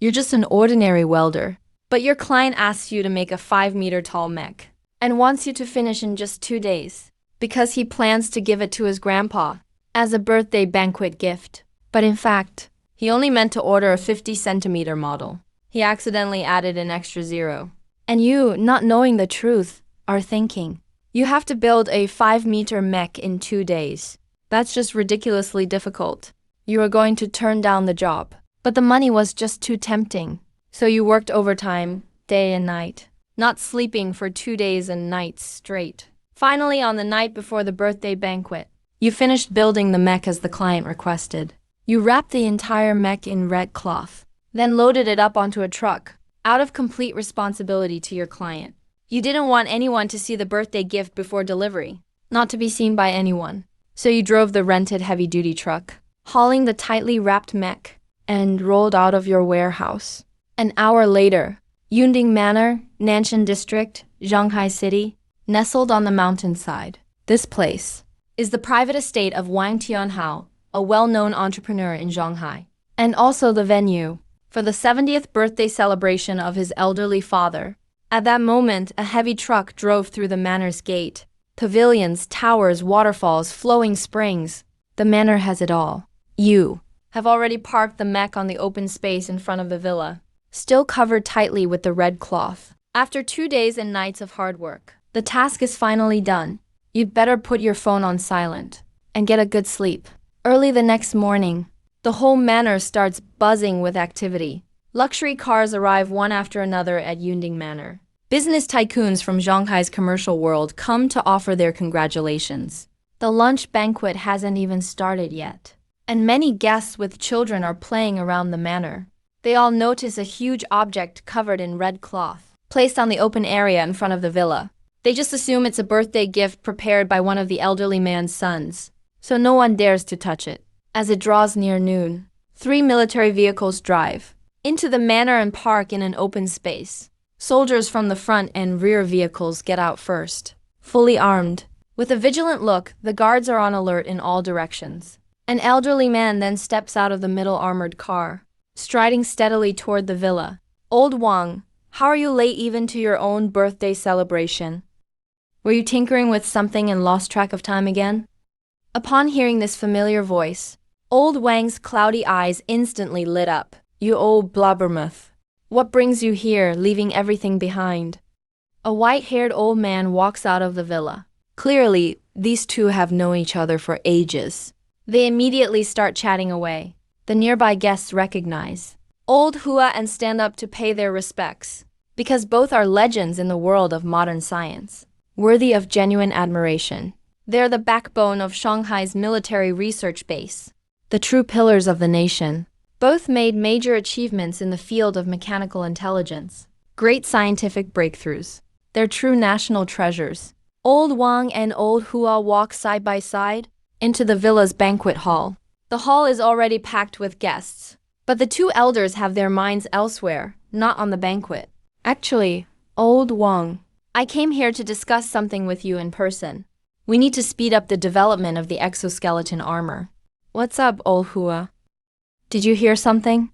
You're just an ordinary welder. But your client asks you to make a 5-meter tall mech and wants you to finish in just 2 days because he plans to give it to his grandpa as a birthday banquet gift. But in fact, he only meant to order a 50-centimeter model. He accidentally added an extra 0. And you, not knowing the truth, are thinking, you have to build a 5-meter mech in 2 days. That's just ridiculously difficult. You are going to turn down the job. But the money was just too tempting. So you worked overtime, day and night, not sleeping for 2 days and nights straight. Finally, on the night before the birthday banquet, you finished building the mech as the client requested. You wrapped the entire mech in red cloth, then loaded it up onto a truck, out of complete responsibility to your client. You didn't want anyone to see the birthday gift before delivery, not to be seen by anyone. So you drove the rented heavy-duty truck, hauling the tightly wrapped mech, and rolled out of your warehouse. An hour later, Yunding Manor, Nanshan District, Shanghai City, nestled on the mountainside. This place is the private estate of Wang Tianhao, a well-known entrepreneur in Shanghai, and also the venue for the 70th birthday celebration of his elderly father. At that moment, a heavy truck drove through the manor's gate. Pavilions, towers, waterfalls, flowing springs. The manor has it all. You have already parked the mech on the open space in front of the villa, still covered tightly with the red cloth. After 2 days and nights of hard work, the task is finally done. You'd better put your phone on silent and get a good sleep. Early the next morning, the whole manor starts buzzing with activity. Luxury cars arrive one after another at Yunding Manor. Business tycoons from Shanghai's commercial world come to offer their congratulations. The lunch banquet hasn't even started yet, and many guests with children are playing around the manor. They all notice a huge object covered in red cloth, placed on the open area in front of the villa. They just assume it's a birthday gift prepared by one of the elderly man's sons, so no one dares to touch it. As it draws near noon, 3 military vehicles drive into the manor and park in an open space. Soldiers from the front and rear vehicles get out first, fully armed. With a vigilant look, the guards are on alert in all directions. An elderly man then steps out of the middle armored car, striding steadily toward the villa. Old Wang, how are you late even to your own birthday celebration? Were you tinkering with something and lost track of time again? Upon hearing this familiar voice, Old Wang's cloudy eyes instantly lit up. You old blubbermouth. What brings you here, leaving everything behind? A white-haired old man walks out of the villa. Clearly, these two have known each other for ages. They immediately start chatting away. The nearby guests recognize Old Hua and stand up to pay their respects, because both are legends in the world of modern science, worthy of genuine admiration. They're the backbone of Shanghai's military research base, the true pillars of the nation. Both made major achievements in the field of mechanical intelligence, great scientific breakthroughs. They're true national treasures. Old Wang and Old Hua walk side by side into the villa's banquet hall. The hall is already packed with guests, but the two elders have their minds elsewhere, not on the banquet. Actually, Old Wang, I came here to discuss something with you in person. We need to speed up the development of the exoskeleton armor. What's up, Old Hua? Did you hear something?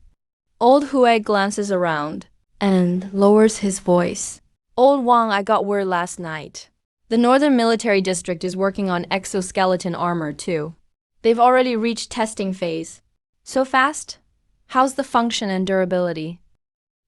Old Hua glances around and lowers his voice. Old Wang, I got word last night. The Northern Military District is working on exoskeleton armor too. They've already reached testing phase. So fast? How's the function and durability?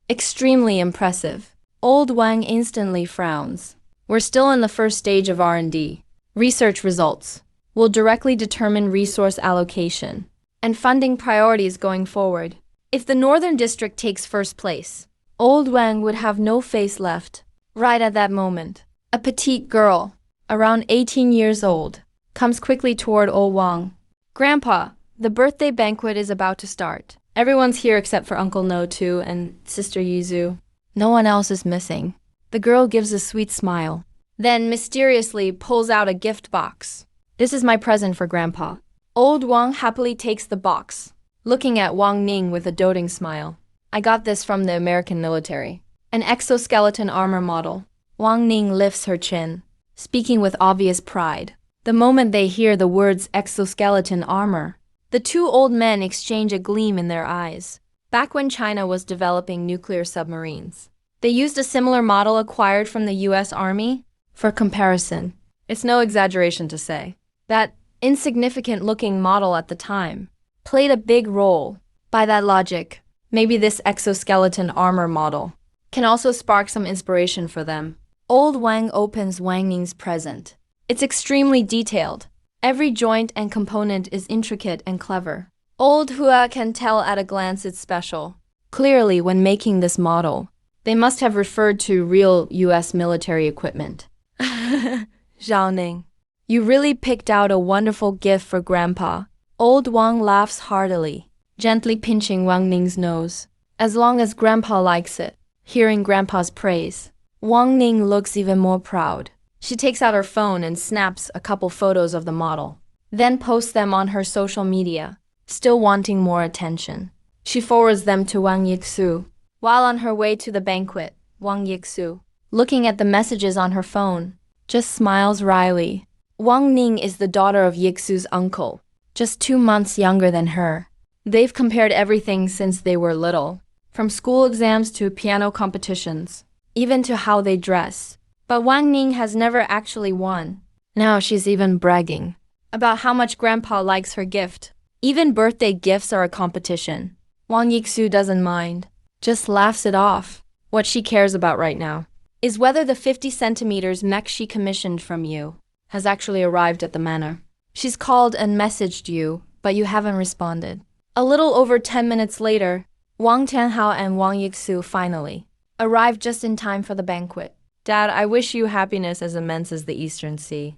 Extremely impressive. Old Wang instantly frowns. We're still in the first stage of R&D. Research results will directly determine resource allocation and funding priorities going forward. If the Northern District takes first place, Old Wang would have no face left. Right at that moment, a petite girl, around 18 years old, comes quickly toward Old Wang. Grandpa, the birthday banquet is about to start. Everyone's here except for Uncle No too and Sister Yuzu. No one else is missing. The girl gives a sweet smile, then mysteriously pulls out a gift box. This is my present for Grandpa. Old Wang happily takes the box, looking at Wang Ning with a doting smile. I got this from the American military. An exoskeleton armor model. Wang Ning lifts her chin, speaking with obvious pride. The moment they hear the words exoskeleton armor, the two old men exchange a gleam in their eyes. back when China was developing nuclear submarines. They used a similar model acquired from the US Army. For comparison, it's no exaggeration to say that insignificant-looking model at the time played a big role. By that logic, maybe this exoskeleton armor model can also spark some inspiration for them. Old Wang opens Wang Ning's present. It's extremely detailed. Every joint and component is intricate and clever. Old Hua can tell at a glance it's special. Clearly, when making this model, they must have referred to real US military equipment. Zhao Ning, you really picked out a wonderful gift for Grandpa. Old Wang laughs heartily, gently pinching Wang Ning's nose. As long as Grandpa likes it. Hearing Grandpa's praise, Wang Ning looks even more proud. She takes out her phone and snaps a couple photos of the model, then posts them on her social media, still wanting more attention. She forwards them to Wang Yixu. While on her way to the banquet, Wang Yixu, looking at the messages on her phone, just smiles wryly. Wang Ning is the daughter of Yixu's uncle, just 2 months younger than her. They've compared everything since they were little, from school exams to piano competitions, even to how they dress. But Wang Ning has never actually won. Now she's even bragging about how much Grandpa likes her gift. Even birthday gifts are a competition. Wang Yixu doesn't mind, just laughs it off. What she cares about right now is whether the 50 centimeters mech she commissioned from you has actually arrived at the manor. She's called and messaged you, but you haven't responded. A little over 10 minutes later, Wang Tianhao and Wang Yixu finally arrived just in time for the banquet. Dad, I wish you happiness as immense as the Eastern Sea,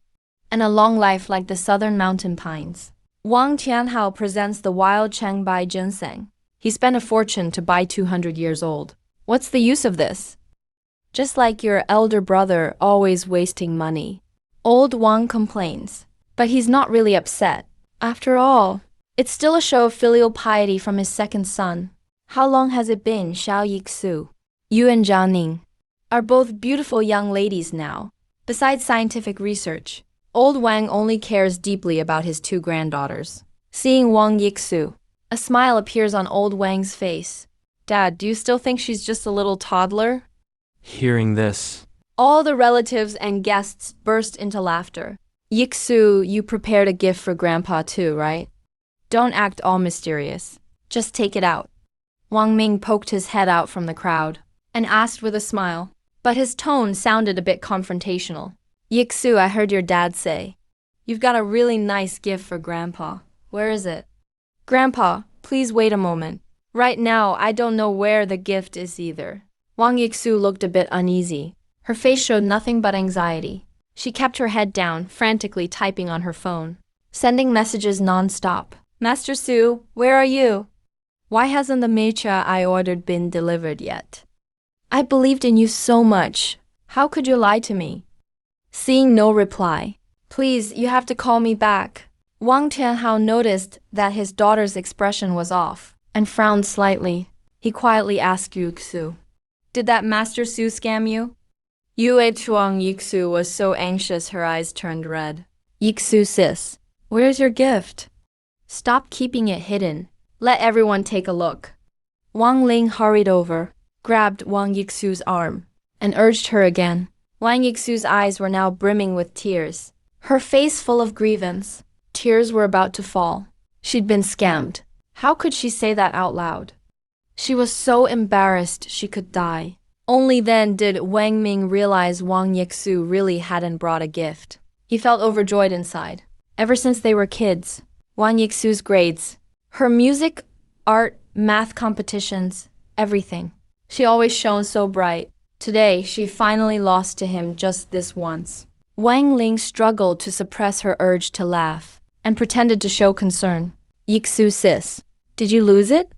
and a long life like the southern mountain pines. Wang Tianhao presents the wild Changbai ginseng. He spent a fortune to buy 200 years old. What's the use of this? Just like your elder brother always wasting money. Old Wang complains, but he's not really upset. After all, it's still a show of filial piety from his second son. How long has it been, Xiao Yixu? You and Zhao Ning are both beautiful young ladies now. Besides scientific research, Old Wang only cares deeply about his 2 granddaughters. Seeing Wang Yixu, a smile appears on Old Wang's face. Dad, do you still think she's just a little toddler? Hearing this, all the relatives and guests burst into laughter. Yixu, you prepared a gift for Grandpa too, right? Don't act all mysterious. Just take it out. Wang Ming poked his head out from the crowd and asked with a smile, but his tone sounded a bit confrontational. Yixu, I heard your dad say, you've got a really nice gift for Grandpa. Where is it? Grandpa, please wait a moment. Right now, I don't know where the gift is either. Wang Yixu looked a bit uneasy. Her face showed nothing but anxiety. She kept her head down, frantically typing on her phone, sending messages non-stop. Master Su, where are you? Why hasn't the mecha I ordered been delivered yet? I believed in you so much. How could you lie to me? Seeing no reply. Please, you have to call me back. Wang Tianhao noticed that his daughter's expression was off and frowned slightly. He quietly asked Yixu, did that Master Su scam you? Yue Chuang Yixu was so anxious her eyes turned red. Yixu sis, where's your gift? Stop keeping it hidden. Let everyone take a look. Wang Ling hurried over, grabbed Wang Yixu's arm, and urged her again. Wang Yixu's eyes were now brimming with tears, her face full of grievance. Tears were about to fall. She'd been scammed. How could she say that out loud? She was so embarrassed she could die. Only then did Wang Ming realize Wang Yixu really hadn't brought a gift. He felt overjoyed inside. Ever since they were kids, Wang Yixu's grades, her music, art, math competitions, everything. She always shone so bright. Today, she finally lost to him just this once. Wang Ling struggled to suppress her urge to laugh and pretended to show concern. Yixu sis, did you lose it?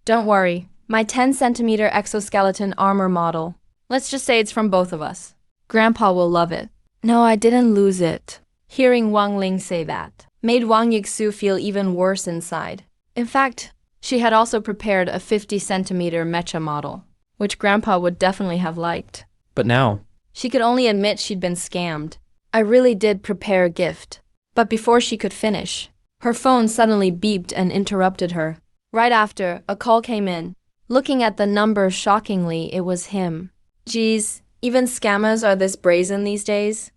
Don't worry, my 10-centimeter exoskeleton armor model. Let's just say it's from both of us. Grandpa will love it. No, I didn't lose it. Hearing Wang Ling say that made Wang Yixu feel even worse inside. In fact, she had also prepared a 50-centimeter mecha model, which Grandpa would definitely have liked. But now, she could only admit she'd been scammed. I really did prepare a gift. But before she could finish, her phone suddenly beeped and interrupted her. Right after, a call came in. Looking at the number shockingly, it was him. Geez, even scammers are this brazen these days?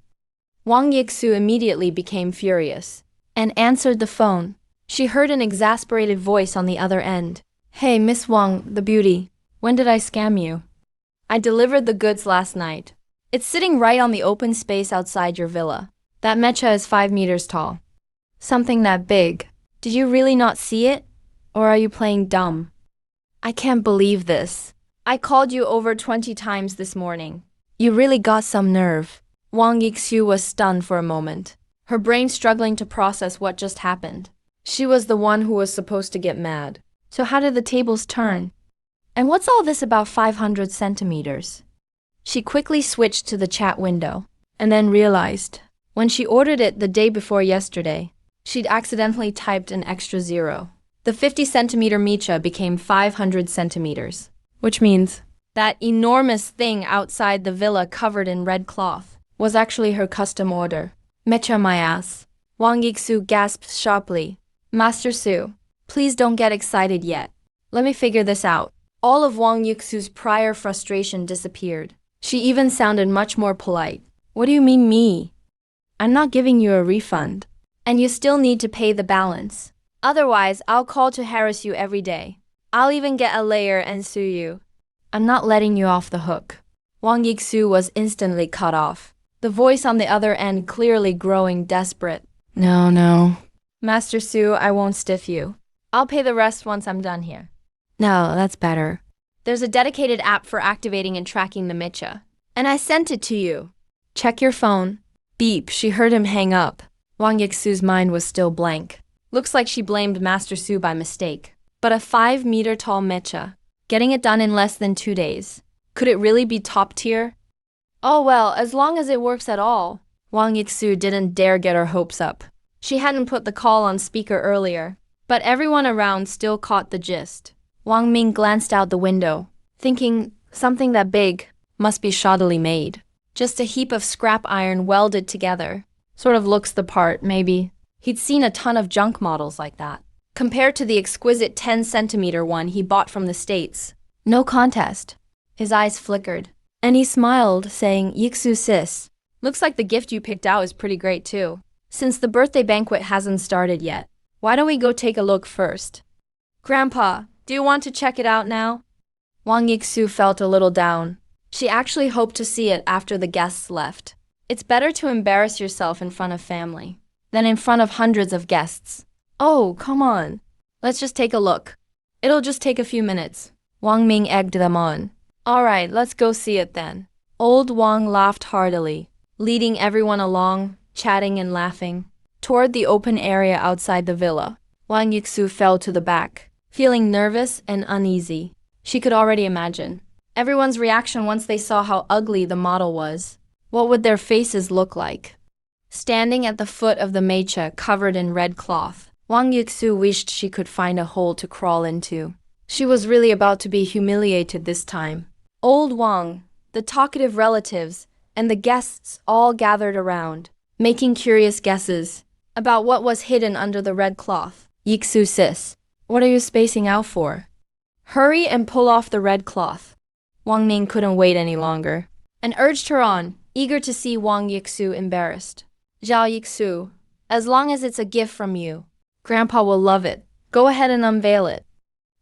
Wang Yixu immediately became furious and answered the phone. She heard an exasperated voice on the other end. Hey, Miss Wang, the beauty. When did I scam you? I delivered the goods last night. It's sitting right on the open space outside your villa. That mecha is 5 meters tall. Something that big. Did you really not see it? Or are you playing dumb? I can't believe this. I called you over 20 times this morning. You really got some nerve. Wang Yixu was stunned for a moment, her brain struggling to process what just happened. She was the one who was supposed to get mad. So how did the tables turn? And what's all this about 500 centimeters? She quickly switched to the chat window, and then realized, when she ordered it the day before yesterday, she'd accidentally typed an extra 0. The 50-centimeter mecha became 500 centimeters, which means that enormous thing outside the villa covered in red cloth was actually her custom order. Mecha my ass. Wang Yixu gasped sharply. Master Su, please don't get excited yet. Let me figure this out. All of Wang Yixu's prior frustration disappeared. She even sounded much more polite. What do you mean me? I'm not giving you a refund. And you still need to pay the balance. Otherwise, I'll call to harass you every day. I'll even get a lawyer and sue you. I'm not letting you off the hook. Wang Yixu was instantly cut off, the voice on the other end clearly growing desperate. No. Master Su, I won't stiff you. I'll pay the rest once I'm done here. No, that's better. There's a dedicated app for activating and tracking the mecha. And I sent it to you. Check your phone. Beep, she heard him hang up. Wang Yixu's mind was still blank. Looks like she blamed Master Su by mistake. But a 5-meter tall mecha, getting it done in less than 2 days. Could it really be top tier? Oh well, as long as it works at all. Wang Yixu didn't dare get her hopes up. She hadn't put the call on speaker earlier, but everyone around still caught the gist. Wang Ming glanced out the window, thinking something that big must be shoddily made. Just a heap of scrap iron welded together. Sort of looks the part, maybe. He'd seen a ton of junk models like that, compared to the exquisite 10-centimeter one he bought from the States. No contest. His eyes flickered, and he smiled, saying, Yixu sis, looks like the gift you picked out is pretty great too. Since the birthday banquet hasn't started yet, why don't we go take a look first? Grandpa, do you want to check it out now? Wang Yixu felt a little down. She actually hoped to see it after the guests left. It's better to embarrass yourself in front of family than in front of hundreds of guests. Oh, come on. Let's just take a look. It'll just take a few minutes. Wang Ming egged them on. All right, let's go see it then. Old Wang laughed heartily, leading everyone along, chatting and laughing, toward the open area outside the villa. Wang Yixu fell to the back, feeling nervous and uneasy. She could already imagine everyone's reaction once they saw how ugly the model was. What would their faces look like? Standing at the foot of the mecha covered in red cloth, Wang Yixu wished she could find a hole to crawl into. She was really about to be humiliated this time. Old Wang, the talkative relatives, and the guests all gathered around, making curious guesses about what was hidden under the red cloth. Yixu sis, what are you spacing out for? Hurry and pull off the red cloth. Wang Ming couldn't wait any longer, and urged her on, eager to see Wang Yixu embarrassed. Zhao Yixu, as long as it's a gift from you, Grandpa will love it. Go ahead and unveil it.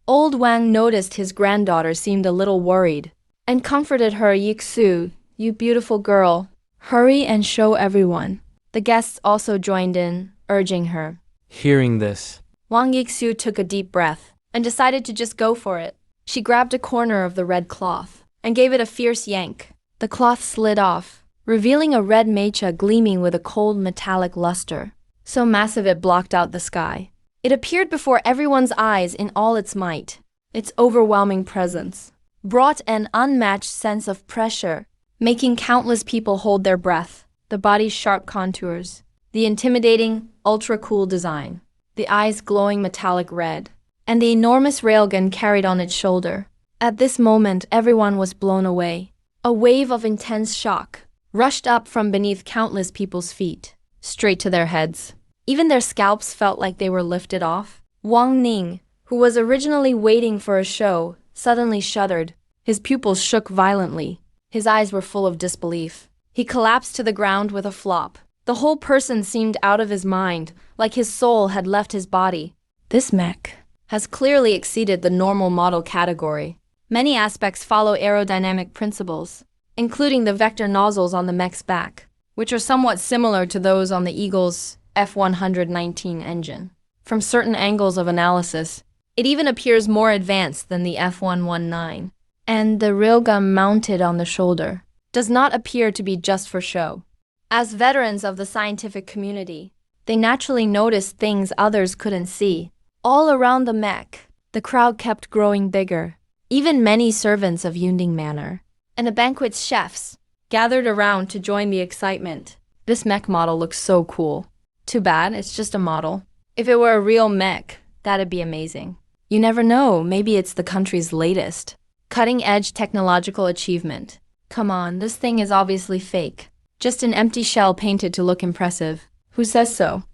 Old Wang noticed his granddaughter seemed a little worried, and comforted her. Yixu, you beautiful girl, hurry and show everyone. The guests also joined in, urging her. Hearing this, Wang Yixu took a deep breath and decided to just go for it. She grabbed a corner of the red cloth and gave it a fierce yank. The cloth slid off, revealing a red mecha gleaming with a cold metallic luster, so massive it blocked out the sky. It appeared before everyone's eyes in all its might. Its overwhelming presence brought an unmatched sense of pressure, making countless people hold their breath. The body's sharp contours, the intimidating, ultra-cool design, the eyes glowing metallic red, and the enormous railgun carried on its shoulder. At this moment, everyone was blown away. A wave of intense shock rushed up from beneath countless people's feet, straight to their heads. Even their scalps felt like they were lifted off. Wang Ning, who was originally waiting for a show, suddenly shuddered. His pupils shook violently. His eyes were full of disbelief. He collapsed to the ground with a flop. The whole person seemed out of his mind, like his soul had left his body. This mech has clearly exceeded the normal model category. Many aspects follow aerodynamic principles, including the vector nozzles on the mech's back, which are somewhat similar to those on the Eagle's F-119 engine. From certain angles of analysis, it even appears more advanced than the F-119. And the railgun mounted on the shoulder does not appear to be just for show. As veterans of the scientific community, they naturally noticed things others couldn't see. All around the mech, the crowd kept growing bigger. Even many servants of Yunding Manor and the banquet's chefs gathered around to join the excitement. This mech model looks so cool. Too bad, it's just a model. If it were a real mech, that'd be amazing. You never know, maybe it's the country's latest cutting-edge technological achievement. Come on, this thing is obviously fake. Just an empty shell painted to look impressive. Who says so?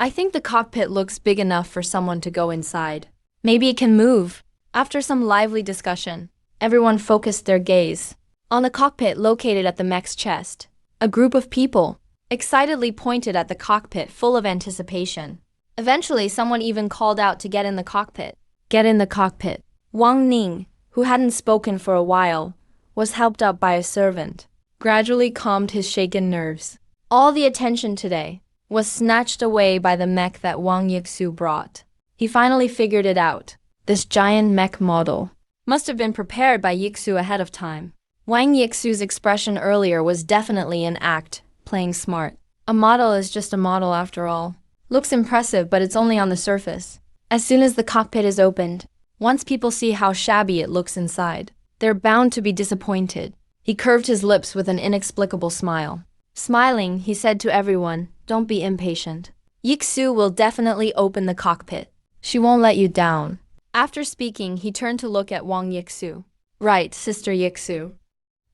I think the cockpit looks big enough for someone to go inside. Maybe it can move. After some lively discussion, everyone focused their gaze on the cockpit located at the mech's chest. A group of people excitedly pointed at the cockpit, full of anticipation. Eventually, someone even called out to get in the cockpit. Get in the cockpit. Wang Ning, who hadn't spoken for a while, was helped up by a servant, gradually calmed his shaken nerves. All the attention today was snatched away by the mech that Wang Yixu brought. He finally figured it out. This giant mech model must have been prepared by Yixu ahead of time. Wang Yixu's expression earlier was definitely an act, playing smart. A model is just a model after all. Looks impressive, but it's only on the surface. As soon as the cockpit is opened, once people see how shabby it looks inside, they're bound to be disappointed. He curved his lips with an inexplicable smile. Smiling, he said to everyone, "Don't be impatient. Yixu will definitely open the cockpit. She won't let you down." After speaking, he turned to look at Wang Yixu. "Right, Sister Yixu."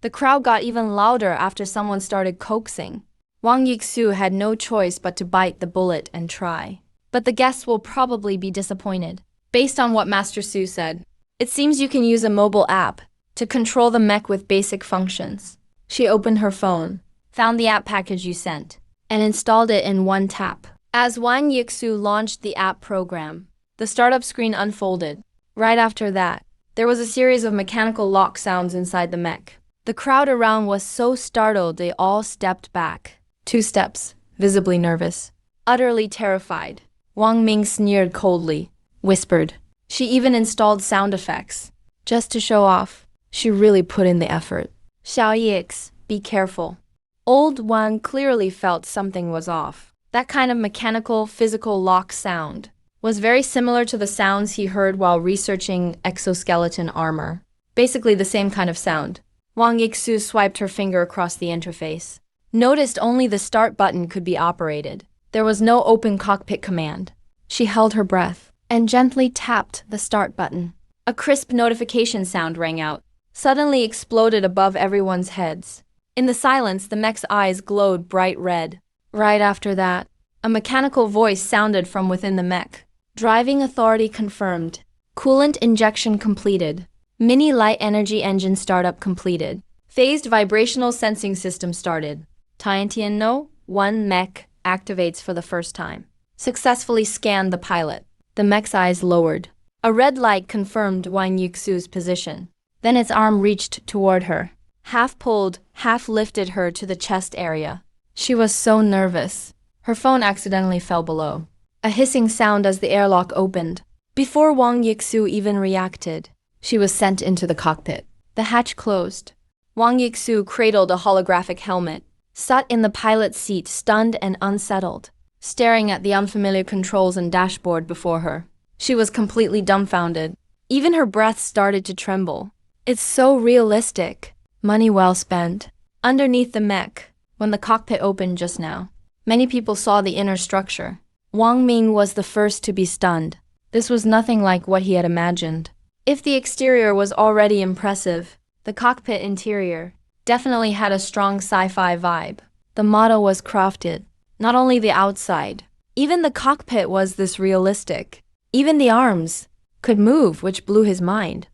The crowd got even louder after someone started coaxing. Wang Yixu had no choice but to bite the bullet and try. But the guests will probably be disappointed. Based on what Master Su said, it seems you can use a mobile app to control the mech with basic functions. She opened her phone, found the app package you sent, and installed it in one tap. As Wang Yixu launched the app program, the startup screen unfolded. Right after that, there was a series of mechanical lock sounds inside the mech. The crowd around was so startled they all stepped back. 2 steps, visibly nervous, utterly terrified. Wang Ming sneered coldly, whispered. She even installed sound effects. Just to show off, she really put in the effort. "Xiao Yix, be careful." Old Wang clearly felt something was off. That kind of mechanical, physical lock sound was very similar to the sounds he heard while researching exoskeleton armor. Basically the same kind of sound. Wang Yixu swiped her finger across the interface. Noticed only the start button could be operated. There was no open cockpit command. She held her breath and gently tapped the start button. A crisp notification sound rang out, suddenly exploded above everyone's heads. In the silence, the mech's eyes glowed bright red. Right after that, a mechanical voice sounded from within the mech. Driving authority confirmed. Coolant injection completed. Mini light energy engine startup completed. Phased vibrational sensing system started. Tiantian no, 1 mech activates for the first time. Successfully scanned the pilot. The mech's eyes lowered. A red light confirmed Wang Yixu's position. Then its arm reached toward her. Half pulled, half lifted her to the chest area. She was so nervous. Her phone accidentally fell below. A hissing sound as the airlock opened. Before Wang Yixu even reacted, she was sent into the cockpit. The hatch closed. Wang Yixu cradled a holographic helmet, sat in the pilot's seat stunned and unsettled, staring at the unfamiliar controls and dashboard before her. She was completely dumbfounded. Even her breath started to tremble. It's so realistic. Money well spent. Underneath the mech, when the cockpit opened just now, many people saw the inner structure. Wang Ming was the first to be stunned. This was nothing like what he had imagined. If the exterior was already impressive, the cockpit interior definitely had a strong sci-fi vibe. The model was crafted. Not only the outside, even the cockpit was this realistic. Even the arms, could move, which blew his mind.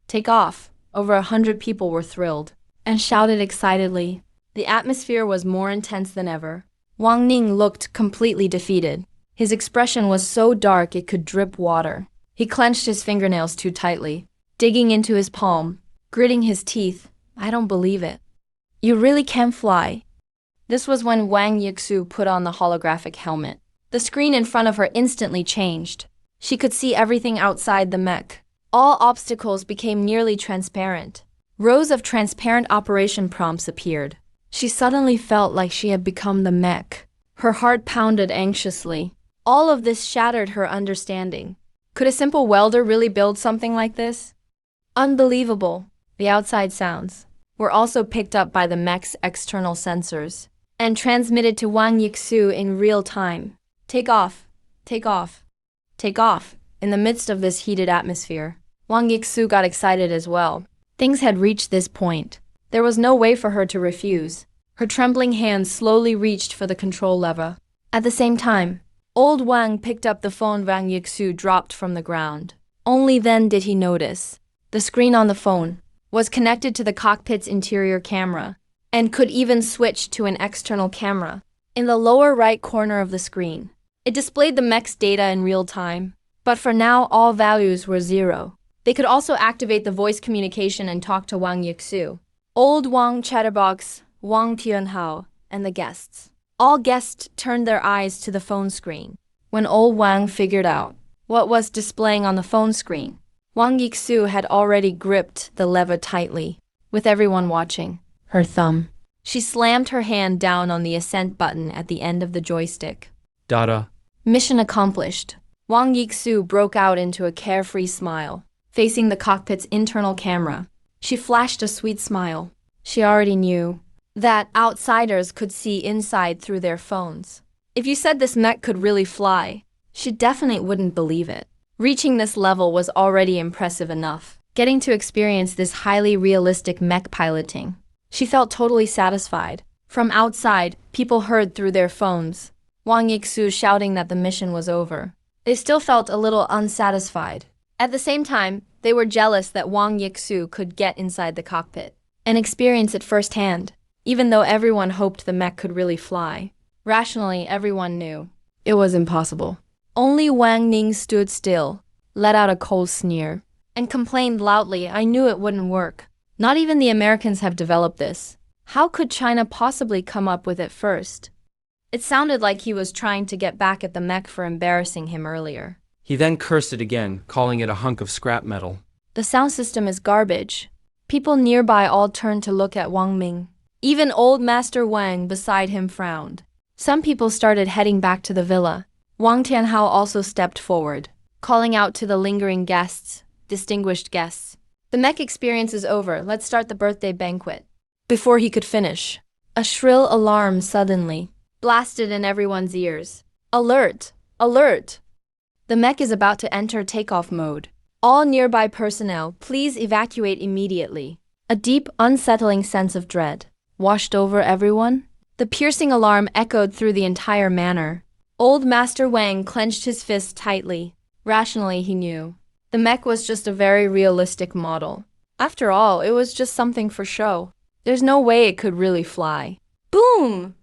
Take off. Over 100 people were thrilled and shouted excitedly. The atmosphere was more intense than ever. Wang Ning looked completely defeated. His expression was so dark it could drip water. He clenched his fingernails too tightly, digging into his palm, gritting his teeth. I don't believe it. You really can fly. This was when Wang Yixu put on the holographic helmet. The screen in front of her instantly changed. She could see everything outside the mech. All obstacles became nearly transparent. Rows of transparent operation prompts appeared. She suddenly felt like she had become the mech. Her heart pounded anxiously. All of this shattered her understanding. Could a simple welder really build something like this? Unbelievable. The outside sounds were also picked up by the mech's external sensors and transmitted to Wang Yixu in real time. Take off, take off, take off. In the midst of this heated atmosphere, Wang Yixu got excited as well. Things had reached this point. There was no way for her to refuse. Her trembling hands slowly reached for the control lever. At the same time, old Wang picked up the phone Wang Yixu dropped from the ground. Only then did he notice. The screen on the phone was connected to the cockpit's interior camera and could even switch to an external camera. In the lower right corner of the screen, it displayed the mech's data in real time, but for now all values were 0. They could also activate the voice communication and talk to Wang Yixu, old Wang Chatterbox, Wang Tianhao, and the guests. All guests turned their eyes to the phone screen. When old Wang figured out what was displaying on the phone screen, Wang Yixu had already gripped the lever tightly, with everyone watching. Her thumb. She slammed her hand down on the ascent button at the end of the joystick. Data. Mission accomplished. Wang Yixu broke out into a carefree smile, facing the cockpit's internal camera. She flashed a sweet smile. She already knew that outsiders could see inside through their phones. If you said this mech could really fly, she definitely wouldn't believe it. Reaching this level was already impressive enough. Getting to experience this highly realistic mech piloting, she felt totally satisfied. From outside, people heard through their phones Wang Yixu shouting that the mission was over. They still felt a little unsatisfied. At the same time, they were jealous that Wang Yixu could get inside the cockpit and experience it firsthand, even though everyone hoped the mech could really fly. Rationally, everyone knew it was impossible. Only Wang Ning stood still, let out a cold sneer, and complained loudly, I knew it wouldn't work. Not even the Americans have developed this. How could China possibly come up with it first? It sounded like he was trying to get back at the mech for embarrassing him earlier. He then cursed it again, calling it a hunk of scrap metal. The sound system is garbage. People nearby all turned to look at Wang Ming. Even old Master Wang beside him frowned. Some people started heading back to the villa. Wang Tianhao also stepped forward, calling out to the lingering guests, distinguished guests. The mech experience is over. Let's start the birthday banquet. Before he could finish, a shrill alarm suddenly blasted in everyone's ears. Alert! Alert! The mech is about to enter takeoff mode. All nearby personnel, please evacuate immediately. A deep, unsettling sense of dread washed over everyone. The piercing alarm echoed through the entire manor. Old Master Wang clenched his fist tightly. Rationally, he knew the mech was just a very realistic model. After all, it was just something for show. There's no way it could really fly. Boom!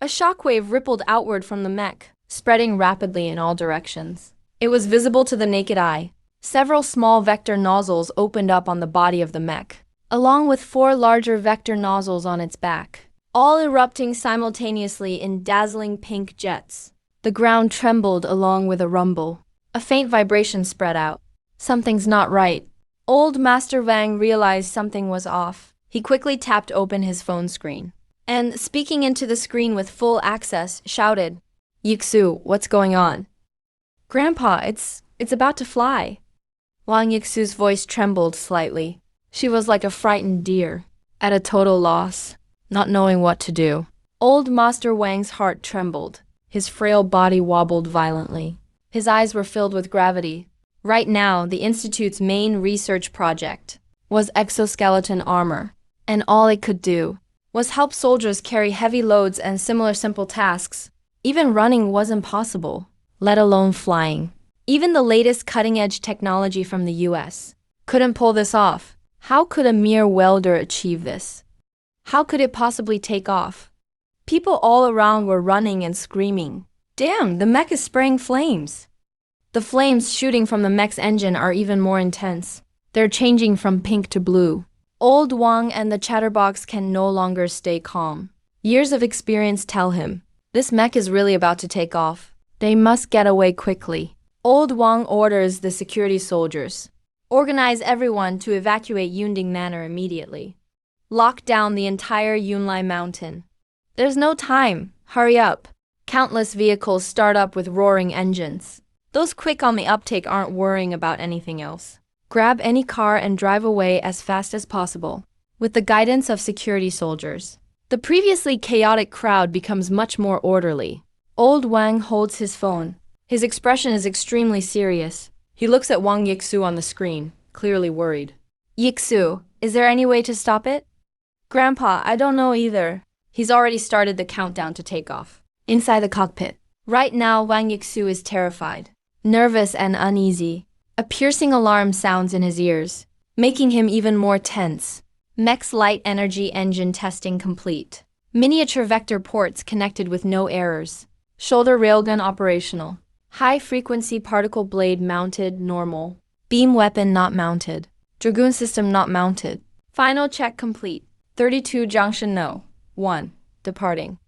A shockwave rippled outward from the mech, spreading rapidly in all directions. It was visible to the naked eye. Several small vector nozzles opened up on the body of the mech, along with 4 larger vector nozzles on its back, all erupting simultaneously in dazzling pink jets. The ground trembled along with a rumble. A faint vibration spread out. Something's not right. Old Master Wang realized something was off. He quickly tapped open his phone screen, and speaking into the screen with full access, shouted, Yixu, what's going on? Grandpa, it's about to fly. Wang Yixu's voice trembled slightly. She was like a frightened deer, at a total loss, not knowing what to do. Old Master Wang's heart trembled. His frail body wobbled violently. His eyes were filled with gravity. Right now, the Institute's main research project was exoskeleton armor, and all it could do was help soldiers carry heavy loads and similar simple tasks. Even running wasn't possible, let alone flying. Even the latest cutting-edge technology from the US couldn't pull this off. How could a mere welder achieve this? How could it possibly take off? People all around were running and screaming. Damn, the mech is spraying flames. The flames shooting from the mech's engine are even more intense. They're changing from pink to blue. Old Wang and the chatterbox can no longer stay calm. Years of experience tell him, this mech is really about to take off. They must get away quickly. Old Wang orders the security soldiers. Organize everyone to evacuate Yunding Manor immediately. Lock down the entire Yunlai mountain. There's no time. Hurry up. Countless vehicles start up with roaring engines. Those quick on the uptake aren't worrying about anything else. Grab any car and drive away as fast as possible. With the guidance of security soldiers, the previously chaotic crowd becomes much more orderly. Old Wang holds his phone. His expression is extremely serious. He looks at Wang Yixu on the screen, clearly worried. Yixu, is there any way to stop it? Grandpa, I don't know either. He's already started the countdown to take off. Inside the cockpit. Right now, Wang Yixu is terrified, nervous and uneasy. A piercing alarm sounds in his ears, making him even more tense. Mech's light energy engine testing complete. Miniature vector ports connected with no errors. Shoulder railgun operational. High-frequency particle blade mounted normal. Beam weapon not mounted. Dragoon system not mounted. Final check complete. 32 junction no. 1. Departing.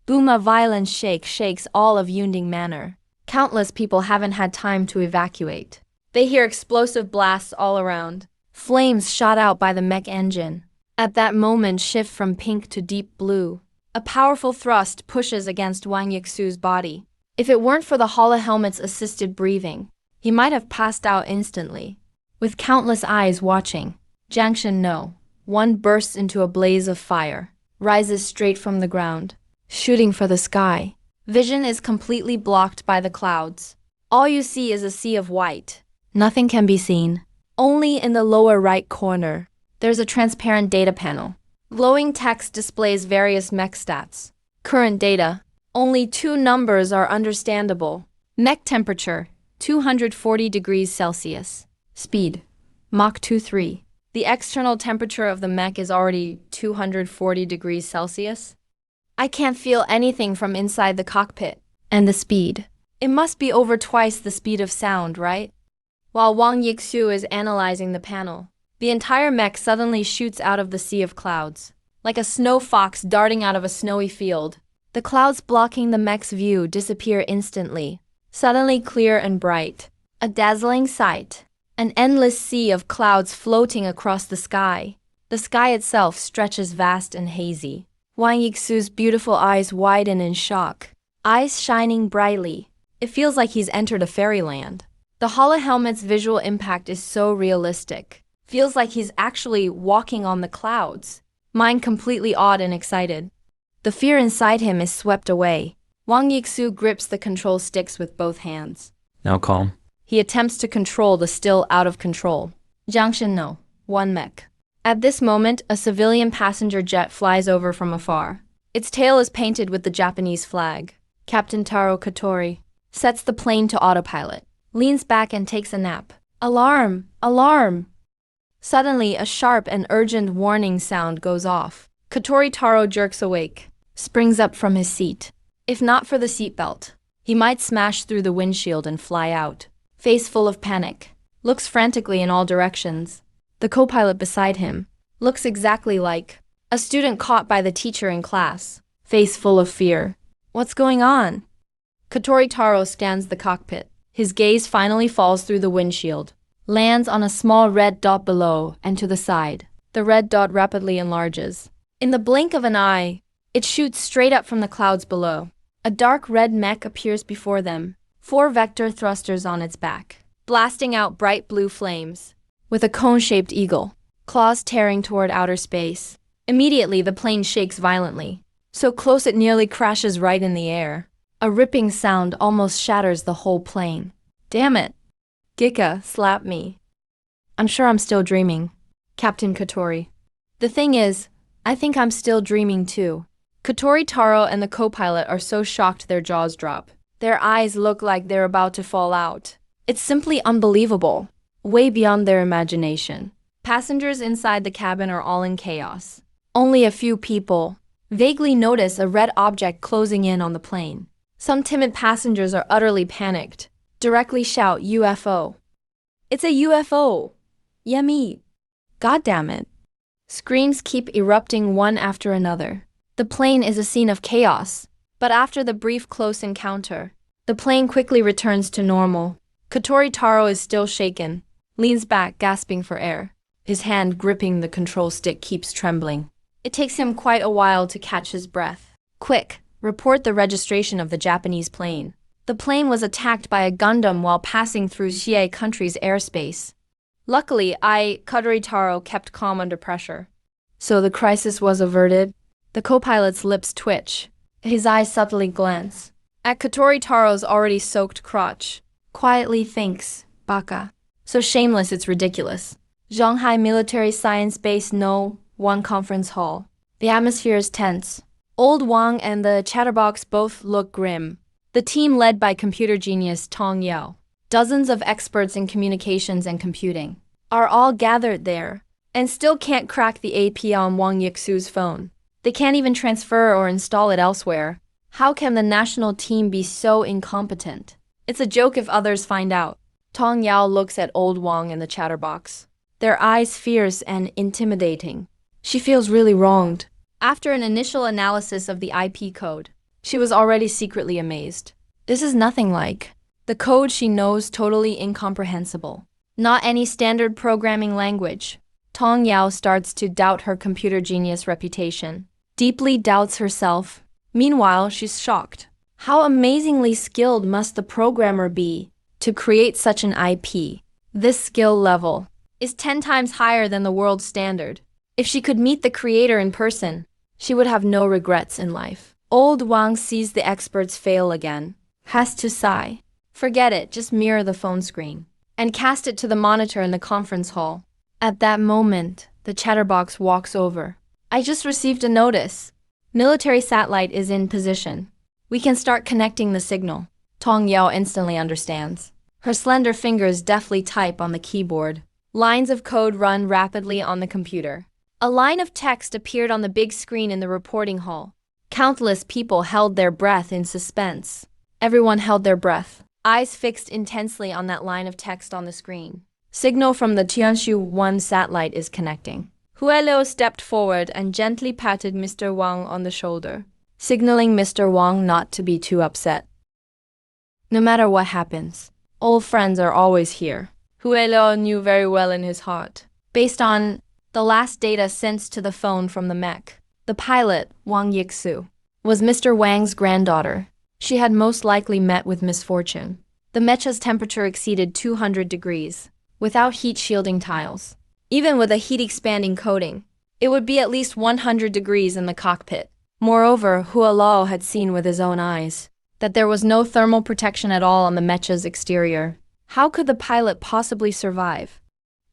Boom, a violent shake shakes all of Yunding Manor. Countless people haven't had time to evacuate. They hear explosive blasts all around. Flames shot out by the mech engine. At that moment, shift from pink to deep blue. A powerful thrust pushes against Wang Yixu's body. If it weren't for the hollow helmet's assisted breathing, he might have passed out instantly. With countless eyes watching, Junction No. 1 bursts into a blaze of fire, rises straight from the ground, shooting for the sky. Vision is completely blocked by the clouds. All you see is a sea of white. Nothing can be seen. Only in the lower right corner, there's a transparent data panel. Glowing text displays various mech stats. Current data. Only 2 numbers are understandable. Mech temperature, 240 degrees Celsius. Speed, Mach 2.3. The external temperature of the mech is already 240 degrees Celsius. I can't feel anything from inside the cockpit. And the speed. It must be over twice the speed of sound, right? While Wang Yixu is analyzing the panel, the entire mech suddenly shoots out of the sea of clouds, like a snow fox darting out of a snowy field. The clouds blocking the mech's view disappear instantly, suddenly clear and bright. A dazzling sight. An endless sea of clouds floating across the sky. The sky itself stretches vast and hazy. Wang Yixu's beautiful eyes widen in shock, eyes shining brightly. It feels like he's entered a fairyland. The hollow helmet's visual impact is so realistic. Feels like he's actually walking on the clouds. Mind completely awed and excited. The fear inside him is swept away. Wang Yixu grips the control sticks with both hands. Now calm. He attempts to control the still out of control. Junction No. 1 mech. At this moment, a civilian passenger jet flies over from afar. Its tail is painted with the Japanese flag. Captain Taro Katori sets the plane to autopilot, leans back and takes a nap. Alarm! Alarm! Suddenly, a sharp and urgent warning sound goes off. Katori Taro jerks awake, springs up from his seat. If not for the seatbelt, he might smash through the windshield and fly out. Face full of panic, looks frantically in all directions. The co-pilot beside him looks exactly like a student caught by the teacher in class, face full of fear. What's going on? Katori Taro scans the cockpit. His gaze finally falls through the windshield, lands on a small red dot below and to the side. The red dot rapidly enlarges. In the blink of an eye, it shoots straight up from the clouds below. A dark red mech appears before them, 4 vector thrusters on its back, blasting out bright blue flames. With a cone-shaped eagle, claws tearing toward outer space. Immediately, the plane shakes violently, so close it nearly crashes right in the air. A ripping sound almost shatters the whole plane. Damn it! Gika, slap me. I'm sure I'm still dreaming. Captain Katori. The thing is, I think I'm still dreaming too. Katori Taro and the co-pilot are so shocked their jaws drop. Their eyes look like they're about to fall out. It's simply unbelievable, way beyond their imagination. Passengers inside the cabin are all in chaos. Only a few people vaguely notice a red object closing in on the plane. Some timid passengers are utterly panicked, directly shout UFO. It's a UFO! Yummy! God damn it. Screams keep erupting one after another. The plane is a scene of chaos, but after the brief close encounter, the plane quickly returns to normal. Katori Taro is still shaken, leans back gasping for air. His hand gripping the control stick keeps trembling. It takes him quite a while to catch his breath. Quick, report the registration of the Japanese plane. The plane was attacked by a Gundam while passing through Xie country's airspace. Luckily, Katori Taro, kept calm under pressure. So the crisis was averted? The co-pilot's lips twitch. His eyes subtly glance at Katori Taro's already soaked crotch. Quietly thinks, Baka. So shameless it's ridiculous. Shanghai Military Science Base No. 1 Conference Hall. The atmosphere is tense. Old Wang and the chatterbox both look grim. The team led by computer genius Tong Yao, dozens of experts in communications and computing, are all gathered there, and still can't crack the AP on Wang Yixu's phone. They can't even transfer or install it elsewhere. How can the national team be so incompetent? It's a joke if others find out. Tong Yao looks at old Wang and the chatterbox, their eyes fierce and intimidating. She feels really wronged. After an initial analysis of the IP code, she was already secretly amazed. This is nothing like the code she knows, totally incomprehensible. Not any standard programming language. Tong Yao starts to doubt her computer genius reputation, deeply doubts herself. Meanwhile, she's shocked. How amazingly skilled must the programmer be to create such an IP? This skill level is 10 times higher than the world standard. If she could meet the creator in person, she would have no regrets in life. Old Wang sees the experts fail again, has to sigh. Forget it, just mirror the phone screen and cast it to the monitor in the conference hall. At that moment, the chatterbox walks over. I just received a notice. Military satellite is in position. We can start connecting the signal. Tong Yao instantly understands. Her slender fingers deftly type on the keyboard. Lines of code run rapidly on the computer. A line of text appeared on the big screen in the reporting hall. Countless people held their breath in suspense. Everyone held their breath, eyes fixed intensely on that line of text on the screen. Signal from the Tianshu-1 satellite is connecting. Huelo stepped forward and gently patted Mr. Wang on the shoulder, signaling Mr. Wang not to be too upset. No matter what happens, old friends are always here. Huelo knew very well in his heart. Based on the last data sent to the phone from the mech, the pilot, Wang Yixu, was Mr. Wang's granddaughter. She had most likely met with misfortune. The mecha's temperature exceeded 200 degrees, without heat shielding tiles. Even with a heat-expanding coating, it would be at least 100 degrees in the cockpit. Moreover, Hualao had seen with his own eyes that there was no thermal protection at all on the mecha's exterior. How could the pilot possibly survive?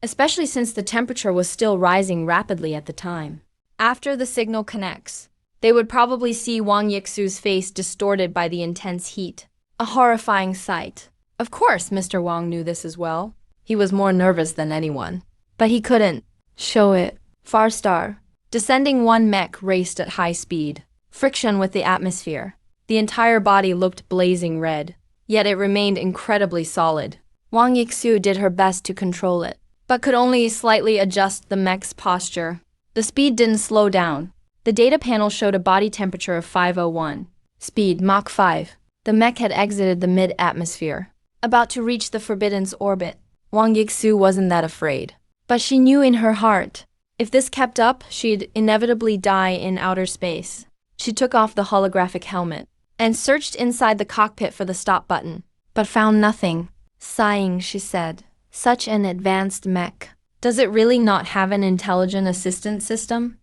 Especially since the temperature was still rising rapidly at the time. After the signal connects, they would probably see Wang Yixu's face distorted by the intense heat. A horrifying sight. Of course, Mr. Wang knew this as well. He was more nervous than anyone. But he couldn't show it. Farstar. Descending one mech raced at high speed. Friction with the atmosphere. The entire body looked blazing red. Yet it remained incredibly solid. Wang Yixu did her best to control it, but could only slightly adjust the mech's posture. The speed didn't slow down. The data panel showed a body temperature of 501. Speed Mach 5. The mech had exited the mid-atmosphere, about to reach the Forbidden's orbit. Wang Yixu wasn't that afraid. But she knew in her heart, if this kept up, she'd inevitably die in outer space. She took off the holographic helmet and searched inside the cockpit for the stop button, but found nothing. Sighing, she said, "Such an advanced mech. Does it really not have an intelligent assistance system?"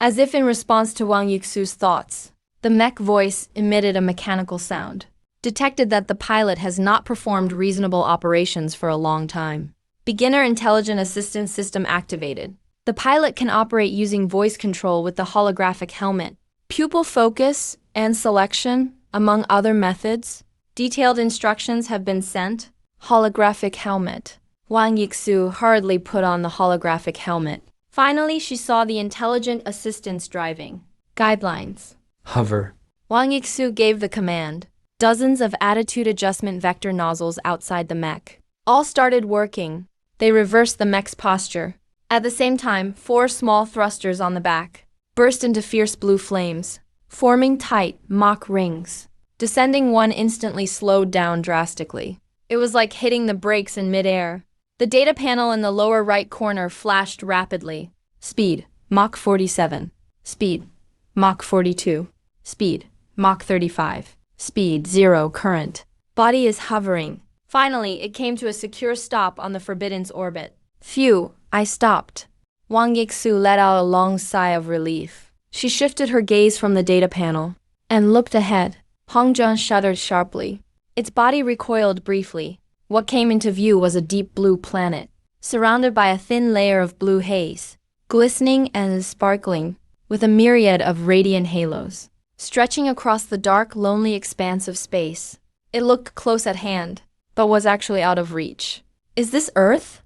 As if in response to Wang Yixu's thoughts, the mech voice emitted a mechanical sound, detected that the pilot has not performed reasonable operations for a long time. Beginner Intelligent Assistance System activated. The pilot can operate using voice control with the holographic helmet. Pupil focus and selection, among other methods. Detailed instructions have been sent. Holographic helmet. Wang Yixu hurriedly put on the holographic helmet. Finally, she saw the intelligent assistants driving. Guidelines. Hover. Wang Yixu gave the command. Dozens of attitude adjustment vector nozzles outside the mech all started working. They reversed the mech's posture. At the same time, 4 small thrusters on the back burst into fierce blue flames, forming tight, Mach rings. Descending one instantly slowed down drastically. It was like hitting the brakes in midair. The data panel in the lower right corner flashed rapidly. Speed, Mach 47. Speed, Mach 42. Speed, Mach 35. Speed, 0 current. Body is hovering. Finally, it came to a secure stop on the Forbidden's orbit. Phew, I stopped. Wang Yixu let out a long sigh of relief. She shifted her gaze from the data panel and looked ahead. Hong Zheng shuddered sharply. Its body recoiled briefly. What came into view was a deep blue planet, surrounded by a thin layer of blue haze, glistening and sparkling, with a myriad of radiant halos, stretching across the dark, lonely expanse of space. It looked close at hand, but was actually out of reach. Is this Earth?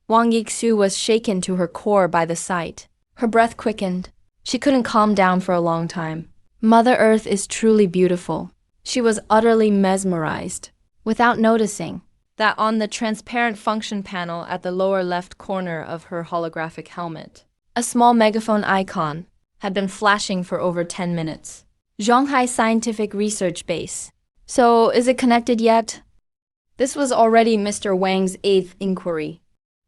Wang Yixu was shaken to her core by the sight. Her breath quickened. She couldn't calm down for a long time. Mother Earth is truly beautiful. She was utterly mesmerized, without noticing that on the transparent function panel at the lower left corner of her holographic helmet, a small megaphone icon had been flashing for over 10 minutes. Zhonghai Scientific Research Base. So, is it connected yet? This was already Mr. Wang's 8th inquiry.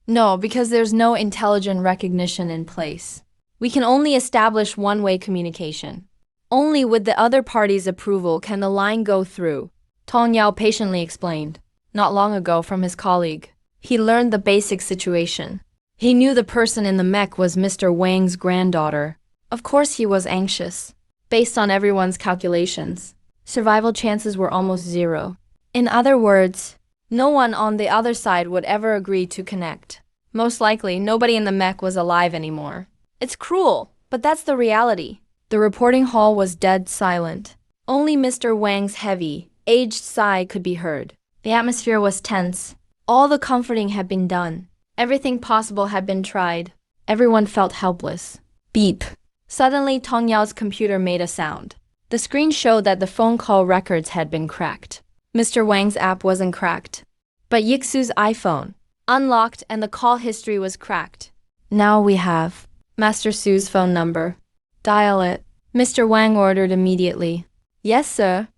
No, because there's no intelligent recognition in place. We can only establish one-way communication. Only with the other party's approval can the line go through, Tong Yao patiently explained. Not long ago from his colleague, he learned the basic situation. He knew the person in the mech was Mr. Wang's granddaughter. Of course he was anxious. Based on everyone's calculations, survival chances were almost 0. In other words, no one on the other side would ever agree to connect. Most likely, nobody in the mech was alive anymore. It's cruel, but that's the reality. The reporting hall was dead silent. Only Mr. Wang's heavy, aged sigh could be heard. The atmosphere was tense. All the comforting had been done. Everything possible had been tried. Everyone felt helpless. Beep. Suddenly, Tong Yao's computer made a sound. The screen showed that the phone call records had been cracked. Mr. Wang's app wasn't cracked, but Yixu's iPhone unlocked and the call history was cracked. Now we have Master Su's phone number. Dial it, Mr. Wang ordered immediately. Yes, sir.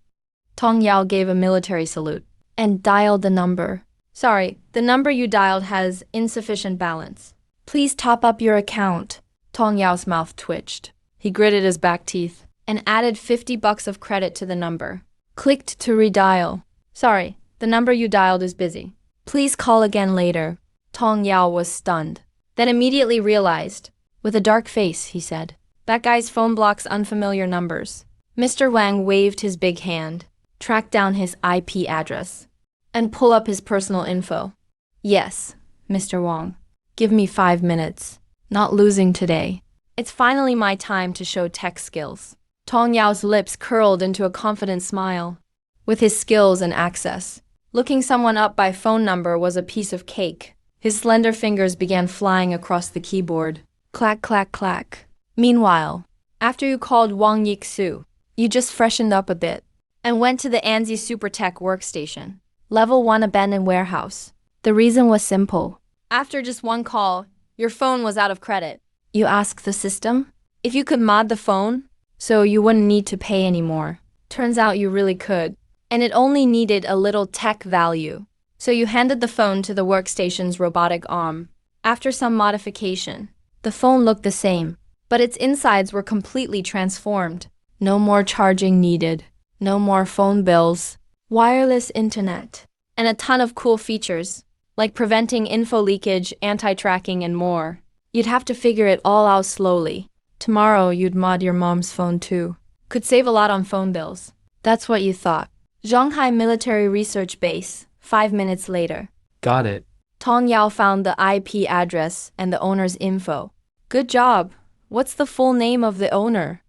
Tong Yao gave a military salute and dialed the number. Sorry, the number you dialed has insufficient balance. Please top up your account. Tong Yao's mouth twitched. He gritted his back teeth and added $50 of credit to the number. Clicked to redial. Sorry, the number you dialed is busy. Please call again later. Tong Yao was stunned, then immediately realized. With a dark face, he said, that guy's phone blocks unfamiliar numbers. Mr. Wang waved his big hand, tracked down his IP address, and pull up his personal info. Yes, Mr. Wang. Give me 5 minutes. Not losing today. It's finally my time to show tech skills. Tong Yao's lips curled into a confident smile. With his skills and access, looking someone up by phone number was a piece of cake. His slender fingers began flying across the keyboard. Clack, clack, clack. Meanwhile, after you called Wang Yixu, you just freshened up a bit and went to the Anzi Supertech workstation, level 1 abandoned warehouse. The reason was simple. After just one call, your phone was out of credit. You asked the system if you could mod the phone so you wouldn't need to pay anymore. Turns out you really could, and it only needed a little tech value. So you handed the phone to the workstation's robotic arm. After some modification, the phone looked the same, but its insides were completely transformed. No more charging needed, no more phone bills, wireless internet, and a ton of cool features, like preventing info leakage, anti-tracking, and more. You'd have to figure it all out slowly. Tomorrow you'd mod your mom's phone too. Could save a lot on phone bills. That's what you thought. Zhonghai Military Research Base, 5 minutes later. Got it. Tong Yao found the IP address and the owner's info. Good job. What's the full name of the owner?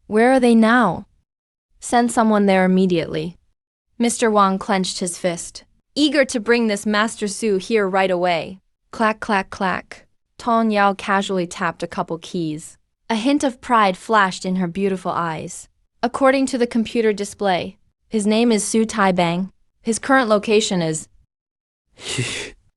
Where are they now? Send someone there immediately. Mr. Wang clenched his fist. eager to bring this Master Su here right away. Clack, clack, clack. Tong Yao casually tapped a couple keys. A hint of pride flashed in her beautiful eyes. According to the computer display, his name is Su Taibang. His current location is...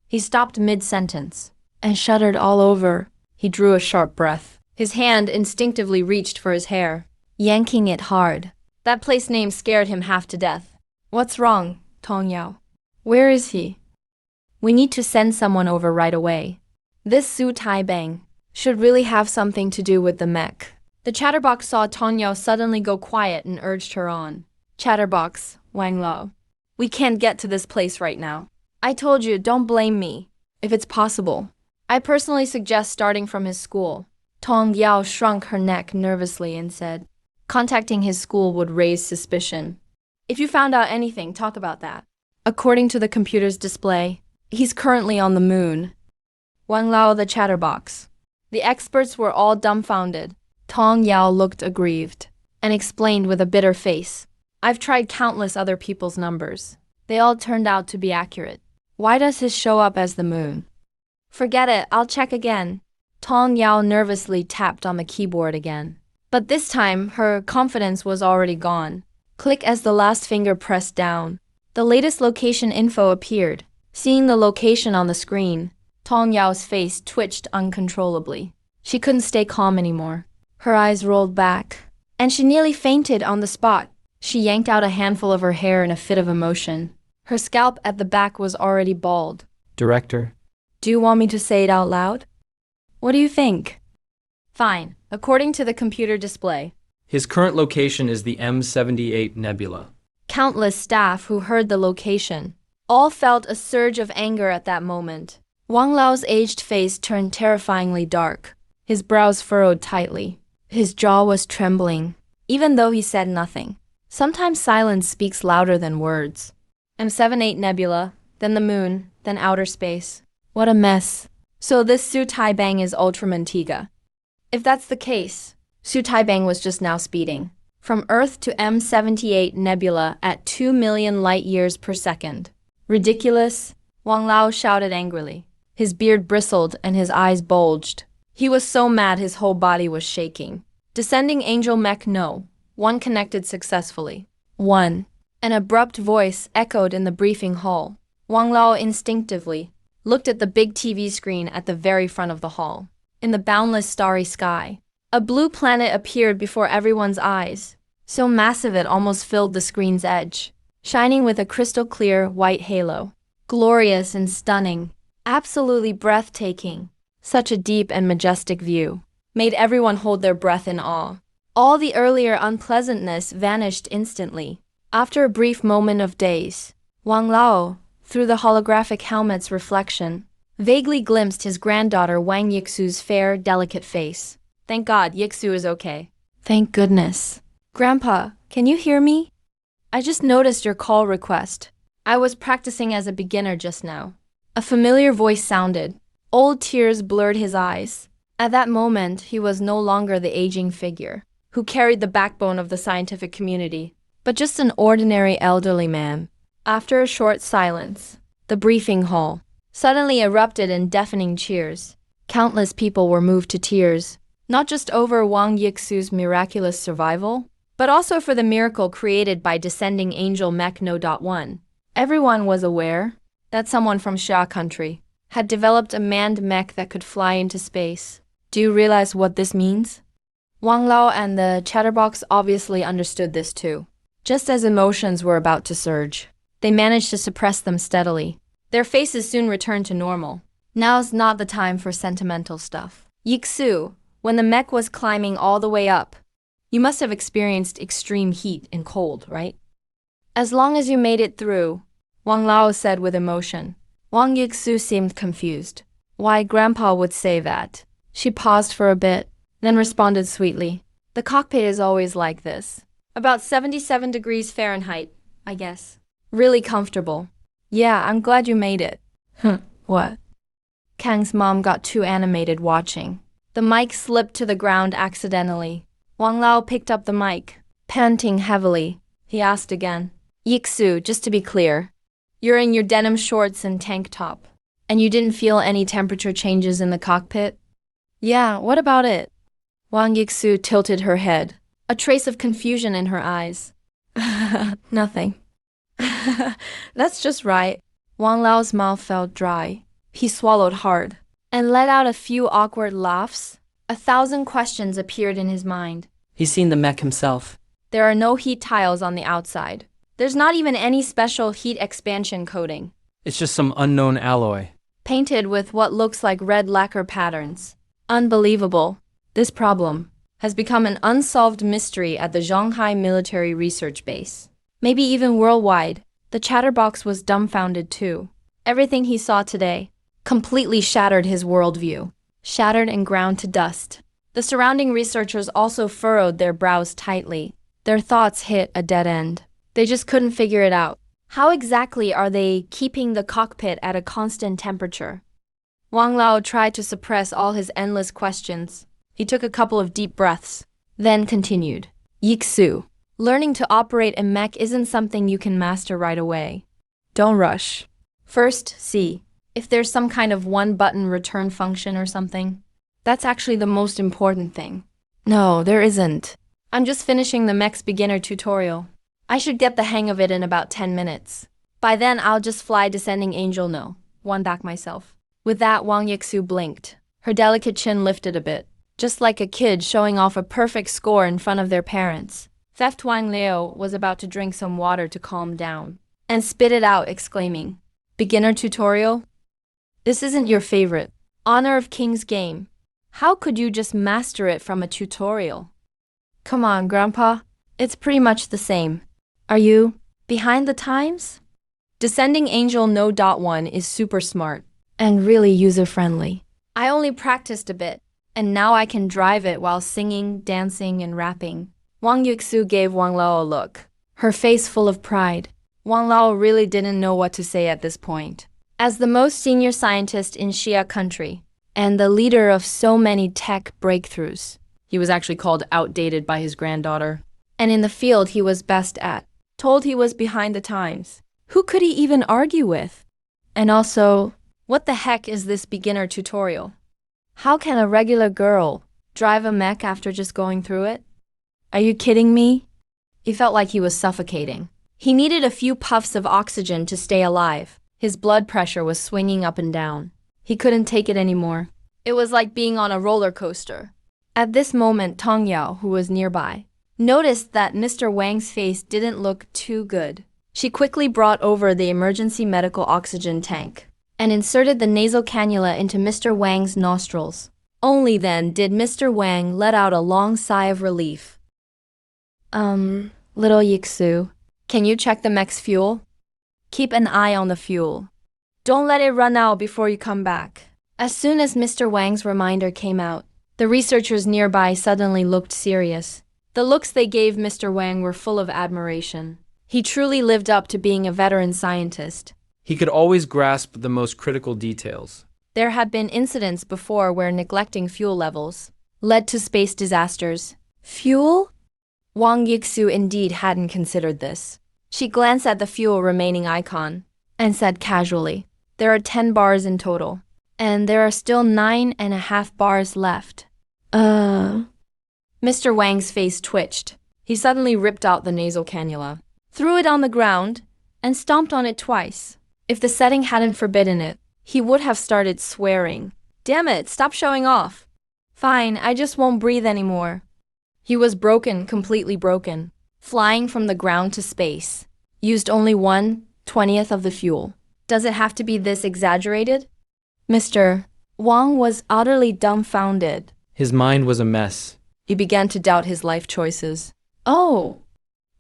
He stopped mid-sentence and shuddered all over. He drew a sharp breath. His hand instinctively reached for his hair, yanking it hard. That place name scared him half to death. What's wrong, Tong Yao? Where is he? We need to send someone over right away. This Su Taibang should really have something to do with the mech. The chatterbox saw Tong Yao suddenly go quiet and urged her on. Chatterbox, Wang Lao. We can't get to this place right now. I told you, don't blame me. If it's possible, I personally suggest starting from his school. Tong Yao shrunk her neck nervously and said, contacting his school would raise suspicion. If you found out anything, talk about that. According to the computer's display, he's currently on the moon. Wang Lao the chatterbox. The experts were all dumbfounded. Tong Yao looked aggrieved and explained with a bitter face. I've tried countless other people's numbers. They all turned out to be accurate. Why does his show up as the moon? Forget it, I'll check again. Tong Yao nervously tapped on the keyboard again. But this time, her confidence was already gone. Click as the last finger pressed down. The latest location info appeared. Seeing the location on the screen, Tong Yao's face twitched uncontrollably. She couldn't stay calm anymore. Her eyes rolled back, and she nearly fainted on the spot. She yanked out a handful of her hair in a fit of emotion. Her scalp at the back was already bald. Director? Do you want me to say it out loud? What do you think? Fine, according to the computer display. His current location is the M78 Nebula. Countless staff who heard the location all felt a surge of anger at that moment. Wang Lao's aged face turned terrifyingly dark. His brows furrowed tightly. His jaw was trembling, even though he said nothing. Sometimes silence speaks louder than words. M78 Nebula, then the moon, then outer space. What a mess. So this Su Taibang is Ultramantiga. If that's the case, Su Taibang was just now speeding from Earth to M78 Nebula at 2 million light-years per second. Ridiculous, Wang Lao shouted angrily. His beard bristled and his eyes bulged. He was so mad his whole body was shaking. Descending Angel Mech no. One connected successfully. One. An abrupt voice echoed in the briefing hall. Wang Lao instinctively looked at the big TV screen at the very front of the hall. In the boundless starry sky, a blue planet appeared before everyone's eyes, so massive it almost filled the screen's edge, shining with a crystal-clear white halo. Glorious and stunning, absolutely breathtaking. Such a deep and majestic view made everyone hold their breath in awe. All the earlier unpleasantness vanished instantly. After a brief moment of daze, Wang Lao, through the holographic helmet's reflection, vaguely glimpsed his granddaughter Wang Yixu's fair, delicate face. Thank God, Yixu is okay. Thank goodness. Grandpa, can you hear me? I just noticed your call request. I was practicing as a beginner just now. A familiar voice sounded. Old tears blurred his eyes. At that moment, he was no longer the aging figure who carried the backbone of the scientific community, but just an ordinary elderly man. After a short silence, the briefing hall suddenly erupted in deafening cheers. Countless people were moved to tears, not just over Wang Yixu's miraculous survival, but also for the miracle created by descending Angel Mech No. 1. Everyone was aware that someone from Xia country had developed a manned mech that could fly into space. Do you realize what this means? Wang Lao and the chatterbox obviously understood this too. Just as emotions were about to surge, they managed to suppress them steadily. Their faces soon returned to normal. Now's not the time for sentimental stuff. Yixu, when the mech was climbing all the way up, you must have experienced extreme heat and cold, right? As long as you made it through, Wang Lao said with emotion. Wang Yixu seemed confused. Why Grandpa would say that. She paused for a bit, then responded sweetly. The cockpit is always like this. About 77 degrees Fahrenheit, I guess. Really comfortable. Yeah, I'm glad you made it. What? Kang's mom got too animated watching. The mic slipped to the ground accidentally. Wang Lao picked up the mic. Panting heavily, he asked again. Yixu, just to be clear, You're in your denim shorts and tank top. And you didn't feel any temperature changes in the cockpit? Yeah, what about it? Wang Yixu tilted her head, a trace of confusion in her eyes. Nothing. That's just right. Wang Lao's mouth felt dry. He swallowed hard and let out a few awkward laughs. 1,000 questions appeared in his mind. He's seen the mech himself. There are no heat tiles on the outside. There's not even any special heat expansion coating. It's just some unknown alloy. Painted with what looks like red lacquer patterns. Unbelievable. This problem has become an unsolved mystery at the Shanghai Military Research Base. Maybe even worldwide. The chatterbox was dumbfounded too. Everything he saw today completely shattered his worldview. Shattered and ground to dust. The surrounding researchers also furrowed their brows tightly. Their thoughts hit a dead end. They just couldn't figure it out. How exactly are they keeping the cockpit at a constant temperature? Wang Lao tried to suppress all his endless questions. He took a couple of deep breaths, then continued. Yixu, learning to operate a mech isn't something you can master right away. Don't rush. First, see if there's some kind of one-button return function or something. That's actually the most important thing. No, there isn't. I'm just finishing the mech's beginner tutorial. I should get the hang of it in about 10 minutes. By then, I'll just fly Descending Angel no. One back myself. With that, Wang Yixu blinked. Her delicate chin lifted a bit, just like a kid showing off a perfect score in front of their parents. Theft Wang Liu was about to drink some water to calm down, and spit it out, exclaiming, "Beginner tutorial? This isn't your favorite Honor of Kings game. How could you just master it from a tutorial? Come on, Grandpa. It's pretty much the same. Are you behind the times? Descending Angel No. 1 is super smart and really user-friendly. I only practiced a bit, and now I can drive it while singing, dancing, and rapping." Wang Yixu gave Wang Lao a look, her face full of pride. Wang Lao really didn't know what to say at this point. As the most senior scientist in Xia country, and the leader of so many tech breakthroughs, he was actually called outdated by his granddaughter, and in the field he was best at, told he was behind the times. Who could he even argue with? And also, what the heck is this beginner tutorial? How can a regular girl drive a mech after just going through it? Are you kidding me? He felt like he was suffocating. He needed a few puffs of oxygen to stay alive. His blood pressure was swinging up and down. He couldn't take it anymore. It was like being on a roller coaster. At this moment, Tong Yao, who was nearby, noticed that Mr. Wang's face didn't look too good. She quickly brought over the emergency medical oxygen tank and inserted the nasal cannula into Mr. Wang's nostrils. Only then did Mr. Wang let out a long sigh of relief. Little Yixu, can you check the mech's fuel? Keep an eye on the fuel. Don't let it run out before you come back. As soon as Mr. Wang's reminder came out, the researchers nearby suddenly looked serious. The looks they gave Mr. Wang were full of admiration. He truly lived up to being a veteran scientist. He could always grasp the most critical details. There had been incidents before where neglecting fuel levels led to space disasters. Fuel? Wang Yixu indeed hadn't considered this. She glanced at the fuel remaining icon and said casually, "There are 10 bars in total, and there are still 9.5 bars left." Mr. Wang's face twitched. He suddenly ripped out the nasal cannula, threw it on the ground, and stomped on it twice. If the setting hadn't forbidden it, he would have started swearing. "Damn it, stop showing off." "Fine, I just won't breathe anymore." He was broken, completely broken. Flying from the ground to space. Used only 1/20th of the fuel. Does it have to be this exaggerated? Mr. Wang was utterly dumbfounded. His mind was a mess. He began to doubt his life choices. "Oh!"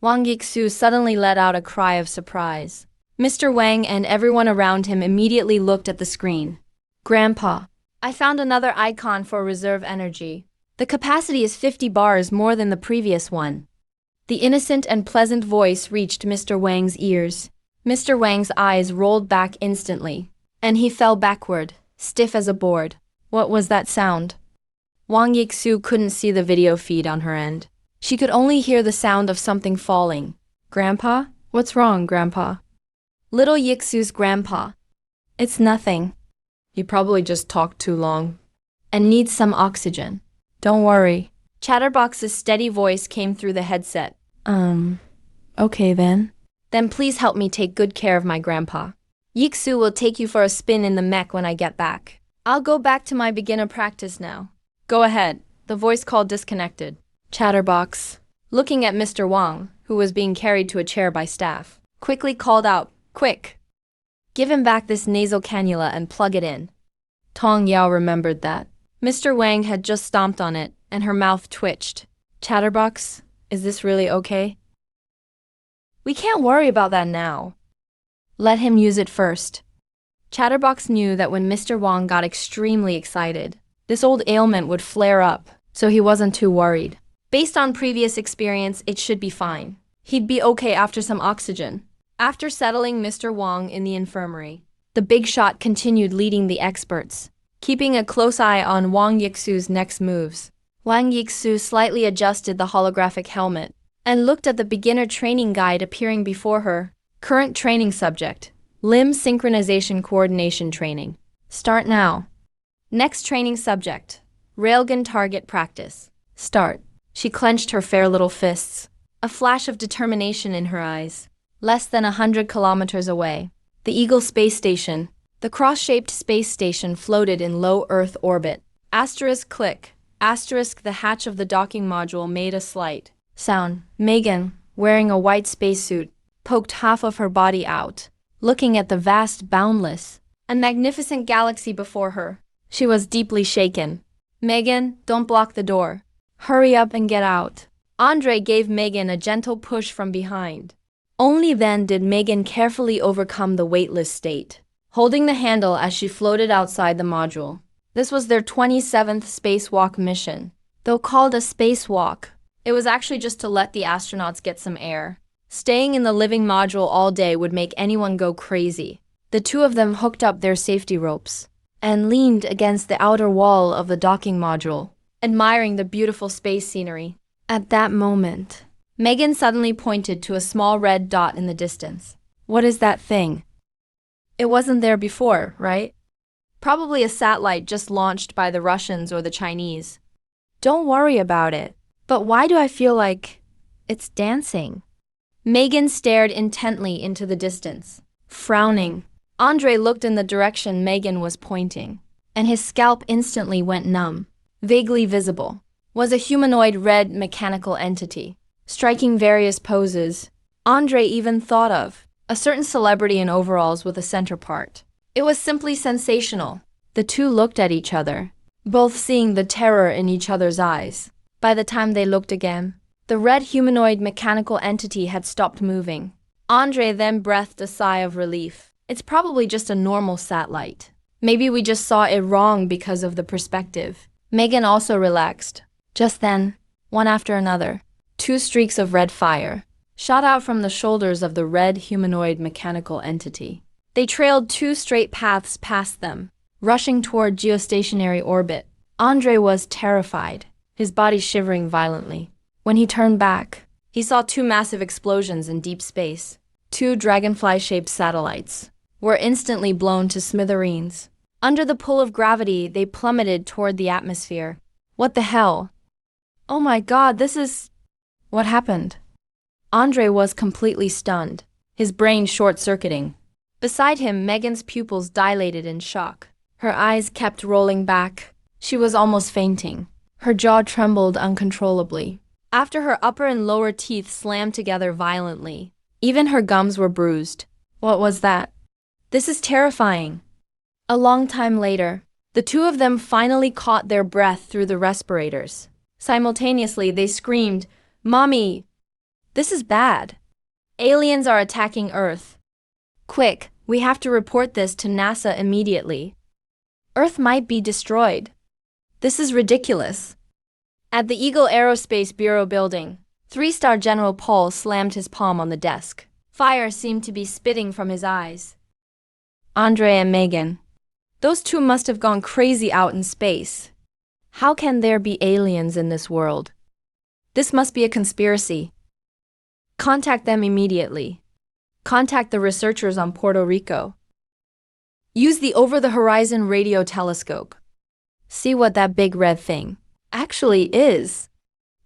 Wang Yixu suddenly let out a cry of surprise. Mr. Wang and everyone around him immediately looked at the screen. "Grandpa, I found another icon for reserve energy. The capacity is 50 bars more than the previous one." The innocent and pleasant voice reached Mr. Wang's ears. Mr. Wang's eyes rolled back instantly, and he fell backward, stiff as a board. What was that sound? Wang Yixu couldn't see the video feed on her end. She could only hear the sound of something falling. "Grandpa? What's wrong, Grandpa?" Little Yixu's grandpa. It's nothing. You probably just talked too long. And needs some oxygen. Don't worry. Chatterbox's steady voice came through the headset. Okay then. Then please help me take good care of my grandpa. Yixu will take you for a spin in the mech when I get back. I'll go back to my beginner practice now. Go ahead. The voice call disconnected. Chatterbox, looking at Mr. Wang, who was being carried to a chair by staff, quickly called out, "Quick! Give him back this nasal cannula and plug it in." Tong Yao remembered that. Mr. Wang had just stomped on it, and her mouth twitched. Chatterbox, is this really okay? We can't worry about that now. Let him use it first. Chatterbox knew that when Mr. Wang got extremely excited, this old ailment would flare up, so he wasn't too worried. Based on previous experience, it should be fine. He'd be okay after some oxygen. After settling Mr. Wang in the infirmary, the big shot continued leading the experts, keeping a close eye on Wang Yixu's next moves. Wang Yixu slightly adjusted the holographic helmet and looked at the beginner training guide appearing before her. Current training subject, limb synchronization coordination training. Start now. Next training subject, railgun target practice. Start. She clenched her fair little fists, a flash of determination in her eyes. Less than 100 kilometers away, the Eagle space station, the cross-shaped space station floated in low Earth orbit. Asterisk click. Asterisk the hatch of the docking module made a slight sound. Megan, wearing a white spacesuit, poked half of her body out, looking at the vast, boundless, and magnificent galaxy before her. She was deeply shaken. Megan, don't block the door. Hurry up and get out. Andre gave Megan a gentle push from behind. Only then did Megan carefully overcome the weightless state, holding the handle as she floated outside the module. This was their 27th spacewalk mission. Though called a spacewalk, it was actually just to let the astronauts get some air. Staying in the living module all day would make anyone go crazy. The two of them hooked up their safety ropes and leaned against the outer wall of the docking module, admiring the beautiful space scenery. At that moment, Megan suddenly pointed to a small red dot in the distance. What is that thing? It wasn't there before, right? Probably a satellite just launched by the Russians or the Chinese. Don't worry about it. But why do I feel like it's dancing? Megan stared intently into the distance, frowning. Andre looked in the direction Megan was pointing, and his scalp instantly went numb. Vaguely visible was a humanoid red mechanical entity, striking various poses. Andre even thought of a certain celebrity in overalls with a center part. It was simply sensational. The two looked at each other, both seeing the terror in each other's eyes. By the time they looked again, the red humanoid mechanical entity had stopped moving. Andre then breathed a sigh of relief. It's probably just a normal satellite. Maybe we just saw it wrong because of the perspective. Megan also relaxed. Just then, one after another, two streaks of red fire shot out from the shoulders of the red humanoid mechanical entity. They trailed two straight paths past them, rushing toward geostationary orbit. Andre was terrified, his body shivering violently. When he turned back, he saw two massive explosions in deep space. Two dragonfly-shaped satellites were instantly blown to smithereens. Under the pull of gravity, they plummeted toward the atmosphere. What the hell? Oh my God, this is... What happened? Andre was completely stunned, his brain short-circuiting. Beside him, Megan's pupils dilated in shock. Her eyes kept rolling back. She was almost fainting. Her jaw trembled uncontrollably. After her upper and lower teeth slammed together violently, even her gums were bruised. What was that? This is terrifying. A long time later, the two of them finally caught their breath through the respirators. Simultaneously, they screamed, "Mommy! This is bad. Aliens are attacking Earth. Quick, we have to report this to NASA immediately. Earth might be destroyed. This is ridiculous." At the Eagle Aerospace Bureau building, 3-star General Paul slammed his palm on the desk. Fire seemed to be spitting from his eyes. Andre and Megan. Those two must have gone crazy out in space. How can there be aliens in this world? This must be a conspiracy. Contact them immediately. Contact the researchers on Puerto Rico. Use the over-the-horizon radio telescope. See what that big red thing actually is.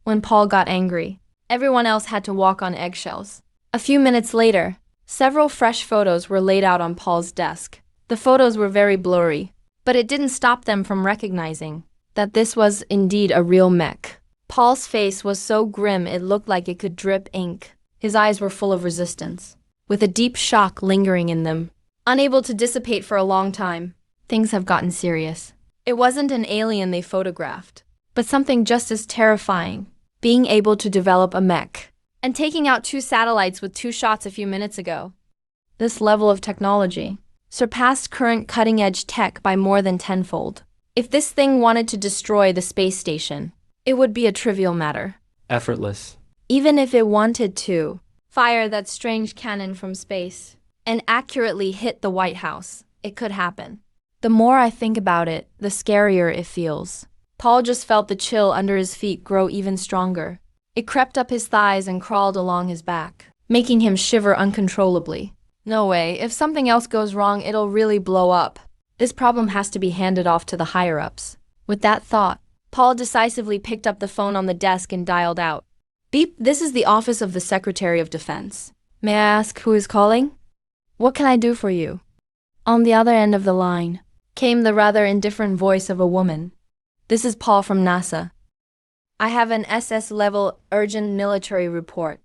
When Paul got angry, everyone else had to walk on eggshells. A few minutes later, several fresh photos were laid out on Paul's desk. The photos were very blurry, but it didn't stop them from recognizing that this was indeed a real mech. Paul's face was so grim it looked like it could drip ink. His eyes were full of resistance, with a deep shock lingering in them. Unable to dissipate for a long time, things have gotten serious. It wasn't an alien they photographed, but something just as terrifying, being able to develop a mech and taking out 2 satellites with 2 shots a few minutes ago. This level of technology surpassed current cutting-edge tech by more than tenfold. If this thing wanted to destroy the space station, it would be a trivial matter. Effortless. Even if it wanted to fire that strange cannon from space and accurately hit the White House, it could happen. The more I think about it, the scarier it feels. Paul just felt the chill under his feet grow even stronger. It crept up his thighs and crawled along his back, making him shiver uncontrollably. No way, if something else goes wrong, it'll really blow up. This problem has to be handed off to the higher-ups. With that thought, Paul decisively picked up the phone on the desk and dialed out. Beep, this is the office of the Secretary of Defense. May I ask who is calling? What can I do for you? On the other end of the line came the rather indifferent voice of a woman. This is Paul from NASA. I have an SS-level urgent military report.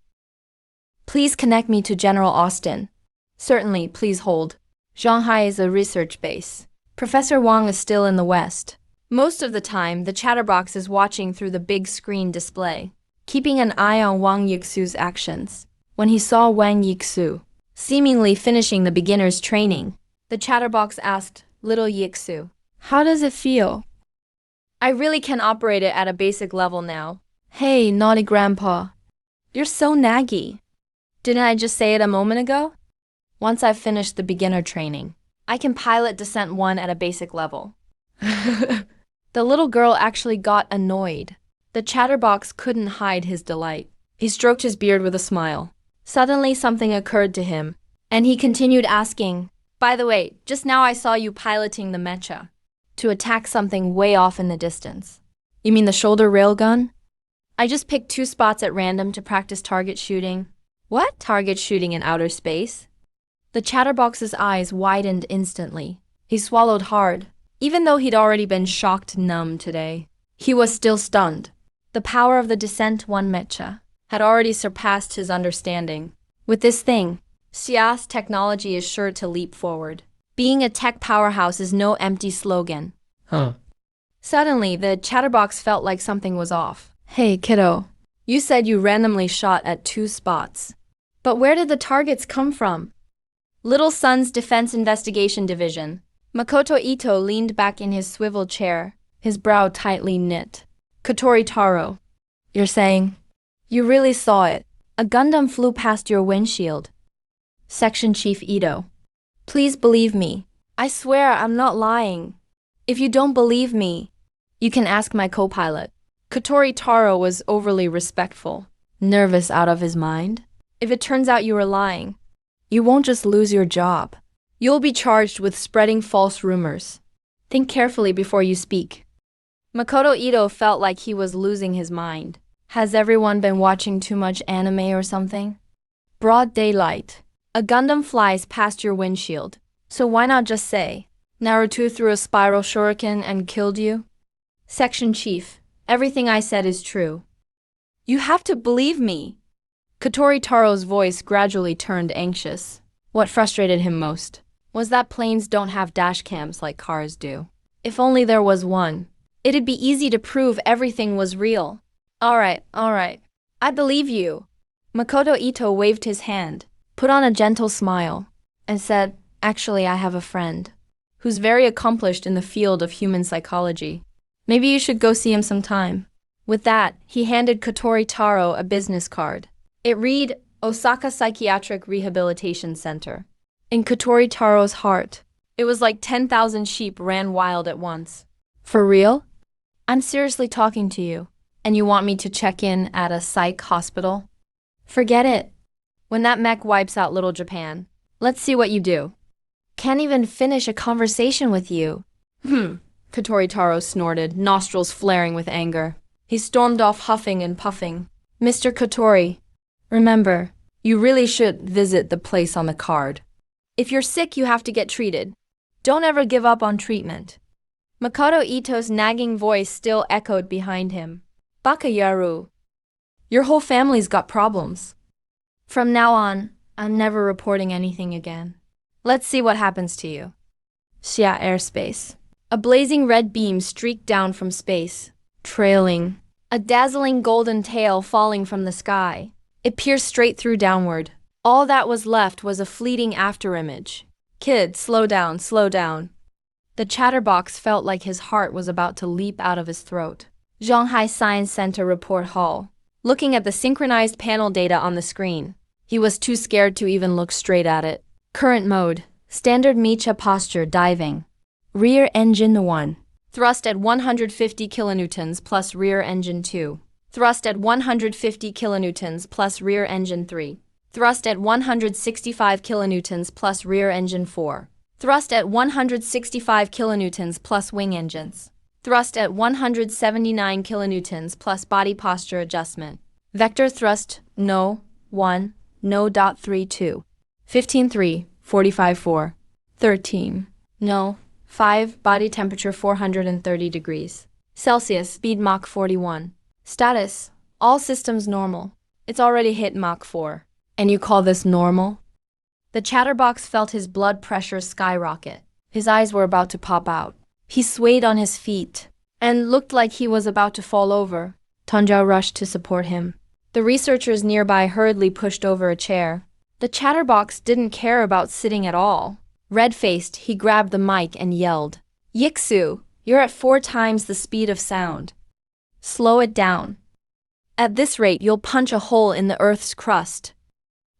Please connect me to General Austin. Certainly, please hold. Shanghai is a research base. Professor Wang is still in the West. Most of the time, the chatterbox is watching through the big screen display, keeping an eye on Wang Yixu's actions. When he saw Wang Yixu seemingly finishing the beginner's training, the chatterbox asked little Yixu, "How does it feel?" "I really can operate it at a basic level now." "Hey, naughty grandpa. You're so naggy. Didn't I just say it a moment ago? Once I've finished the beginner training, I can pilot Descent 1 at a basic level." The little girl actually got annoyed. The chatterbox couldn't hide his delight. He stroked his beard with a smile. Suddenly something occurred to him, and he continued asking, "By the way, just now I saw you piloting the Mecha to attack something way off in the distance. You mean the shoulder railgun?" "I just picked 2 spots at random to practice target shooting." "What? Target shooting in outer space?" The chatterbox's eyes widened instantly. He swallowed hard. Even though he'd already been shocked numb today, he was still stunned. The power of the Descent 1 Mecha had already surpassed his understanding. With this thing, Xia's technology is sure to leap forward. Being a tech powerhouse is no empty slogan. Suddenly, the chatterbox felt like something was off. "Hey, kiddo. You said you randomly shot at 2 spots. But where did the targets come from?" Little Son's Defense Investigation Division. Makoto Ito leaned back in his swivel chair, his brow tightly knit. "Kotori Taro, you're saying you really saw it? A Gundam flew past your windshield." Section Chief Ito. "Please believe me. I swear I'm not lying. If you don't believe me, you can ask my co-pilot." Kotori Taro was overly respectful, nervous out of his mind. "If it turns out you were lying, you won't just lose your job. You'll be charged with spreading false rumors. Think carefully before you speak." Makoto Ito felt like he was losing his mind. Has everyone been watching too much anime or something? Broad daylight. A Gundam flies past your windshield. So why not just say, Naruto threw a spiral shuriken and killed you? Section Chief, everything I said is true. You have to believe me. Kotori Taro's voice gradually turned anxious. What frustrated him most was that planes don't have dash cams like cars do. If only there was one, it'd be easy to prove everything was real. All right. I believe you. Makoto Ito waved his hand, put on a gentle smile, and said, "Actually, I have a friend who's very accomplished in the field of human psychology. Maybe you should go see him sometime." With that, he handed Kotori Taro a business card. It read, Osaka Psychiatric Rehabilitation Center. In Kotori Taro's heart, it was like 10,000 sheep ran wild at once. For real? I'm seriously talking to you, and you want me to check in at a psych hospital? Forget it. when that mech wipes out little Japan. Let's see what you do. Can't even finish a conversation with you. Kotori Taro snorted, nostrils flaring with anger. He stormed off huffing and puffing. Mr. Kotori, remember, you really should visit the place on the card. If you're sick, you have to get treated. Don't ever give up on treatment. Makoto Ito's nagging voice still echoed behind him. Bakayaru, your whole family's got problems. From now on, I'm never reporting anything again. Let's see what happens to you. Xia airspace. A blazing red beam streaked down from space, trailing. A dazzling golden tail falling from the sky. It pierced straight through downward. All that was left was a fleeting afterimage. Kid, slow down, slow down. The chatterbox felt like his heart was about to leap out of his throat. Shanghai Science Center report hall. Looking at the synchronized panel data on the screen, he was too scared to even look straight at it. Current mode. Standard Mecha posture diving. Rear engine 1. Thrust at 150 kilonewtons plus rear engine 2. Thrust at 150 kilonewtons plus rear engine 3. Thrust at 165 kilonewtons plus rear engine 4. Thrust at 165 kilonewtons plus wing engines. Thrust at 179 kilonewtons plus body posture adjustment. Vector thrust, no, 1, no.32. 15.3, 45.4. 13, no, 5, body temperature 430 degrees Celsius, speed Mach 41. Status, all systems normal. It's already hit Mach 4. And you call this normal? The chatterbox felt his blood pressure skyrocket. His eyes were about to pop out. He swayed on his feet and looked like he was about to fall over. Tanjao rushed to support him. The researchers nearby hurriedly pushed over a chair. The chatterbox didn't care about sitting at all. Red-faced, he grabbed the mic and yelled, "Yixu, you're at 4 times the speed of sound. Slow it down. At this rate, you'll punch a hole in the Earth's crust."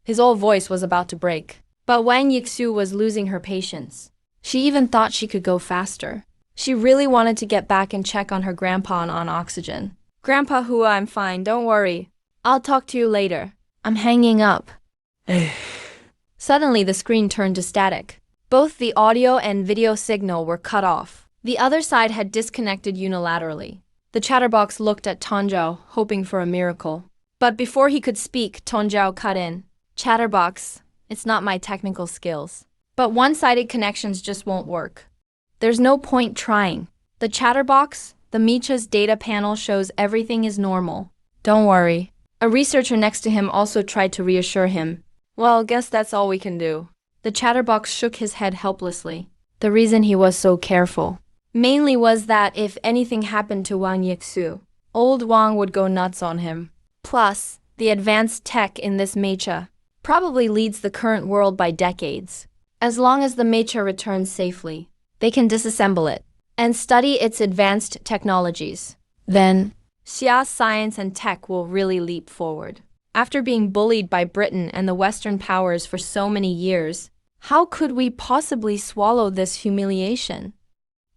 His old voice was about to break. But Wang Yixu was losing her patience. She even thought she could go faster. She really wanted to get back and check on her grandpa on oxygen. "Grandpa Hua, I'm fine, don't worry. I'll talk to you later. I'm hanging up." Suddenly, the screen turned to static. Both the audio and video signal were cut off. The other side had disconnected unilaterally. The chatterbox looked at Tanjao, hoping for a miracle. But before he could speak, Tanjao cut in. "Chatterbox, it's not my technical skills. But one-sided connections just won't work. There's no point trying. The chatterbox, the Mecha's data panel shows everything is normal. Don't worry." A researcher next to him also tried to reassure him. "Well, guess that's all we can do." The chatterbox shook his head helplessly. The reason he was so careful mainly was that if anything happened to Wang Yixu, old Wang would go nuts on him. Plus, the advanced tech in this Mecha probably leads the current world by decades. As long as the Mecha returns safely, they can disassemble it and study its advanced technologies. Then, Xia's science and tech will really leap forward. After being bullied by Britain and the Western powers for so many years, how could we possibly swallow this humiliation?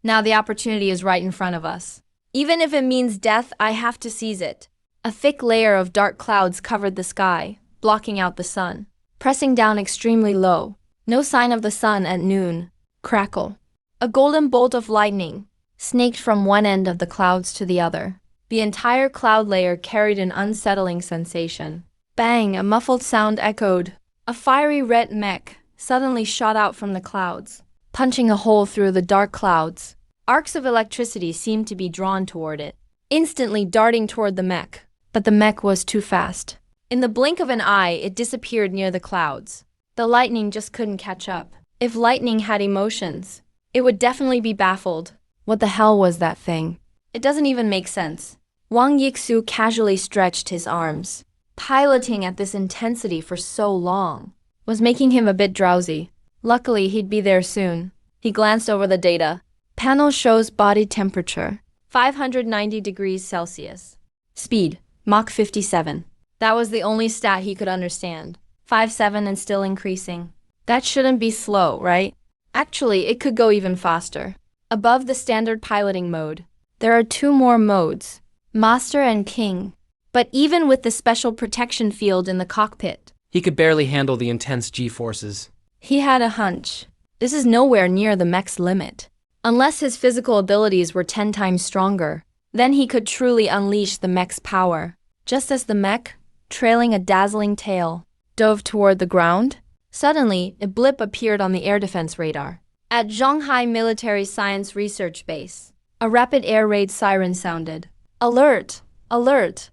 Now the opportunity is right in front of us. Even if it means death, I have to seize it. A thick layer of dark clouds covered the sky, blocking out the sun. Pressing down extremely low. No sign of the sun at noon. Crackle. A golden bolt of lightning snaked from one end of the clouds to the other. The entire cloud layer carried an unsettling sensation. Bang, a muffled sound echoed. A fiery red mech suddenly shot out from the clouds, punching a hole through the dark clouds. Arcs of electricity seemed to be drawn toward it, instantly darting toward the mech. But the mech was too fast. In the blink of an eye, it disappeared near the clouds. The lightning just couldn't catch up. If lightning had emotions, it would definitely be baffled. What the hell was that thing? It doesn't even make sense. Wang Yixu casually stretched his arms. Piloting at this intensity for so long was making him a bit drowsy. Luckily, he'd be there soon. He glanced over the data. Panel shows body temperature, 590 degrees Celsius. Speed, Mach 57. That was the only stat he could understand. 5.7 and still increasing. That shouldn't be slow, right? Actually, it could go even faster. Above the standard piloting mode, there are 2 more modes, Master and King. But even with the special protection field in the cockpit, He could barely handle the intense G-forces. He had a hunch. This is nowhere near the mech's limit. Unless his physical abilities were 10 times stronger, then he could truly unleash the mech's power. Just as the mech, trailing a dazzling tail, dove toward the ground, suddenly a blip appeared on the air defense radar. At Zhonghai Military Science Research Base, a rapid air raid siren sounded. Alert! Alert!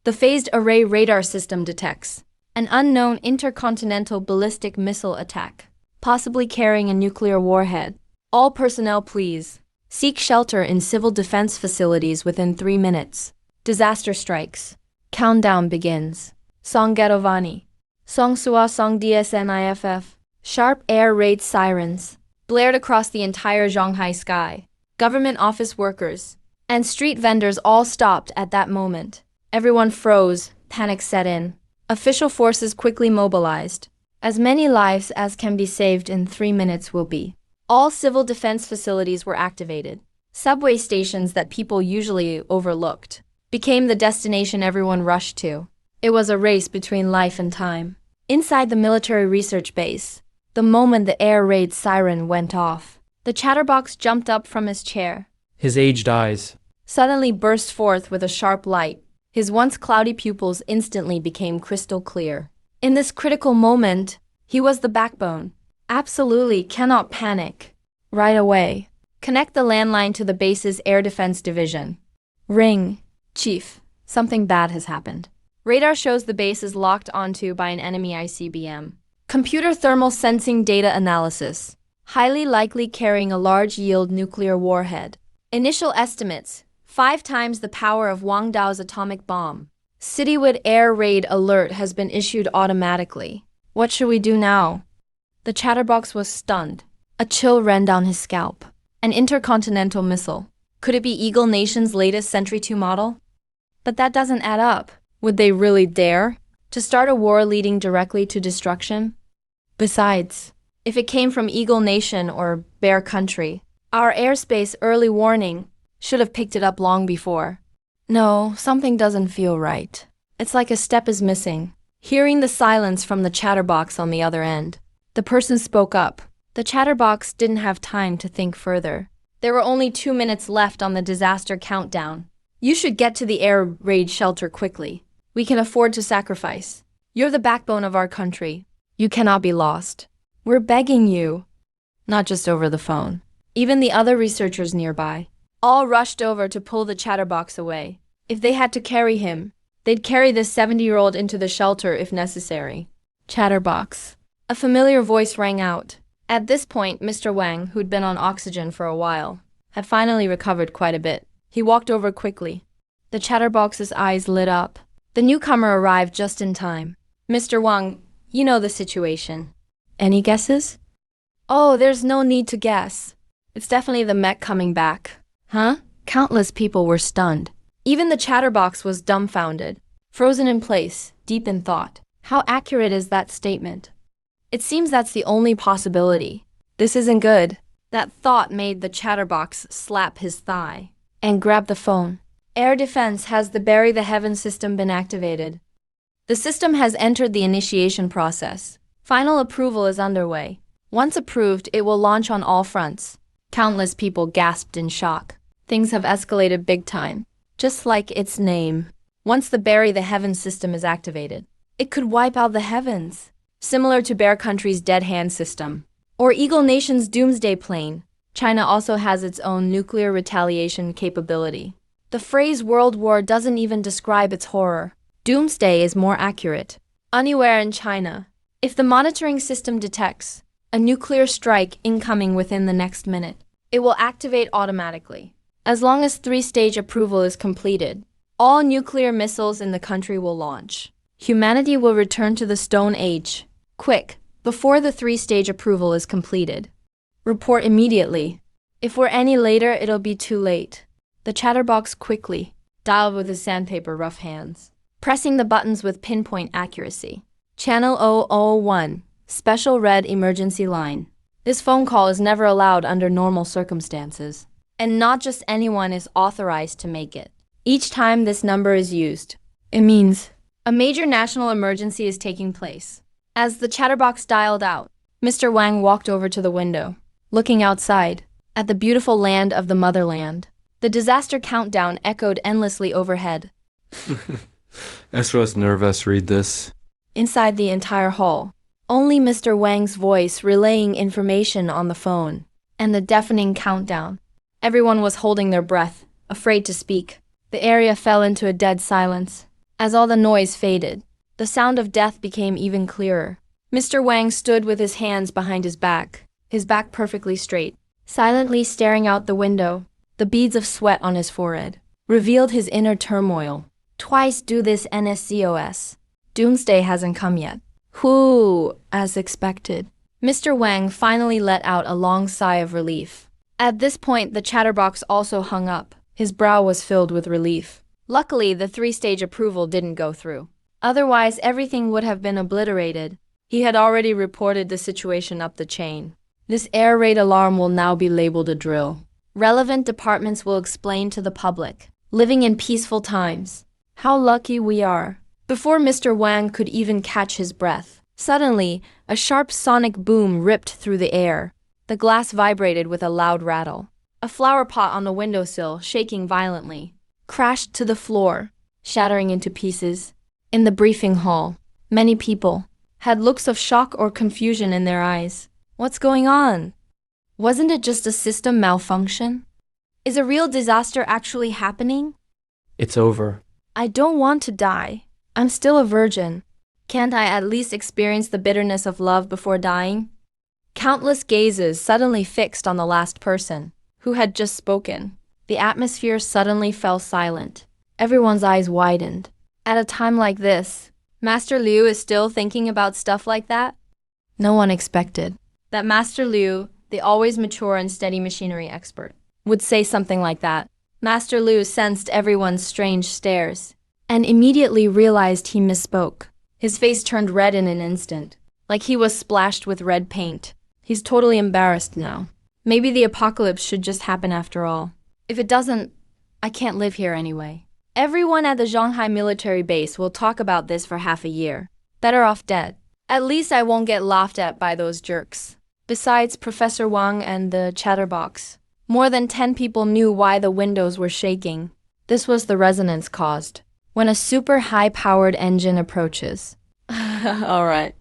The phased array radar system detects an unknown intercontinental ballistic missile attack, possibly carrying a nuclear warhead. All personnel please seek shelter in civil defense facilities within 3 minutes. Disaster strikes. Countdown begins. Songgetovani. Songsua Song DSNIFF. Sharp air raid sirens blared across the entire Shanghai sky. Government office workers and street vendors all stopped at that moment. Everyone froze, panic set in. Official forces quickly mobilized. As many lives as can be saved in 3 minutes will be. All civil defense facilities were activated. Subway stations that people usually overlooked became the destination everyone rushed to. It was a race between life and time. Inside the military research base, the moment the air raid siren went off, the chatterbox jumped up from his chair. His aged eyes Suddenly burst forth with a sharp light. His once cloudy pupils instantly became crystal clear. In this critical moment, he was the backbone. Absolutely cannot panic. Right away. Connect the landline to the base's air defense division. Ring. Chief, something bad has happened. Radar shows the base is locked onto by an enemy ICBM. Computer thermal sensing data analysis. Highly likely carrying a large yield nuclear warhead. Initial estimates. 5 times the power of Wang Dao's atomic bomb. Citywide air raid alert has been issued automatically. What should we do now? The chatterbox was stunned. A chill ran down his scalp. An intercontinental missile. Could it be Eagle Nation's latest Sentry 2 model? But that doesn't add up. Would they really dare to start a war leading directly to destruction? Besides, if it came from Eagle Nation or Bear Country, our airspace early warning should have picked it up long before. No, something doesn't feel right. It's like a step is missing. Hearing the silence from the chatterbox on the other end, the person spoke up. The chatterbox didn't have time to think further. There were only 2 minutes left on the disaster countdown. You should get to the air raid shelter quickly. We can afford to sacrifice. You're the backbone of our country. You cannot be lost. We're begging you. Not just over the phone. Even the other researchers nearby all rushed over to pull the chatterbox away. If they had to carry him, they'd carry this 70-year-old into the shelter if necessary. Chatterbox. A familiar voice rang out. At this point, Mr. Wang, who'd been on oxygen for a while, had finally recovered quite a bit. He walked over quickly. The chatterbox's eyes lit up. The newcomer arrived just in time. Mr. Wang, you know the situation. Any guesses? Oh, there's no need to guess. It's definitely the mech coming back. Huh? Countless people were stunned. Even the chatterbox was dumbfounded, frozen in place, deep in thought. How accurate is that statement? It seems that's the only possibility. This isn't good. That thought made the chatterbox slap his thigh and grab the phone. Air defense has the Bury the Heaven system been activated. The system has entered the initiation process. Final approval is underway. Once approved, it will launch on all fronts. Countless people gasped in shock. Things have escalated big time. Just like its name. Once the Bury the Heaven system is activated, it could wipe out the heavens. Similar to Bear Country's Dead Hand system. Or Eagle Nation's Doomsday Plane. China also has its own nuclear retaliation capability. The phrase World War doesn't even describe its horror. Doomsday is more accurate. Anywhere in China, if the monitoring system detects a nuclear strike incoming within the next minute, it will activate automatically. As long as 3-stage approval is completed, all nuclear missiles in the country will launch. Humanity will return to the Stone Age. Quick, before the 3-stage approval is completed. Report immediately. If we're any later, it'll be too late. The chatterbox quickly dialed with his sandpaper rough hands, pressing the buttons with pinpoint accuracy. Channel 001, Special Red Emergency Line. This phone call is never allowed under normal circumstances, and not just anyone is authorized to make it. Each time this number is used, it means A major national emergency is taking place. As the chatterbox dialed out, Mr. Wang walked over to the window, looking outside, at the beautiful land of the motherland. The disaster countdown echoed endlessly overhead. SOS nervous, read this. Inside the entire hall, only Mr. Wang's voice relaying information on the phone, and the deafening countdown. Everyone was holding their breath, afraid to speak. The area fell into a dead silence. As all the noise faded, the sound of death became even clearer. Mr. Wang stood with his hands behind his back perfectly straight, silently staring out the window. The beads of sweat on his forehead revealed his inner turmoil. Twice do this NSCOS. Doomsday hasn't come yet. Whew, as expected. Mr. Wang finally let out a long sigh of relief. At this point, the chatterbox also hung up. His brow was filled with relief. Luckily, the 3-stage approval didn't go through. Otherwise, everything would have been obliterated. He had already reported the situation up the chain. This air raid alarm will now be labeled a drill. Relevant departments will explain to the public. Living in peaceful times. How lucky we are. Before Mr. Wang could even catch his breath, suddenly, a sharp sonic boom ripped through the air. The glass vibrated with a loud rattle. A flower pot on the windowsill, shaking violently, crashed to the floor, shattering into pieces. In the briefing hall, many people had looks of shock or confusion in their eyes. What's going on? Wasn't it just a system malfunction? Is a real disaster actually happening? It's over. I don't want to die. I'm still a virgin. Can't I at least experience the bitterness of love before dying? Countless gazes suddenly fixed on the last person, who had just spoken. The atmosphere suddenly fell silent. Everyone's eyes widened. At a time like this, Master Liu is still thinking about stuff like that? No one expected that Master Liu, the always mature and steady machinery expert, would say something like that. Master Liu sensed everyone's strange stares and immediately realized he misspoke. His face turned red in an instant, like he was splashed with red paint. He's totally embarrassed now. Maybe the apocalypse should just happen after all. If it doesn't, I can't live here anyway. Everyone at the Shanghai military base will talk about this for half a year. Better off dead. At least I won't get laughed at by those jerks. Besides Professor Wang and the chatterbox, more than 10 people knew why the windows were shaking. This was the resonance caused when a super high-powered engine approaches. Alright.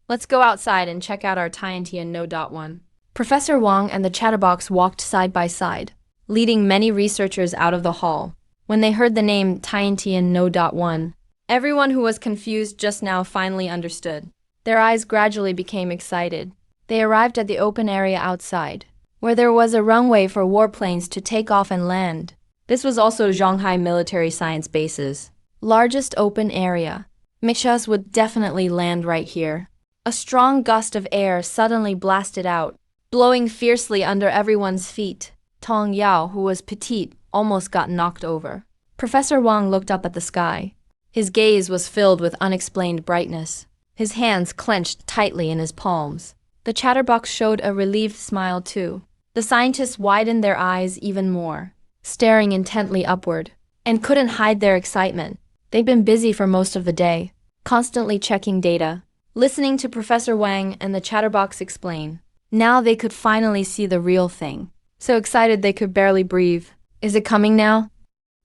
Let's go outside and check out our TNT and No.1. Professor Wang and the chatterbox walked side by side, leading many researchers out of the hall. When they heard the name TNT and No.1, everyone who was confused just now finally understood. Their eyes gradually became excited. They arrived at the open area outside, where there was a runway for warplanes to take off and land. This was also Shanghai Military Science Base's largest open area. Mechas would definitely land right here. A strong gust of air suddenly blasted out, blowing fiercely under everyone's feet. Tong Yao, who was petite, almost got knocked over. Professor Wang looked up at the sky. His gaze was filled with unexplained brightness. His hands clenched tightly in his palms. The chatterbox showed a relieved smile too. The scientists widened their eyes even more, staring intently upward, and couldn't hide their excitement. They'd been busy for most of the day, constantly checking data, listening to Professor Wang and the chatterbox explain. Now they could finally see the real thing. So excited they could barely breathe. Is it coming now?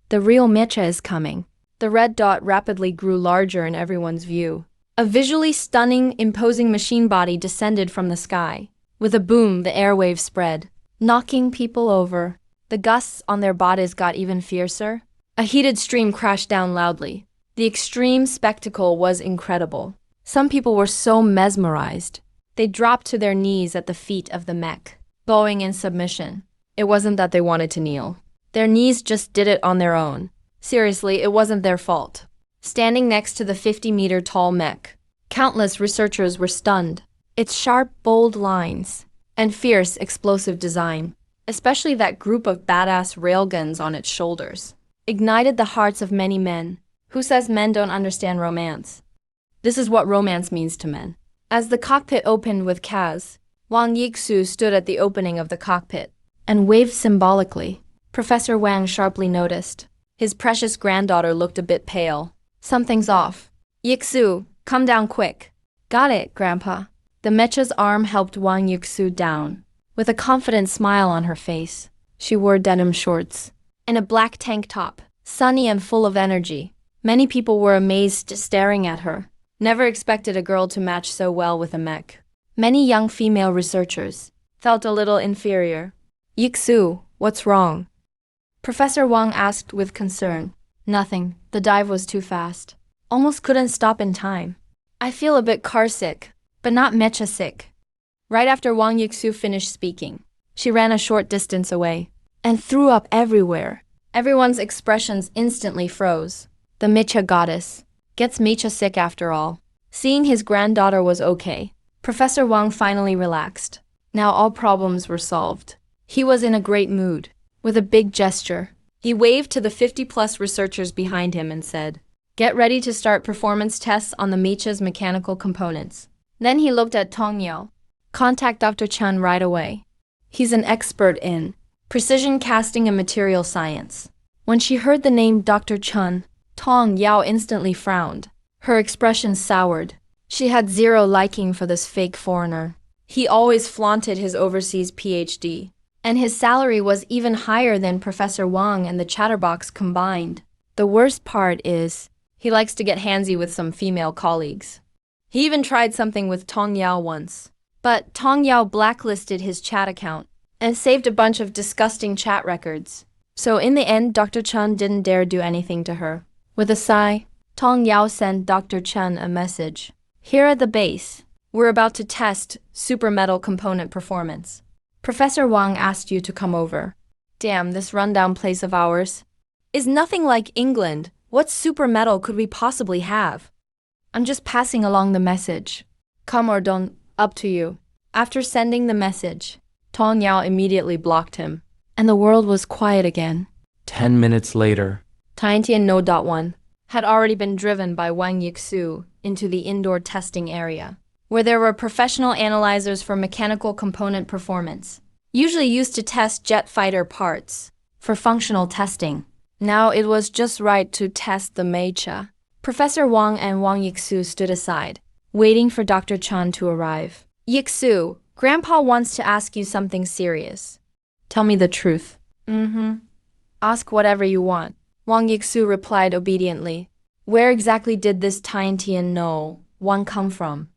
The real Mecha is coming. The red dot rapidly grew larger in everyone's view. A visually stunning, imposing machine body descended from the sky. With a boom, the airwaves spread, knocking people over. The gusts on their bodies got even fiercer. A heated stream crashed down loudly. The extreme spectacle was incredible. Some people were so mesmerized. They dropped to their knees at the feet of the mech, bowing in submission. It wasn't that they wanted to kneel. Their knees just did it on their own. Seriously, it wasn't their fault. Standing next to the 50-meter tall mech, countless researchers were stunned. Its sharp, bold lines and fierce, explosive design, especially that group of badass railguns on its shoulders, ignited the hearts of many men. Who says men don't understand romance? This is what romance means to men. As the cockpit opened with Kaz, Wang Yixu stood at the opening of the cockpit and waved symbolically. Professor Wang sharply noticed. His precious granddaughter looked a bit pale. Something's off. Yixu, come down quick. Got it, Grandpa. The Mecha's arm helped Wang Yixu down. With a confident smile on her face, she wore denim shorts and a black tank top, sunny and full of energy. Many people were amazed staring at her. Never expected a girl to match so well with a mech. Many young female researchers felt a little inferior. Yixu, what's wrong? Professor Wang asked with concern. Nothing. The dive was too fast. Almost couldn't stop in time. I feel a bit car sick, but not mecha sick. Right after Wang Yixu finished speaking, she ran a short distance away and threw up everywhere. Everyone's expressions instantly froze. The mecha goddess gets mecha sick after all. Seeing his granddaughter was okay, Professor Wang finally relaxed. Now all problems were solved. He was in a great mood. With a big gesture, he waved to the 50-plus researchers behind him and said, "Get ready to start performance tests on the mecha's mechanical components." Then he looked at Tong Yao. "Contact Dr. Chen right away. He's an expert in precision casting and material science." When she heard the name Dr. Chen, Tong Yao instantly frowned. Her expression soured. She had zero liking for this fake foreigner. He always flaunted his overseas PhD, and his salary was even higher than Professor Wang and the Chatterbox combined. The worst part is, he likes to get handsy with some female colleagues. He even tried something with Tong Yao once. But Tong Yao blacklisted his chat account and saved a bunch of disgusting chat records. So in the end, Dr. Chen didn't dare do anything to her. With a sigh, Tong Yao sent Dr. Chen a message. "Here at the base, we're about to test super metal component performance. Professor Wang asked you to come over." Damn, this rundown place of ours is nothing like England. What super metal could we possibly have? "I'm just passing along the message. Come or don't, up to you." After sending the message, Tong Yao immediately blocked him, and the world was quiet again. 10 minutes later. Tiantian No.1 had already been driven by Wang Yixu into the indoor testing area, where there were professional analyzers for mechanical component performance, usually used to test jet fighter parts for functional testing. Now it was just right to test the mecha. Professor Wang and Wang Yixu stood aside, waiting for Dr. Chen to arrive. "Yixu, Grandpa wants to ask you something serious." "Tell me the truth." "Ask whatever you want." Wang Yixu replied obediently. "Where exactly did this Tiantian No. 1 come from?"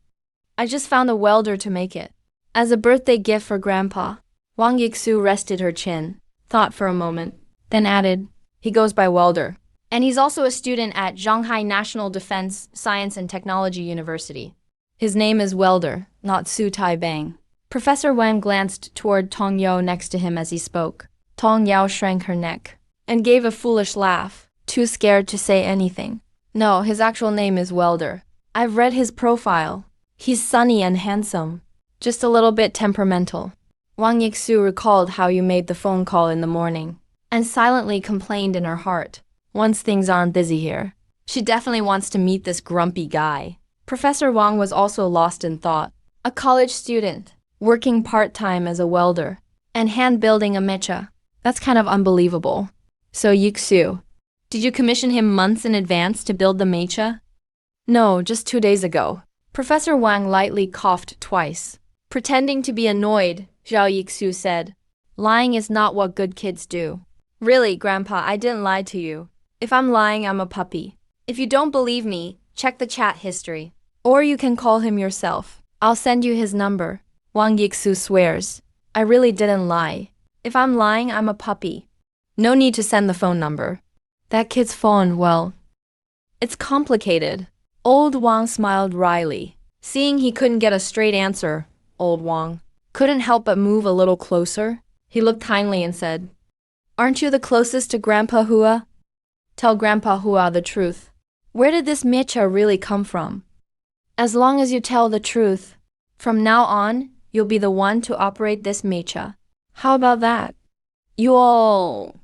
"I just found a welder to make it, as a birthday gift for Grandpa." Wang Yixu rested her chin, thought for a moment, then added, "He goes by Welder. And he's also a student at Shanghai National Defense Science and Technology University. His name is Welder, not Su Tai Bang." Professor Wang glanced toward Tong Yao next to him as he spoke. Tong Yao shrank her neck and gave a foolish laugh, too scared to say anything. "No, his actual name is Welder. I've read his profile. He's sunny and handsome, just a little bit temperamental." Wang Yixu recalled how you made the phone call in the morning and silently complained in her heart. Once things aren't busy here, she definitely wants to meet this grumpy guy. Professor Wang was also lost in thought. A college student, working part-time as a welder, and hand-building a mecha. That's kind of unbelievable. "So Yixu, did you commission him months in advance to build the mecha?" "No, just 2 days ago." Professor Wang lightly coughed twice. Pretending to be annoyed, Zhao Yixu said, "Lying is not what good kids do." "Really, Grandpa, I didn't lie to you. If I'm lying, I'm a puppy. If you don't believe me, check the chat history. Or you can call him yourself. I'll send you his number." Wang Yixu swears, "I really didn't lie. If I'm lying, I'm a puppy. No need to send the phone number." That kid's phone, well, it's complicated. Old Wang smiled wryly. Seeing he couldn't get a straight answer, old Wang couldn't help but move a little closer. He looked kindly and said, "Aren't you the closest to Grandpa Hua? Tell Grandpa Hua the truth. Where did this mecha really come from? As long as you tell the truth, from now on, you'll be the one to operate this mecha. How about that?" "You'll..."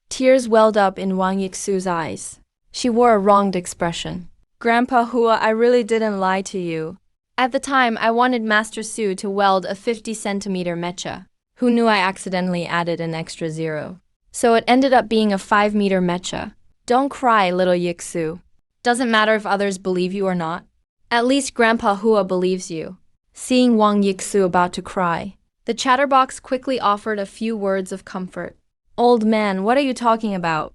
Tears welled up in Wang Yixu's eyes. She wore a wronged expression. "Grandpa Hua, I really didn't lie to you. At the time, I wanted Master Su to weld a 50-centimeter mecha. Who knew I accidentally added an extra 0? So it ended up being a 5-meter mecha. Don't cry, little Yixu. Doesn't matter if others believe you or not. At least Grandpa Hua believes you. Seeing Wang Yixu about to cry, the chatterbox quickly offered a few words of comfort. Old man, what are you talking about?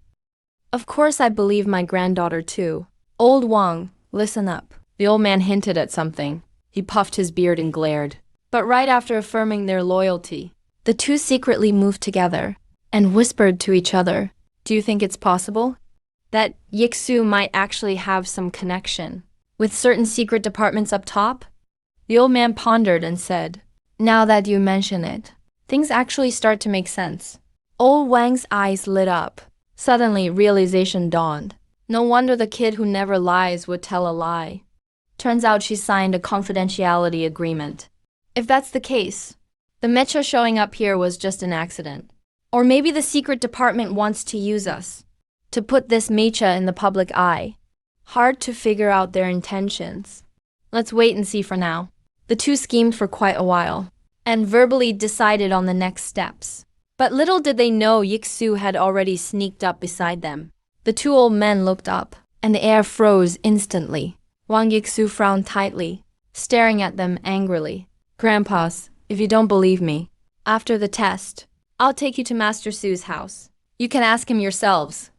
Of course I believe my granddaughter too. Old Wang, listen up. The old man hinted at something. He puffed his beard and glared. But right after affirming their loyalty, the two secretly moved together and whispered to each other. Do you think it's possible that Yixu might actually have some connection with certain secret departments up top? The old man pondered and said, now that you mention it, things actually start to make sense. Old Wang's eyes lit up. Suddenly, realization dawned. No wonder the kid who never lies would tell a lie. Turns out she signed a confidentiality agreement. If that's the case, the Mecha showing up here was just an accident. Or maybe the secret department wants to use us to put this Mecha in the public eye. Hard to figure out their intentions. Let's wait and see for now. The two schemed for quite a while and verbally decided on the next steps. But little did they know Yixu had already sneaked up beside them. The two old men looked up, and the air froze instantly. Wang Yixu frowned tightly, staring at them angrily. Grandpas, if you don't believe me, after the test, I'll take you to Master Su's house. You can ask him yourselves.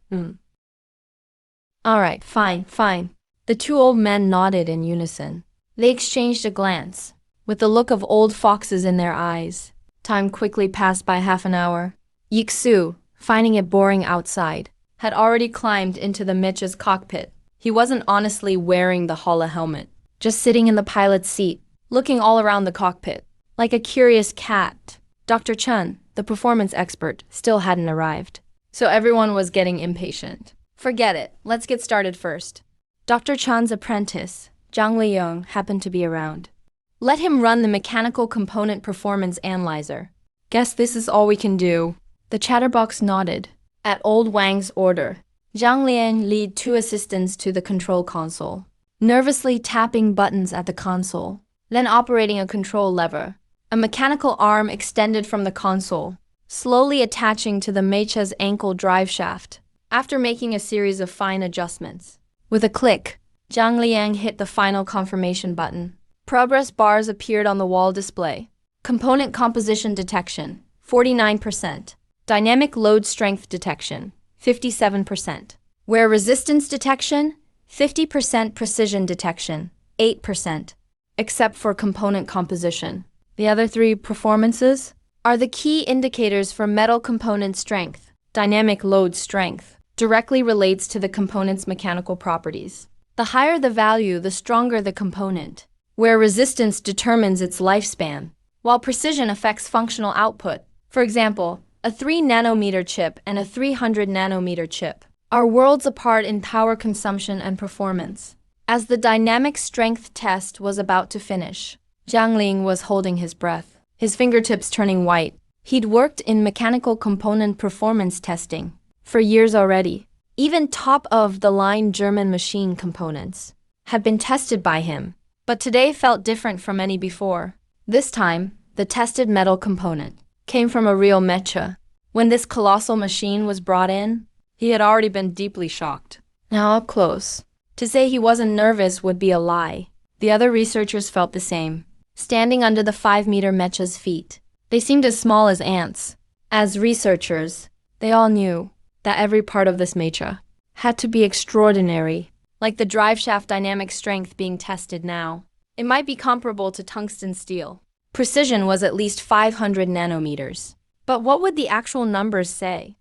All right, fine. The two old men nodded in unison. They exchanged a glance, with the look of old foxes in their eyes. Time quickly passed by half an hour. Yixu, finding it boring outside, had already climbed into the Mecha's cockpit. He wasn't honestly wearing the holo helmet, just sitting in the pilot's seat, looking all around the cockpit, like a curious cat. Dr. Chen, the performance expert, still hadn't arrived, so everyone was getting impatient. Forget it, let's get started first. Dr. Chan's apprentice, Zhang Liang, happened to be around. Let him run the mechanical component performance analyzer. Guess this is all we can do. The chatterbox nodded. At old Wang's order, Zhang Liang led two assistants to the control console, nervously tapping buttons at the console, then operating a control lever. A mechanical arm extended from the console, slowly attaching to the Mecha's ankle drive shaft. After making a series of fine adjustments, with a click, Zhang Liang hit the final confirmation button. Progress bars appeared on the wall display. Component composition detection, 49%. Dynamic load strength detection, 57%. Wear resistance detection, 50%. Precision detection, 8%. Except for component composition. The other three performances are the key indicators for metal component strength. Dynamic load strength directly relates to the component's mechanical properties. The higher the value, the stronger the component, where resistance determines its lifespan, while precision affects functional output. For example, a 3 nanometer chip and a 300 nanometer chip are worlds apart in power consumption and performance. As the dynamic strength test was about to finish, Zhang Ling was holding his breath, his fingertips turning white. He'd worked in mechanical component performance testing for years already. Even top-of-the-line German machine components had been tested by him, but today felt different from any before. This time, the tested metal component came from a real Mecha. When this colossal machine was brought in, he had already been deeply shocked. Now up close, to say he wasn't nervous would be a lie. The other researchers felt the same. Standing under the 5-meter Mecha's feet, they seemed as small as ants. As researchers, they all knew that every part of this Mecha had to be extraordinary, like the driveshaft dynamic strength being tested now. It might be comparable to tungsten steel. Precision was at least 500 nanometers. But what would the actual numbers say?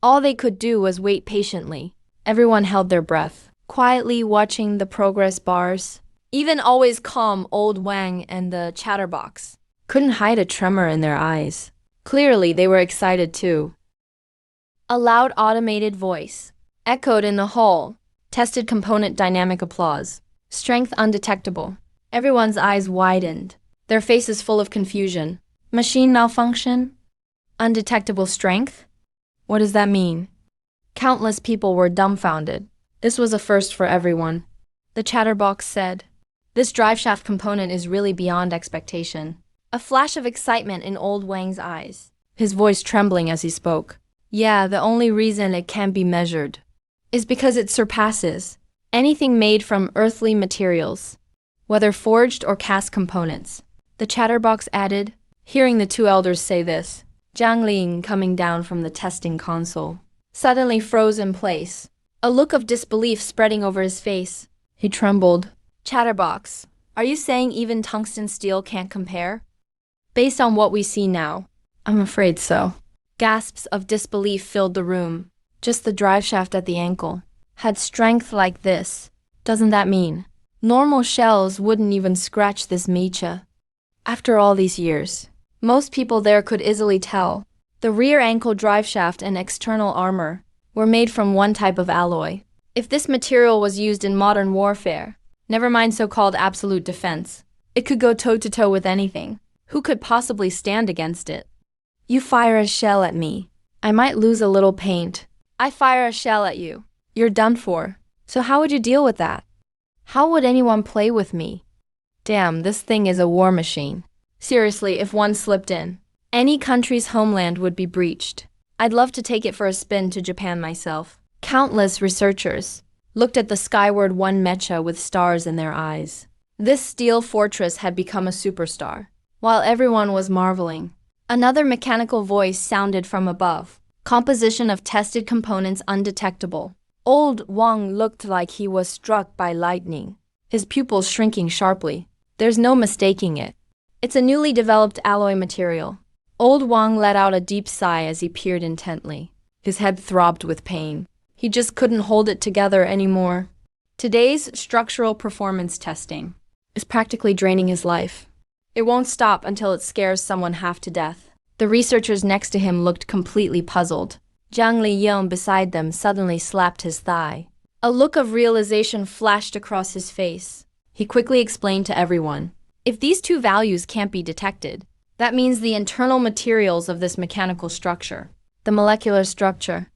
All they could do was wait patiently. Everyone held their breath, quietly watching the progress bars. Even always calm old Wang and the chatterbox couldn't hide a tremor in their eyes. Clearly, they were excited too. A loud automated voice echoed in the hall. Tested component dynamic applause. Strength undetectable. Everyone's eyes widened, their faces full of confusion. Machine malfunction? Undetectable strength? What does that mean? Countless people were dumbfounded. This was a first for everyone. The chatterbox said, "This driveshaft component is really beyond expectation." A flash of excitement in old Wang's eyes, his voice trembling as he spoke. Yeah, the only reason it can't be measured is because it surpasses Anything made from earthly materials, whether forged or cast components. The chatterbox added, hearing the two elders say this. Jiang Ling, coming down from the testing console, suddenly froze in place, a look of disbelief spreading over his face. He trembled. Chatterbox, are you saying even tungsten steel can't compare? Based on what we see now, I'm afraid so. Gasps of disbelief filled the room. Just the drive shaft at the ankle had strength like this. Doesn't that mean normal shells wouldn't even scratch this mecha? After all these years, most people there could easily tell. The rear ankle drive shaft and external armor were made from one type of alloy. If this material was used in modern warfare, never mind so-called absolute defense, it could go toe-to-toe with anything. Who could possibly stand against it? You fire a shell at me, I might lose a little paint. I fire a shell at you, you're done for. So how would you deal with that? How would anyone play with me? Damn, this thing is a war machine. Seriously, if one slipped in, any country's homeland would be breached. I'd love to take it for a spin to Japan myself. Countless researchers looked at the skyward one mecha with stars in their eyes. This steel fortress had become a superstar. While everyone was marveling, another mechanical voice sounded from above. Composition of tested components undetectable. Old Wang looked like he was struck by lightning, his pupils shrinking sharply. There's no mistaking it. It's a newly developed alloy material. Old Wang let out a deep sigh as he peered intently. His head throbbed with pain. He just couldn't hold it together anymore. Today's structural performance testing is practically draining his life. It won't stop until it scares someone half to death. The researchers next to him looked completely puzzled. Jiang Liyong beside them suddenly slapped his thigh. A look of realization flashed across his face. He quickly explained to everyone, if these two values can't be detected, that means the internal materials of this mechanical structure, the molecular structure,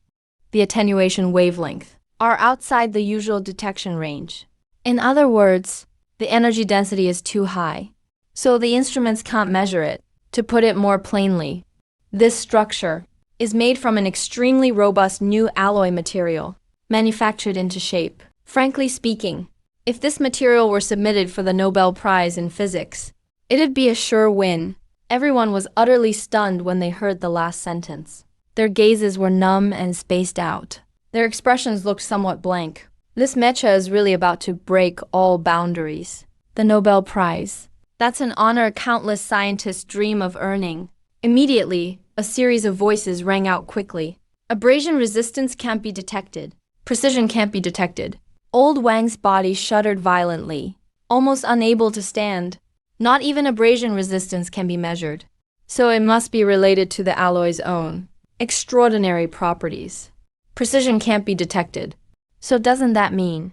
the attenuation wavelength, are outside the usual detection range. In other words, the energy density is too high, so the instruments can't measure it. To put it more plainly, this structure is made from an extremely robust new alloy material, manufactured into shape. Frankly speaking, if this material were submitted for the Nobel Prize in Physics, it'd be a sure win. Everyone was utterly stunned when they heard the last sentence. Their gazes were numb and spaced out. Their expressions looked somewhat blank. This mecha is really about to break all boundaries. The Nobel Prize. That's an honor countless scientists dream of earning. Immediately, a series of voices rang out quickly. Abrasion resistance can't be detected. Precision can't be detected. Old Wang's body shuddered violently, almost unable to stand. Not even abrasion resistance can be measured. So it must be related to the alloy's own extraordinary properties. Precision can't be detected. So doesn't that mean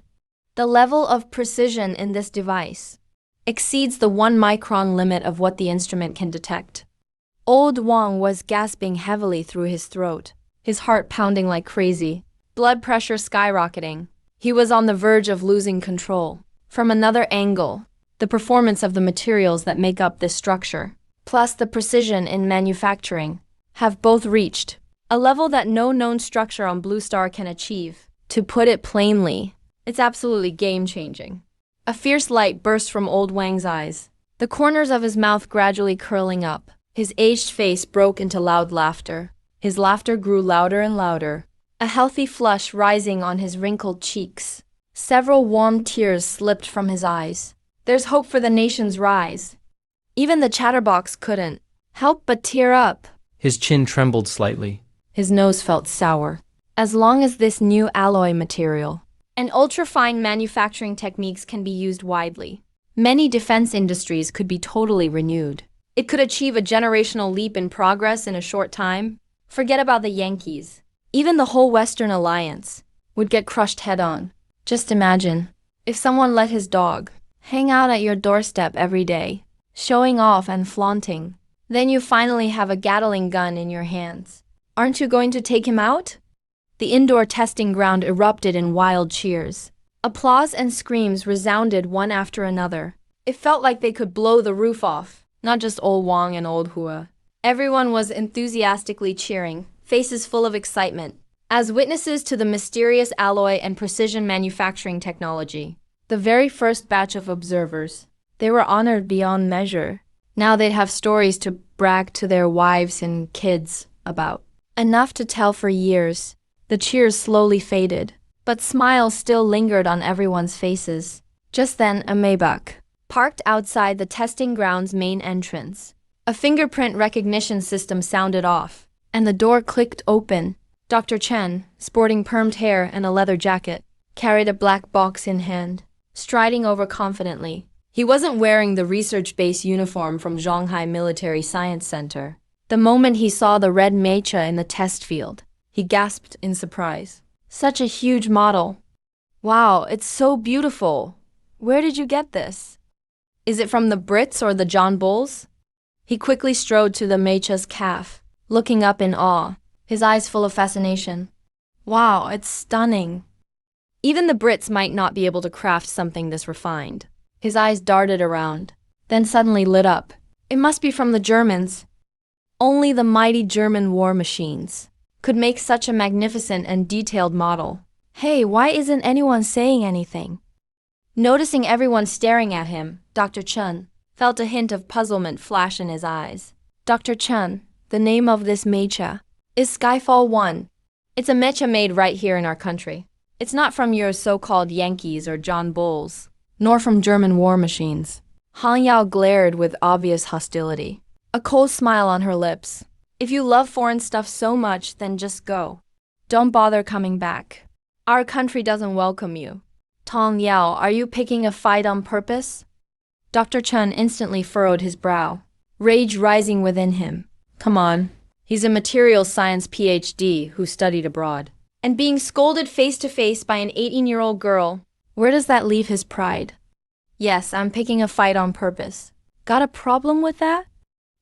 the level of precision in this device exceeds the 1 micron limit of what the instrument can detect? Old Wang was gasping heavily through his throat, his heart pounding like crazy, blood pressure skyrocketing. He was on the verge of losing control. From another angle, the performance of the materials that make up this structure, plus the precision in manufacturing, have both reached a level that no known structure on Blue Star can achieve. To put it plainly, it's absolutely game-changing. A fierce light burst from Old Wang's eyes, the corners of his mouth gradually curling up. His aged face broke into loud laughter. His laughter grew louder and louder, a healthy flush rising on his wrinkled cheeks. Several warm tears slipped from his eyes. There's hope for the nation's rise. Even the chatterbox couldn't help but tear up. His chin trembled slightly. His nose felt sour. As long as this new alloy material and ultra-fine manufacturing techniques can be used widely, many defense industries could be totally renewed. It could achieve a generational leap in progress in a short time. Forget about the Yankees. Even the whole Western Alliance would get crushed head-on. Just imagine if someone let his dog hang out at your doorstep every day, showing off and flaunting. Then you finally have a Gatling gun in your hands. Aren't you going to take him out? The indoor testing ground erupted in wild cheers. Applause and screams resounded one after another. It felt like they could blow the roof off, not just Old Wang and Old Hua. Everyone was enthusiastically cheering, faces full of excitement. as witnesses to the mysterious alloy and precision manufacturing technology. The very first batch of observers. They were honored beyond measure. Now they'd have stories to brag to their wives and kids about. Enough to tell for years. The cheers slowly faded, but smiles still lingered on everyone's faces. Just then, a Maybach parked outside the testing ground's main entrance. A fingerprint recognition system sounded off, and the door clicked open. Dr. Chen, sporting permed hair and a leather jacket, carried a black box in hand, striding over confidently. He wasn't wearing the research-based uniform from Shanghai Military Science Center. The moment he saw the red Mecha in the test field, he gasped in surprise. Such a huge model. Wow, it's so beautiful. Where did you get this? Is it from the Brits or the John Bulls? He quickly strode to the Mecha's calf, looking up in awe, his eyes full of fascination. Wow, it's stunning. Even the Brits might not be able to craft something this refined. His eyes darted around, then suddenly lit up. It must be from the Germans. Only the mighty German war machines could make such a magnificent and detailed model. Hey, why isn't anyone saying anything? Noticing everyone staring at him, Dr. Chen felt a hint of puzzlement flash in his eyes. Dr. Chen, the name of this mecha is Skyfall 1. It's a mecha made right here in our country. It's not from your so-called Yankees or John Bulls, nor from German war machines. Han Yao glared with obvious hostility, a cold smile on her lips. If you love foreign stuff so much, then just go. Don't bother coming back. Our country doesn't welcome you. Tong Yao, are you picking a fight on purpose? Dr. Chen instantly furrowed his brow, rage rising within him. Come on. He's a materials science PhD who studied abroad. And being scolded face to face by an 18-year-old girl, where does that leave his pride? Yes, I'm picking a fight on purpose. Got a problem with that?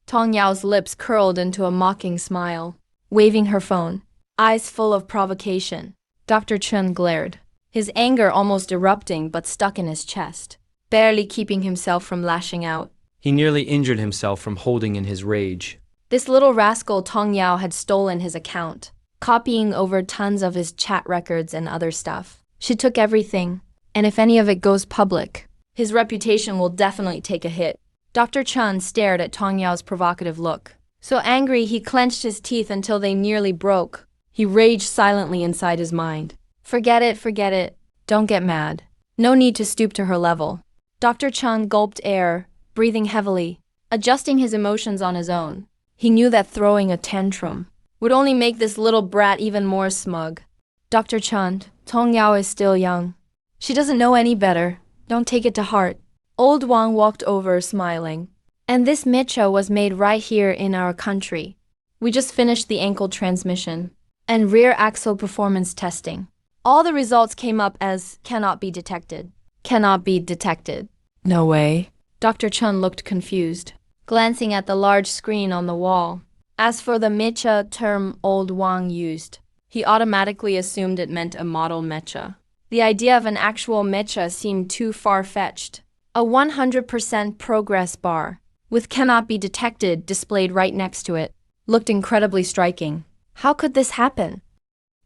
Tong Yao's lips curled into a mocking smile, waving her phone, eyes full of provocation. Dr. Chen glared, his anger almost erupting but stuck in his chest, barely keeping himself from lashing out. He nearly injured himself from holding in his rage. This little rascal Tong Yao had stolen his account, copying over tons of his chat records and other stuff. She took everything, and if any of it goes public, his reputation will definitely take a hit. Dr. Chen stared at Tong Yao's provocative look. So angry he clenched his teeth until they nearly broke. He raged silently inside his mind. Forget it. Don't get mad. No need to stoop to her level. Dr. Chen gulped air, breathing heavily, adjusting his emotions on his own. He knew that throwing a tantrum would only make this little brat even more smug. Dr. Chen, Tong Yao is still young. She doesn't know any better. Don't take it to heart. Old Wang walked over, smiling. And this mecha was made right here in our country. We just finished the ankle transmission and rear axle performance testing. All the results came up as cannot be detected. Cannot be detected. No way. Dr. Chen looked confused, glancing at the large screen on the wall. As for the mecha term Old Wang used, he automatically assumed it meant a model mecha. The idea of an actual mecha seemed too far-fetched. A 100% progress bar, with cannot be detected displayed right next to it, looked incredibly striking. How could this happen?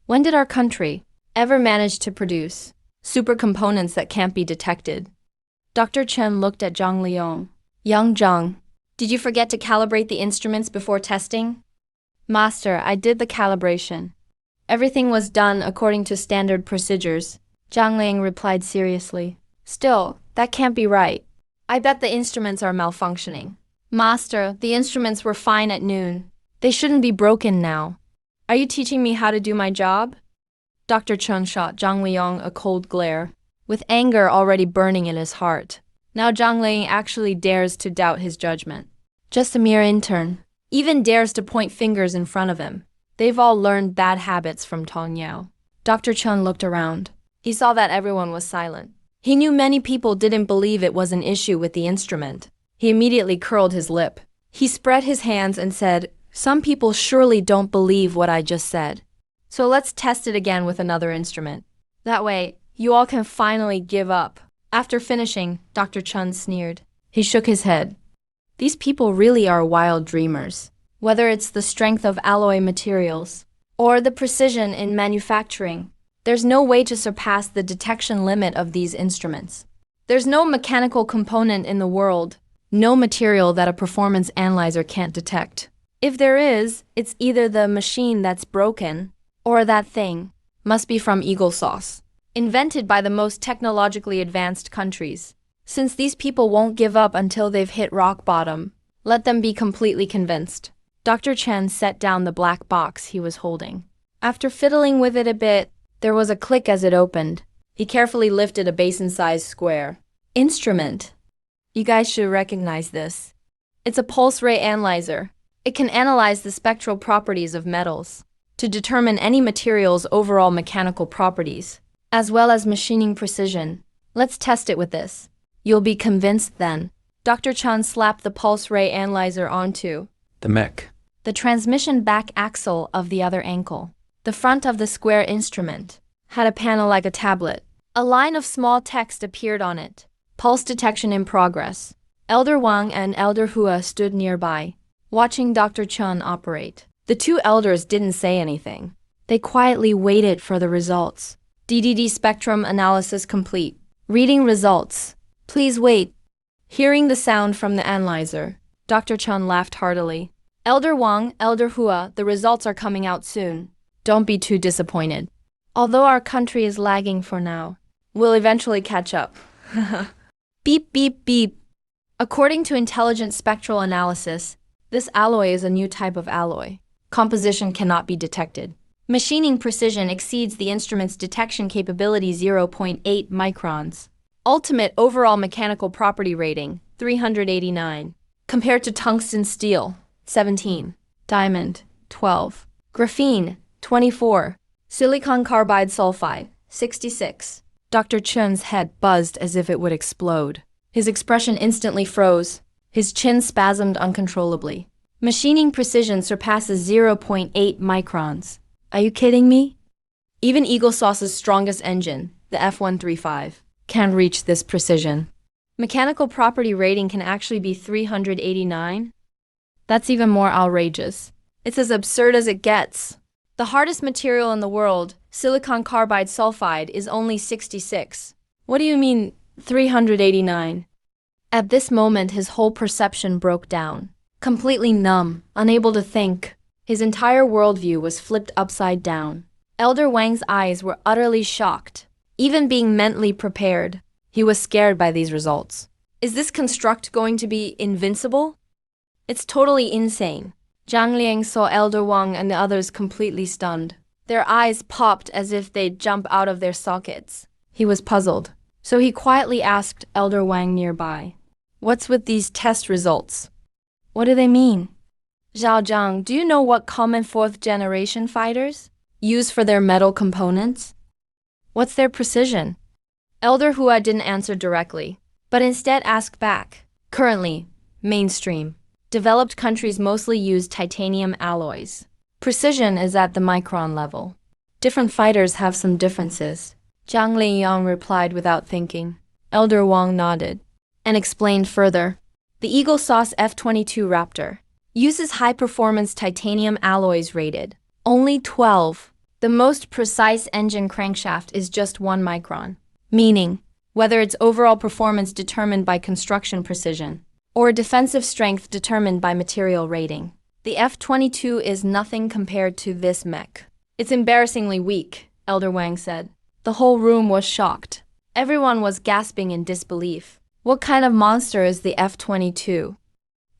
When did our country ever manage to produce super components that can't be detected? Dr. Chen looked at Zhang Liang. Young Zhang, did you forget to calibrate the instruments before testing? Master, I did the calibration. Everything was done according to standard procedures. Zhang Liang replied seriously. Still, that can't be right. I bet the instruments are malfunctioning. Master, the instruments were fine at noon. They shouldn't be broken now. Are you teaching me how to do my job? Dr. Chen shot Zhang Liang a cold glare, with anger already burning in his heart. Now Zhang Liang actually dares to doubt his judgment. Just a mere intern. Even dares to point fingers in front of him. They've all learned bad habits from Tong Yao. Dr. Chen looked around. He saw that everyone was silent. He knew many people didn't believe it was an issue with the instrument. He immediately curled his lip. He spread his hands and said, "Some people surely don't believe what I just said. So let's test it again with another instrument. That way, you all can finally give up." After finishing, Dr. Chen sneered. He shook his head. These people really are wild dreamers. Whether it's the strength of alloy materials, or the precision in manufacturing. There's no way to surpass the detection limit of these instruments. There's no mechanical component in the world, no material that a performance analyzer can't detect. If there is, it's either the machine that's broken, or that thing must be from Eagle Sauce, invented by the most technologically advanced countries. Since these people won't give up until they've hit rock bottom, let them be completely convinced. Dr. Chen set down the black box he was holding. After fiddling with it a bit, there was a click as it opened. He carefully lifted a basin-sized square instrument. You guys should recognize this. It's a pulse ray analyzer. It can analyze the spectral properties of metals to determine any material's overall mechanical properties, as well as machining precision. Let's test it with this. You'll be convinced then. Dr. Chan slapped the pulse ray analyzer onto The mech. the transmission back axle of the other ankle. The front of the square instrument had a panel like a tablet. A line of small text appeared on it. Pulse detection in progress. Elder Wang and Elder Hua stood nearby, watching Dr. Chun operate. The two elders didn't say anything. They quietly waited for the results. DDD spectrum analysis complete. Reading results. Please wait. Hearing the sound from the analyzer, Dr. Chun laughed heartily. Elder Wang, Elder Hua, the results are coming out soon. Don't be too disappointed. Although our country is lagging for now, we'll eventually catch up. Beep, beep, beep. According to intelligent spectral analysis, this alloy is a new type of alloy. Composition cannot be detected. Machining precision exceeds the instrument's detection capability 0.8 microns. Ultimate overall mechanical property rating, 389. Compared to tungsten steel, 17. Diamond, 12. Graphene, 24. Silicon carbide sulfide, 66. Dr. Chun's head buzzed as if it would explode. His expression instantly froze. His chin spasmed uncontrollably. Machining precision surpasses 0.8 microns. Are you kidding me? Even Eagle Sauce's strongest engine, the F135, can't reach this precision. Mechanical property rating can actually be 389? That's even more outrageous. It's as absurd as it gets. The hardest material in the world, silicon carbide sulfide, is only 66. What do you mean, 389? At this moment, his whole perception broke down. Completely numb, unable to think. His entire worldview was flipped upside down. Elder Wang's eyes were utterly shocked. Even being mentally prepared, he was scared by these results. Is this construct going to be invincible? It's totally insane. Zhang Liang saw Elder Wang and the others completely stunned. Their eyes popped as if they'd jump out of their sockets. He was puzzled, so he quietly asked Elder Wang nearby, "What's with these test results? What do they mean?" "Zhao Zhang, do you know what common fourth-generation fighters use for their metal components? What's their precision?" Elder Hua didn't answer directly, but instead asked back. Currently, mainstream, developed countries mostly use titanium alloys. Precision is at the micron level. Different fighters have some differences. Zhang Lingyang replied without thinking. Elder Wang nodded and explained further. The Eagle Sauce F-22 Raptor uses high-performance titanium alloys rated only 12. The most precise engine crankshaft is just 1 micron, meaning whether its overall performance determined by construction precision or defensive strength determined by material rating. The F-22 is nothing compared to this mech. It's embarrassingly weak, Elder Wang said. The whole room was shocked. Everyone was gasping in disbelief. What kind of monster is the F-22?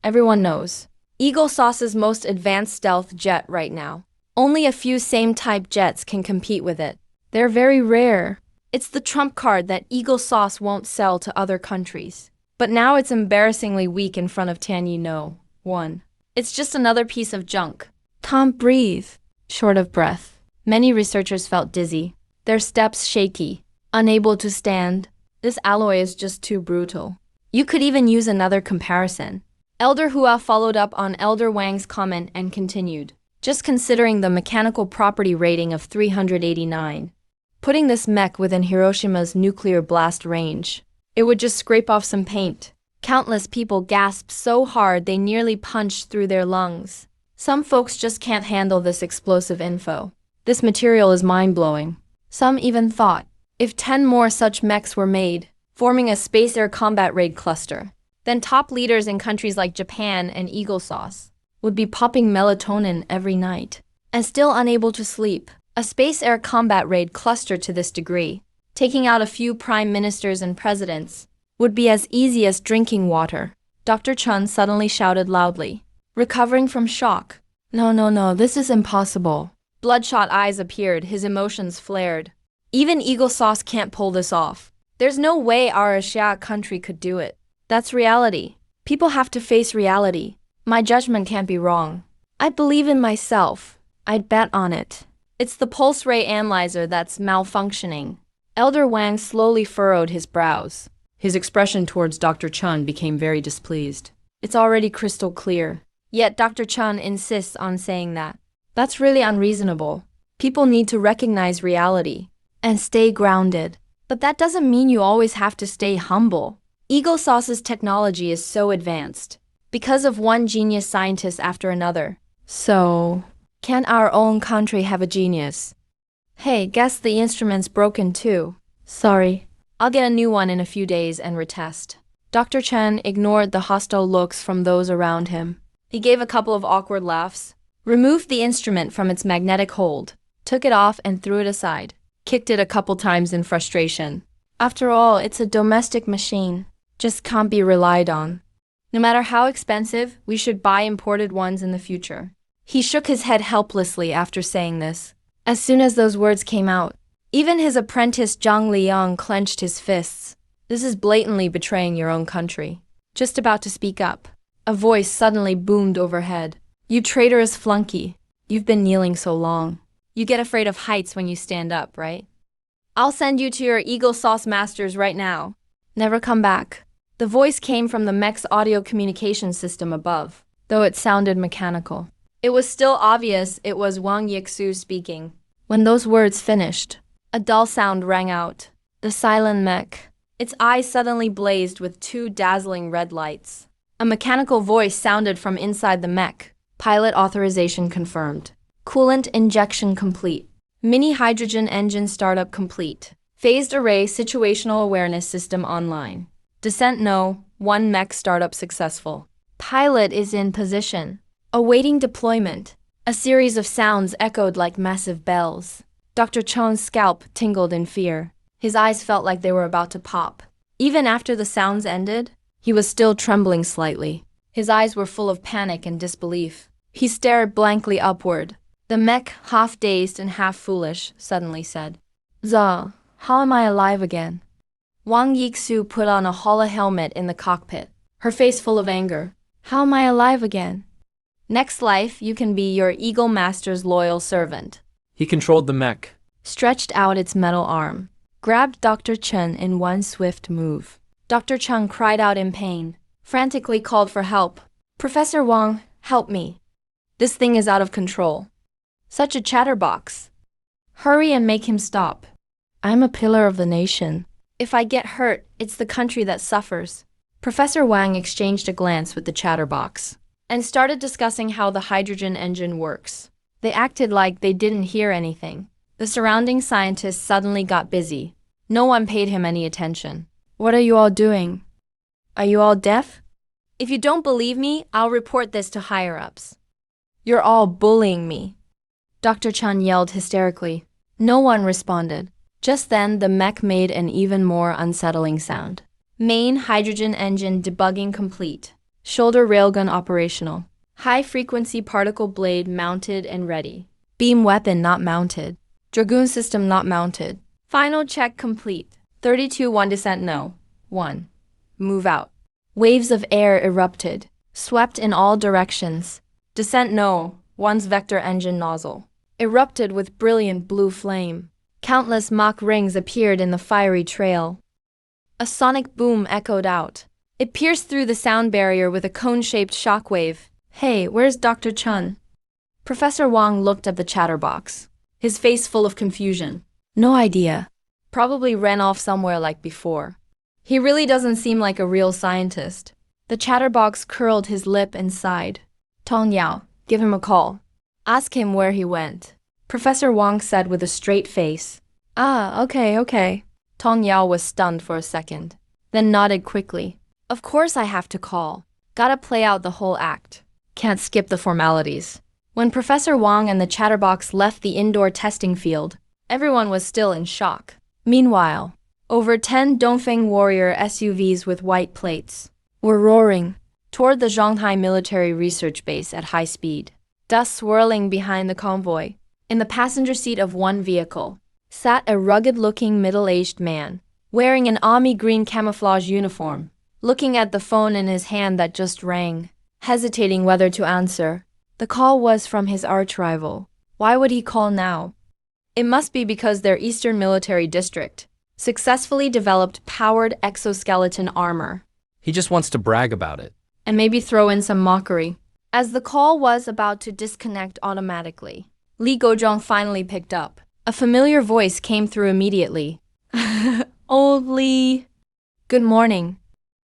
Everyone knows. Eagle Sauce's most advanced stealth jet right now. Only a few same-type jets can compete with it. They're very rare. It's the trump card that Eagle Sauce won't sell to other countries. But now it's embarrassingly weak in front of Tianyi No. 1. It's just another piece of junk. Can't breathe. Short of breath. Many researchers felt dizzy. Their steps shaky. Unable to stand. This alloy is just too brutal. You could even use another comparison. Elder Hua followed up on Elder Wang's comment and continued. Just considering the mechanical property rating of 389, putting this mech within Hiroshima's nuclear blast range, it would just scrape off some paint. Countless people gasped so hard they nearly punched through their lungs. Some folks just can't handle this explosive info. This material is mind-blowing. Some even thought, if 10 more such mechs were made, forming a space air combat raid cluster, then top leaders in countries like Japan and Eagle Sauce would be popping melatonin every night and still unable to sleep. A space air combat raid cluster to this degree, taking out a few prime ministers and presidents, would be as easy as drinking water. Dr. Chun suddenly shouted loudly, recovering from shock. No, this is impossible. Bloodshot eyes appeared, his emotions flared. Even Eagle Sauce can't pull this off. There's no way our Asia country could do it. That's reality. People have to face reality. My judgment can't be wrong. I believe in myself. I'd bet on it. It's the pulse ray analyzer that's malfunctioning. Elder Wang slowly furrowed his brows. His expression towards Dr. Chun became very displeased. It's already crystal clear. Yet Dr. Chun insists on saying that. That's really unreasonable. People need to recognize reality and stay grounded. But that doesn't mean you always have to stay humble. Eagle Sauce's technology is so advanced because of one genius scientist after another. So, can our own country have a genius? Hey, guess the instrument's broken too. Sorry. I'll get a new one in a few days and retest. Dr. Chen ignored the hostile looks from those around him. He gave a couple of awkward laughs, removed the instrument from its magnetic hold, took it off and threw it aside, kicked it a couple times in frustration. After all, it's a domestic machine. Just can't be relied on. No matter how expensive, we should buy imported ones in the future. He shook his head helplessly after saying this. As soon as those words came out, even his apprentice Zhang Liang clenched his fists. This is blatantly betraying your own country. Just about to speak up, a voice suddenly boomed overhead. You traitorous flunky. You've been kneeling so long. You get afraid of heights when you stand up, right? I'll send you to your Eagle Sauce masters right now. Never come back. The voice came from the mech's audio communication system above, though it sounded mechanical. It was still obvious it was Wang Yixu speaking. When those words finished, a dull sound rang out. The silent mech. Its eyes suddenly blazed with two dazzling red lights. A mechanical voice sounded from inside the mech. Pilot authorization confirmed. Coolant injection complete. Mini hydrogen engine startup complete. Phased array situational awareness system online. Descent no. 1 mech startup successful. Pilot is in position. Awaiting deployment. A series of sounds echoed like massive bells. Dr. Chon's scalp tingled in fear. His eyes felt like they were about to pop. Even after the sounds ended, he was still trembling slightly. His eyes were full of panic and disbelief. He stared blankly upward. The mech, half dazed and half foolish, suddenly said, "Za, how am I alive again?" Wang Yixu put on a hollow helmet in the cockpit, her face full of anger. How am I alive again? Next life, you can be your Eagle Master's loyal servant. He controlled the mech. Stretched out its metal arm, grabbed Dr. Chen in one swift move. Dr. Chen cried out in pain, frantically called for help. Professor Wang, help me. This thing is out of control. Such a chatterbox. Hurry and make him stop. I'm a pillar of the nation. If I get hurt, it's the country that suffers. Professor Wang exchanged a glance with the chatterbox and started discussing how the hydrogen engine works. They acted like they didn't hear anything. The surrounding scientists suddenly got busy. No one paid him any attention. What are you all doing? Are you all deaf? If you don't believe me, I'll report this to higher-ups. You're all bullying me. Dr. Chan yelled hysterically. No one responded. Just then, the mech made an even more unsettling sound. Main hydrogen engine debugging complete. Shoulder railgun operational. High-frequency particle blade mounted and ready. Beam weapon not mounted. Dragoon system not mounted. Final check complete. 32-1 descent no. 1. Move out. Waves of air erupted, swept in all directions. Descent no. 1's vector engine nozzle erupted with brilliant blue flame. Countless Mach rings appeared in the fiery trail. A sonic boom echoed out. It pierced through the sound barrier with a cone-shaped shockwave. Hey, where's Dr. Chun? Professor Wang looked at the chatterbox, his face full of confusion. No idea. Probably ran off somewhere like before. He really doesn't seem like a real scientist. The chatterbox curled his lip and sighed. Tong Yao, Give him a call. Ask him where he went. Professor Wang said with a straight face. Ah, okay. Tong Yao was stunned for a second, then nodded quickly. Of course I have to call. Gotta play out the whole act. Can't skip the formalities. When Professor Wang and the chatterbox left the indoor testing field, everyone was still in shock. Meanwhile, over 10 Dongfeng warrior SUVs with white plates were roaring toward the Zhonghai military research base at high speed. Dust swirling behind the convoy. In the passenger seat of one vehicle sat a rugged-looking middle-aged man, wearing an army green camouflage uniform, looking at the phone in his hand that just rang, hesitating whether to answer. The call was from his arch-rival. Why would he call now? It must be because their Eastern Military District successfully developed powered exoskeleton armor. He just wants to brag about it. And maybe throw in some mockery. As the call was about to disconnect automatically, Li Gozhong finally picked up. A familiar voice came through immediately. Old Li. Good morning.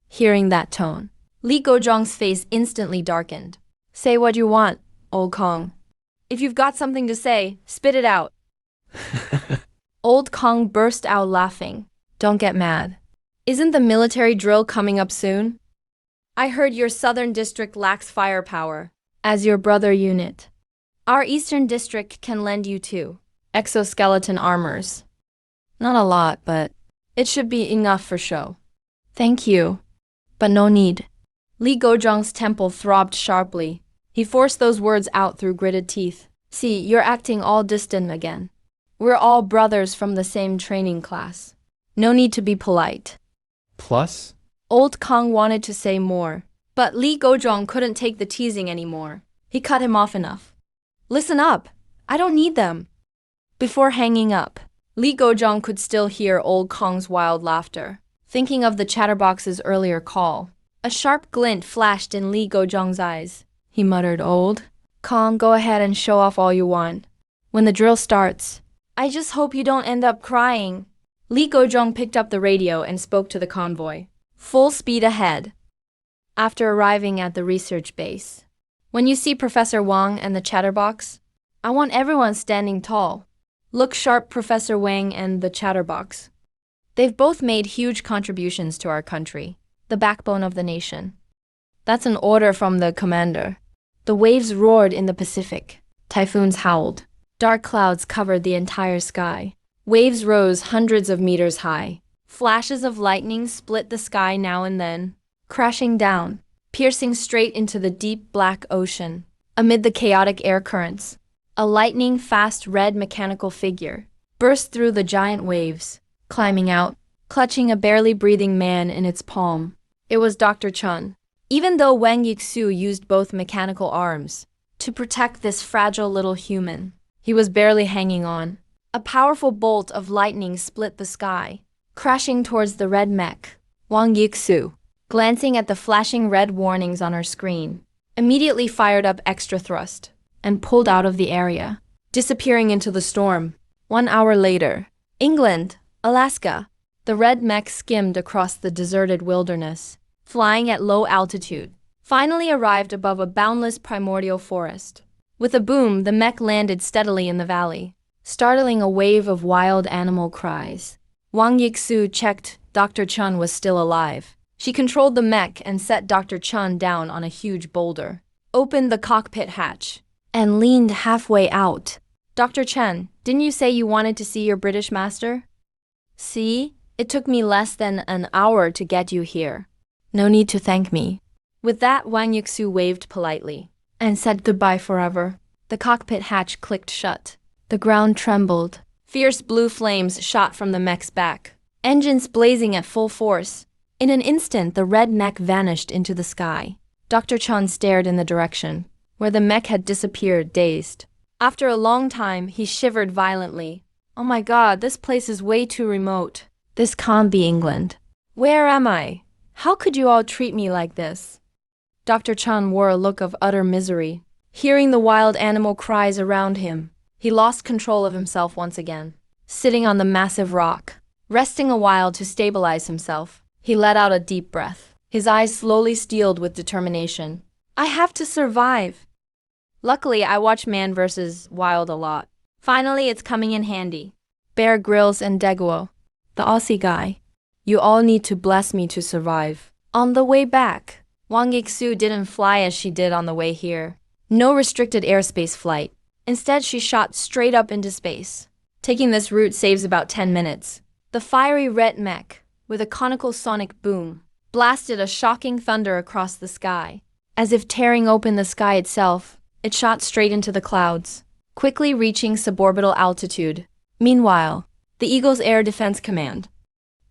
Hearing that tone, Li Gozhong's face instantly darkened. Say what you want, Old Kong. If you've got something to say, spit it out. Old Kong burst out laughing. Don't get mad. Isn't the military drill coming up soon? I heard your Southern District lacks firepower. As your brother unit, our Eastern District can lend you two exoskeleton armors. Not a lot, but it should be enough for show. Thank you, but no need. Li Gozhong's temple throbbed sharply. He forced those words out through gritted teeth. See, you're acting all distant again. We're all brothers from the same training class. No need to be polite. Plus? Old Kong wanted to say more, but Li Gozhong couldn't take the teasing anymore. He cut him off enough. Listen up. I don't need them. Before hanging up, Li Gozhong could still hear Old Kong's wild laughter. Thinking of the chatterbox's earlier call, a sharp glint flashed in Li Gozhong's eyes. He muttered, Old Kong, go ahead and show off all you want. When the drill starts, I just hope you don't end up crying. Li Gozhong picked up the radio and spoke to the convoy. Full speed ahead. After arriving at the research base, when you see Professor Wang and the chatterbox, I want everyone standing tall. Look sharp, Professor Wang and the chatterbox. They've both made huge contributions to our country, the backbone of the nation. That's an order from the commander. The waves roared in the Pacific. Typhoons howled. Dark clouds covered the entire sky. Waves rose hundreds of meters high. Flashes of lightning split the sky now and then, crashing down, piercing straight into the deep black ocean. Amid the chaotic air currents, a lightning-fast red mechanical figure burst through the giant waves, climbing out, clutching a barely breathing man in its palm. It was Dr. Chun. Even though Wang Yixu used both mechanical arms to protect this fragile little human, he was barely hanging on. A powerful bolt of lightning split the sky, crashing towards the red mech. Wang Yixu, glancing at the flashing red warnings on her screen, immediately fired up extra thrust and pulled out of the area, disappearing into the storm. 1 hour later, England, Alaska, the red mech skimmed across the deserted wilderness, flying at low altitude, finally arrived above a boundless primordial forest. With a boom, the mech landed steadily in the valley, startling a wave of wild animal cries. Wang Yixu checked Dr. Chun was still alive. She controlled the mech and set Dr. Chun down on a huge boulder, opened the cockpit hatch, and leaned halfway out. Dr. Chen, didn't you say you wanted to see your British master? See, it took me less than an hour to get you here. No need to thank me. With that, Wang Yixu waved politely and said goodbye forever. The cockpit hatch clicked shut. The ground trembled. Fierce blue flames shot from the mech's back, engines blazing at full force. In an instant, the red mech vanished into the sky. Dr. Chun stared in the direction where the mech had disappeared, dazed. After a long time, he shivered violently. Oh my God, this place is way too remote. This can't be England. Where am I? How could you all treat me like this? Dr. Chun wore a look of utter misery. Hearing the wild animal cries around him, he lost control of himself once again. Sitting on the massive rock, resting a while to stabilize himself, he let out a deep breath. His eyes slowly steeled with determination. I have to survive. Luckily, I watch Man vs. Wild a lot. Finally, it's coming in handy. Bear Grylls and Daguo, the Aussie guy. You all need to bless me to survive. On the way back, Wang Yixu didn't fly as she did on the way here. No restricted airspace flight. Instead, she shot straight up into space. Taking this route saves about 10 minutes. The fiery red mech, with a conical sonic boom, blasted a shocking thunder across the sky. As if tearing open the sky itself, it shot straight into the clouds, quickly reaching suborbital altitude. Meanwhile, the Eagle's Air Defense Command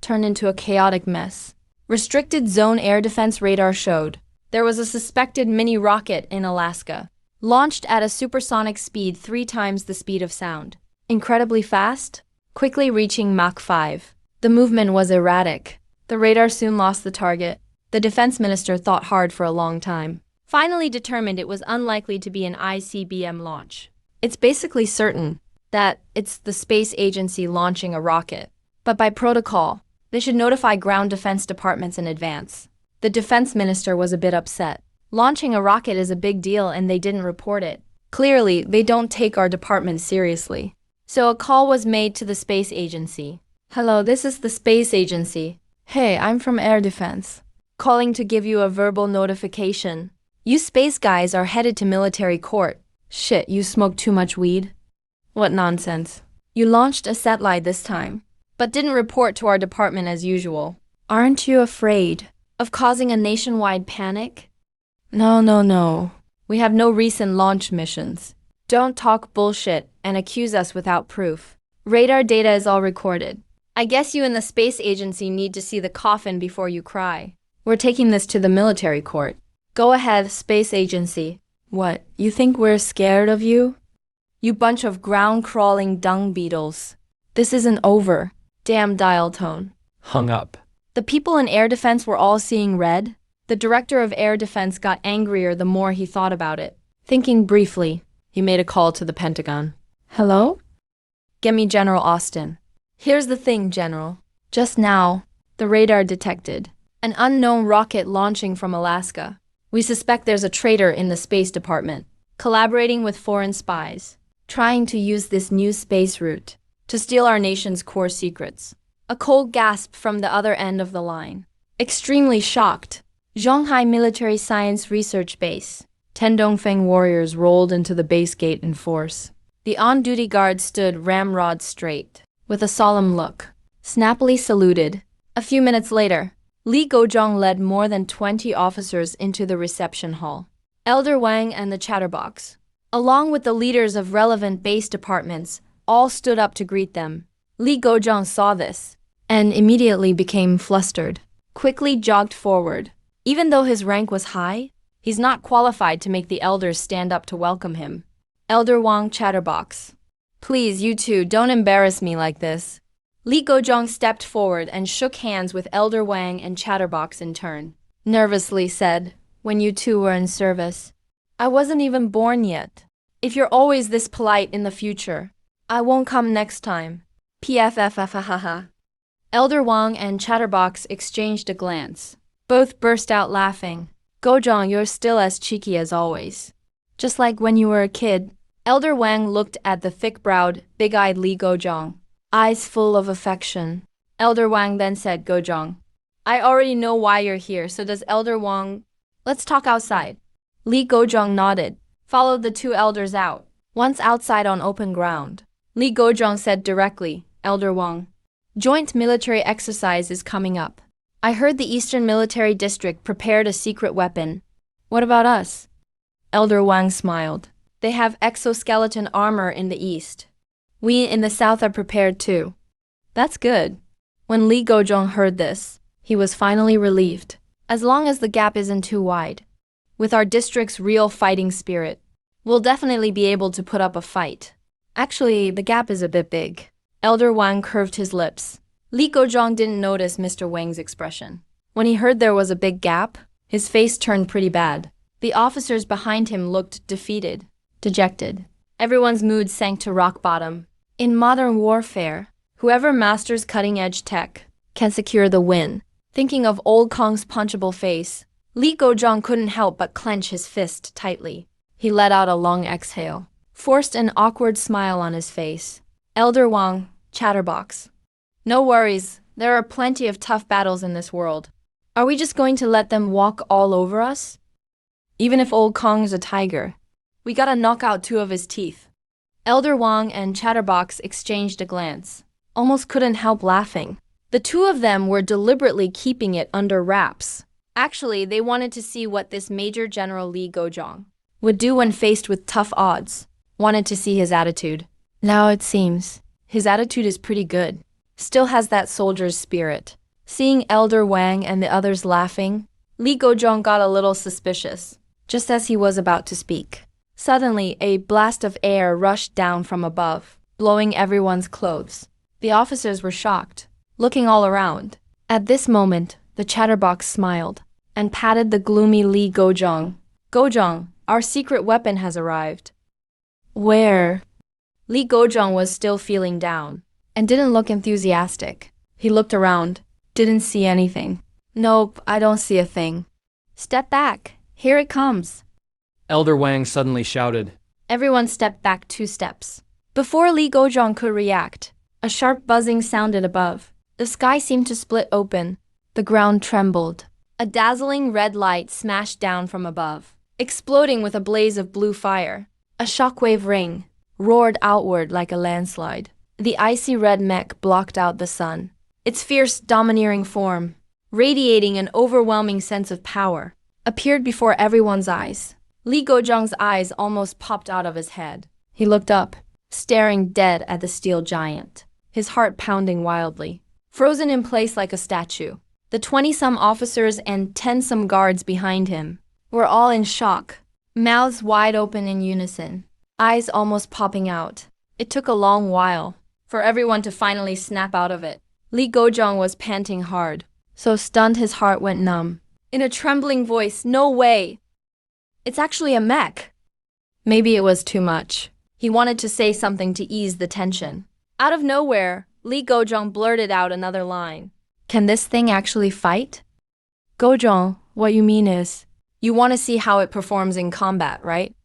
turned into a chaotic mess. Restricted zone air defense radar showed there was a suspected mini rocket in Alaska, launched at a supersonic speed 3 times the speed of sound. Incredibly fast, quickly reaching Mach 5. The movement was erratic. The radar soon lost the target. The defense minister thought hard for a long time, finally determined it was unlikely to be an ICBM launch. It's basically certain that it's the space agency launching a rocket. But by protocol, they should notify ground defense departments in advance. The defense minister was a bit upset. Launching a rocket is a big deal and they didn't report it. Clearly, they don't take our department seriously. So a call was made to the space agency. Hello, this is the space agency. Hey, I'm from Air Defense. Calling to give you a verbal notification. You space guys are headed to military court. Shit, you smoked too much weed? What nonsense. You launched a satellite this time, but didn't report to our department as usual. Aren't you afraid of causing a nationwide panic? No. We have no recent launch missions. Don't talk bullshit and accuse us without proof. Radar data is all recorded. I guess you and the space agency need to see the coffin before you cry. We're taking this to the military court. Go ahead, space agency. What, you think we're scared of you? You bunch of ground-crawling dung beetles. This isn't over. Damn dial tone. Hung up. The people in air defense were all seeing red. The director of air defense got angrier the more he thought about it. Thinking briefly, he made a call to the Pentagon. Hello? Get me General Austin. Here's the thing, General. Just now, the radar detected an unknown rocket launching from Alaska. We suspect there's a traitor in the Space Department, collaborating with foreign spies, trying to use this new space route to steal our nation's core secrets. A cold gasp from the other end of the line. Extremely shocked, Zhonghai Military Science Research Base. 10 Dongfeng warriors rolled into the base gate in force. The on-duty guard stood ramrod straight, with a solemn look, snappily saluted. A few minutes later, Li Gozhong led more than 20 officers into the reception hall. Elder Wang and the Chatterbox, along with the leaders of relevant base departments, all stood up to greet them. Li Gozhong saw this and immediately became flustered, quickly jogged forward. Even though his rank was high, he's not qualified to make the elders stand up to welcome him. Elder Wang Chatterbox. Please, you two, don't embarrass me like this. Li Gozhong stepped forward and shook hands with Elder Wang and Chatterbox in turn. Nervously said, when you two were in service. I wasn't even born yet. If you're always this polite in the future, I won't come next time. PFFFHH. Elder Wang and Chatterbox exchanged a glance. Both burst out laughing. Gozhong, you're still as cheeky as always. Just like when you were a kid. Elder Wang looked at the thick-browed, big-eyed Li Gozhong, eyes full of affection. Elder Wang then said, Gozhong, I already know why you're here, so does Elder Wang... Let's talk outside. Li Gozhong nodded, followed the two elders out. Once outside on open ground, Li Gozhong said directly, Elder Wang, joint military exercise is coming up. I heard the Eastern Military District prepared a secret weapon. What about us? Elder Wang smiled. They have exoskeleton armor in the east. We in the south are prepared too. That's good. When Li Gozhong heard this, he was finally relieved. As long as the gap isn't too wide. With our district's real fighting spirit, we'll definitely be able to put up a fight. Actually, the gap is a bit big. Elder Wang curved his lips. Li Gozhong didn't notice Mr. Wang's expression. When he heard there was a big gap, his face turned pretty bad. The officers behind him looked defeated, dejected. Everyone's mood sank to rock bottom. In modern warfare, whoever masters cutting-edge tech can secure the win. Thinking of old Kong's punchable face, Li Gozhong couldn't help but clench his fist tightly. He let out a long exhale, forced an awkward smile on his face. Elder Wang, chatterbox. No worries, there are plenty of tough battles in this world. Are we just going to let them walk all over us? Even if old Kong's a tiger, we gotta knock out 2 of his teeth. Elder Wang and Chatterbox exchanged a glance, almost couldn't help laughing. The 2 of them were deliberately keeping it under wraps. Actually, they wanted to see what this Major General Li Gozhong would do when faced with tough odds. Wanted to see his attitude. Now it seems, his attitude is pretty good. Still has that soldier's spirit. Seeing Elder Wang and the others laughing, Li Gozhong got a little suspicious, just as he was about to speak. Suddenly, a blast of air rushed down from above, blowing everyone's clothes. The officers were shocked, looking all around. At this moment, the chatterbox smiled and patted the gloomy Li Gozhong. Gozhong, our secret weapon has arrived. Where? Li Gozhong was still feeling down and didn't look enthusiastic. He looked around, didn't see anything. Nope, I don't see a thing. Step back, here it comes. Elder Wang suddenly shouted. Everyone stepped back 2 steps. Before Li Gozhong could react, a sharp buzzing sounded above. The sky seemed to split open. The ground trembled. A dazzling red light smashed down from above, exploding with a blaze of blue fire. A shockwave ring roared outward like a landslide. The icy red mech blocked out the sun. Its fierce, domineering form, radiating an overwhelming sense of power, appeared before everyone's eyes. Li Gozhong's eyes almost popped out of his head. He looked up, staring dead at the steel giant, his heart pounding wildly. Frozen in place like a statue, the 20-some officers and 10-some guards behind him were all in shock, mouths wide open in unison, eyes almost popping out. It took a long while for everyone to finally snap out of it. Li Gozhong was panting hard, so stunned his heart went numb. In a trembling voice, "No way! It's actually a mech!" Maybe it was too much. He wanted to say something to ease the tension. Out of nowhere, Li Gozhong blurted out another line. "Can this thing actually fight?" "Gozhong, what you mean is, you want to see how it performs in combat, right?"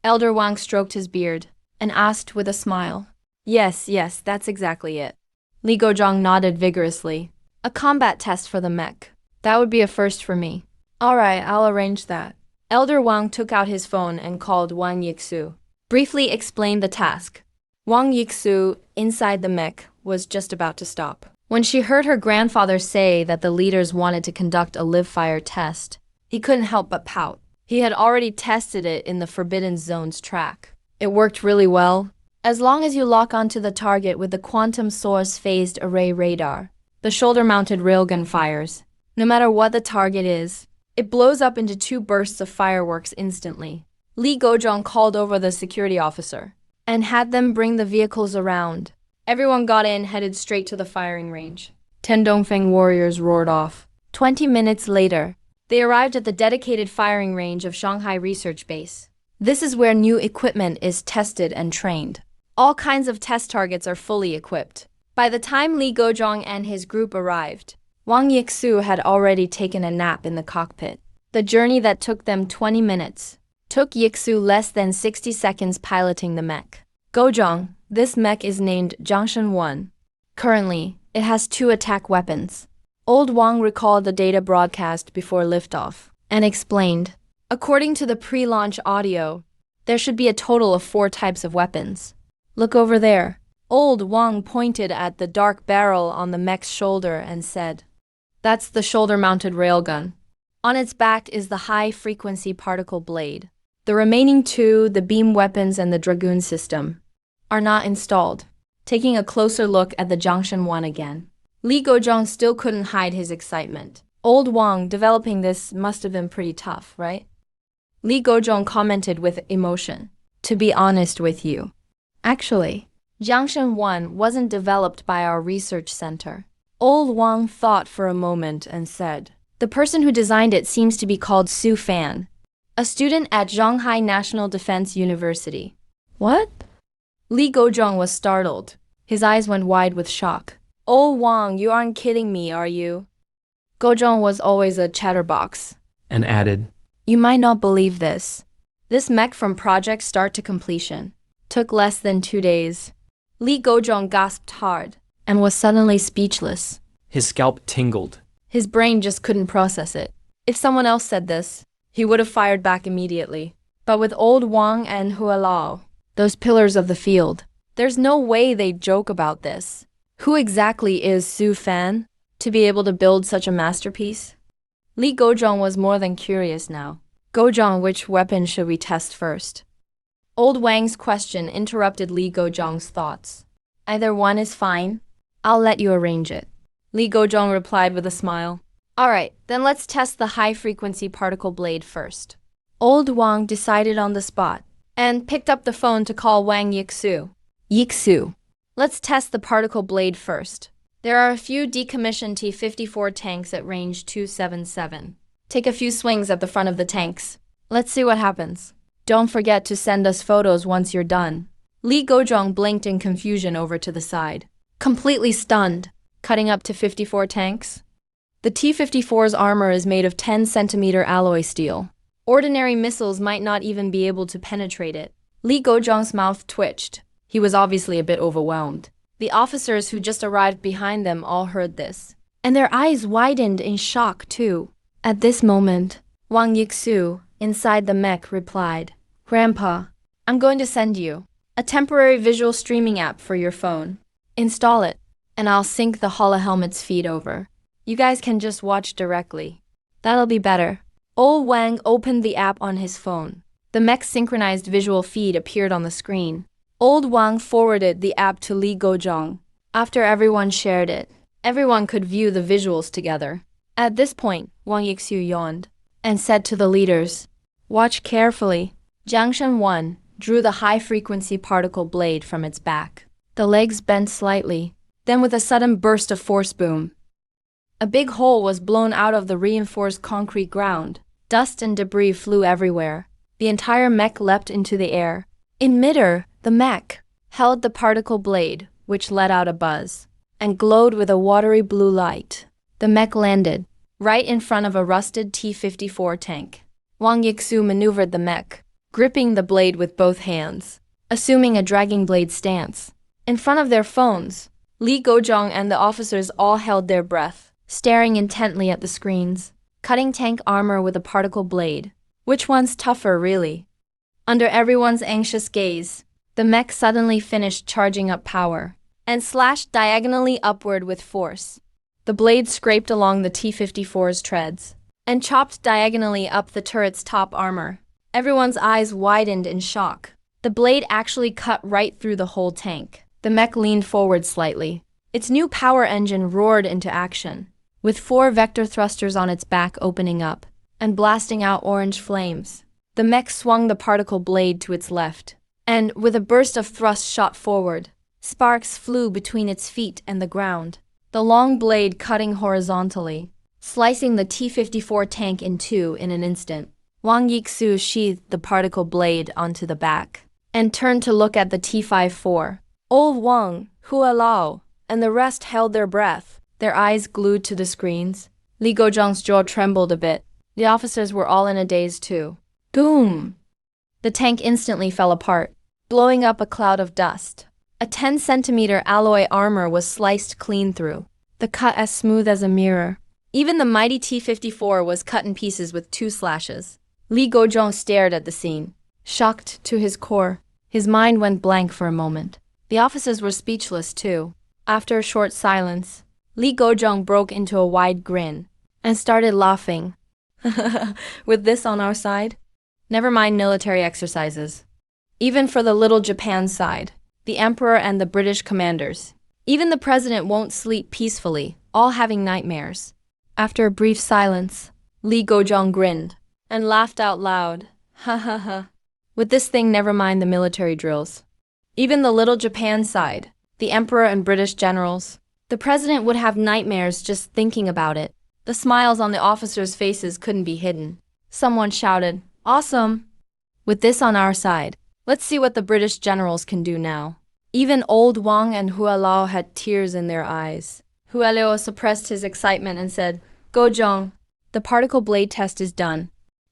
Elder Wang stroked his beard and asked with a smile. Yes, that's exactly it." Li Gozhong nodded vigorously. "A combat test for the mech. That would be a first for me." "All right, I'll arrange that." Elder Wang took out his phone and called Wang Yixu. Briefly explained the task. Wang Yixu, inside the mech, was just about to stop when she heard her grandfather say that the leaders wanted to conduct a live-fire test. He couldn't help but pout. He had already tested it in the Forbidden Zone's track. It worked really well. As long as you lock onto the target with the quantum source phased array radar, the shoulder-mounted railgun fires. No matter what the target is, it blows up into 2 bursts of fireworks instantly. Li Gozhong called over the security officer and had them bring the vehicles around. Everyone got in, headed straight to the firing range. 10 Dongfeng warriors roared off. 20 minutes later, they arrived at the dedicated firing range of Shanghai Research Base. This is where new equipment is tested and trained. All kinds of test targets are fully equipped. By the time Li Gozhong and his group arrived, Wang Yixu had already taken a nap in the cockpit. The journey that took them 20 minutes took Yixu less than 60 seconds piloting the mech. Gozhong, this mech is named Jiangshan 1. Currently, it has 2 attack weapons. Old Wang recalled the data broadcast before liftoff and explained, according to the pre-launch audio, there should be a total of 4 types of weapons. Look over there. Old Wang pointed at the dark barrel on the mech's shoulder and said, "That's the shoulder-mounted railgun. On its back is the high-frequency particle blade. The remaining 2, the beam weapons and the dragoon system, are not installed." Taking a closer look at the Jiangshan 1 again, Li Gozhong still couldn't hide his excitement. Old Wang developing this must have been pretty tough, right? Li Gozhong commented with emotion. "To be honest with you, actually, Jiangshan 1 wasn't developed by our research center." Old Wang thought for a moment and said, "The person who designed it seems to be called Su Fan, a student at Shanghai National Defense University." What? Li Gozhong was startled. His eyes went wide with shock. "Old Wang, you aren't kidding me, are you?" Gozhong was always a chatterbox And added, "You might not believe this, This mech from project start to completion took less than 2 days. Li Gozhong gasped hard and was suddenly speechless. His scalp tingled. His brain just couldn't process it. If someone else said this, he would have fired back immediately. But with old Wang and Hualao, those pillars of the field, there's no way they'd joke about this. Who exactly is Su Fan to be able to build such a masterpiece? Li Gozhong was more than curious now. Gozhong, which weapon should we test first? Old Wang's question interrupted Li Gozhong's thoughts. Either one is fine. I'll let you arrange it. Li Gozhong replied with a smile. Alright, then let's test the high-frequency particle blade first. Old Wang decided on the spot and picked up the phone to call Wang Yixu. Yixu, let's test the particle blade first. There are a few decommissioned T-54 tanks at range 277. Take a few swings at the front of the tanks. Let's see what happens. Don't forget to send us photos once you're done. Li Gozhong blinked in confusion over to the side, completely stunned. Cutting up to 54 tanks? The T-54's armor is made of 10-centimeter alloy steel. Ordinary missiles might not even be able to penetrate it. Li Gozhong's mouth twitched. He was obviously a bit overwhelmed. The officers who just arrived behind them all heard this, and their eyes widened in shock too. At this moment, Wang Yixu, inside the mech, replied, "Grandpa, I'm going to send you a temporary visual streaming app for your phone. Install it, and I'll sync the holohelmet's feed over. You guys can just watch directly. That'll be better." Old Wang opened the app on his phone. The mech's synchronized visual feed appeared on the screen. Old Wang forwarded the app to Li Gozhong. After everyone shared it, everyone could view the visuals together. At this point, Wang Yixu yawned and said to the leaders, "Watch carefully." Jiang Shen drew the high-frequency particle blade from its back. The legs bent slightly. Then with a sudden burst of force boom, a big hole was blown out of the reinforced concrete ground. Dust and debris flew everywhere. The entire mech leapt into the air. In midair, the mech held the particle blade, which let out a buzz, and glowed with a watery blue light. The mech landed right in front of a rusted T-54 tank. Wang Yixu maneuvered the mech, gripping the blade with both hands, assuming a dragging blade stance. In front of their phones, Li Gozhong and the officers all held their breath, staring intently at the screens. Cutting tank armor with a particle blade. Which one's tougher, really? Under everyone's anxious gaze, the mech suddenly finished charging up power and slashed diagonally upward with force. The blade scraped along the T-54's treads and chopped diagonally up the turret's top armor. Everyone's eyes widened in shock. The blade actually cut right through the whole tank. The mech leaned forward slightly. Its new power engine roared into action, with 4 vector thrusters on its back opening up and blasting out orange flames. The mech swung the particle blade to its left, and with a burst of thrust shot forward. Sparks flew between its feet and the ground, the long blade cutting horizontally, slicing the T-54 tank in two in an instant. Wang Yixu sheathed the particle blade onto the back and turned to look at the T-54. Old Wang, Hualao, and the rest held their breath, their eyes glued to the screens. Li Gozhong's jaw trembled a bit. The officers were all in a daze too. Boom! The tank instantly fell apart, blowing up a cloud of dust. A 10-centimeter alloy armor was sliced clean through, the cut as smooth as a mirror. Even the mighty T-54 was cut in pieces with 2 slashes. Li Gozhong stared at the scene, shocked to his core. His mind went blank for a moment. The officers were speechless too. After a short silence, Li Gozhong broke into a wide grin and started laughing. With this on our side? Never mind military exercises. Even for the little Japan side, the emperor and the British commanders, even the president won't sleep peacefully, all having nightmares. After a brief silence, Li Gozhong grinned and laughed out loud. Ha ha ha. With this thing, never mind the military drills. Even the little Japan side, the emperor and British generals, the president would have nightmares just thinking about it. The smiles on the officers' faces couldn't be hidden. Someone shouted, "Awesome!" With this on our side, let's see what the British generals can do now. Even old Wang and Hualao had tears in their eyes. Hualao suppressed his excitement and said, "Gozhong, the particle blade test is done.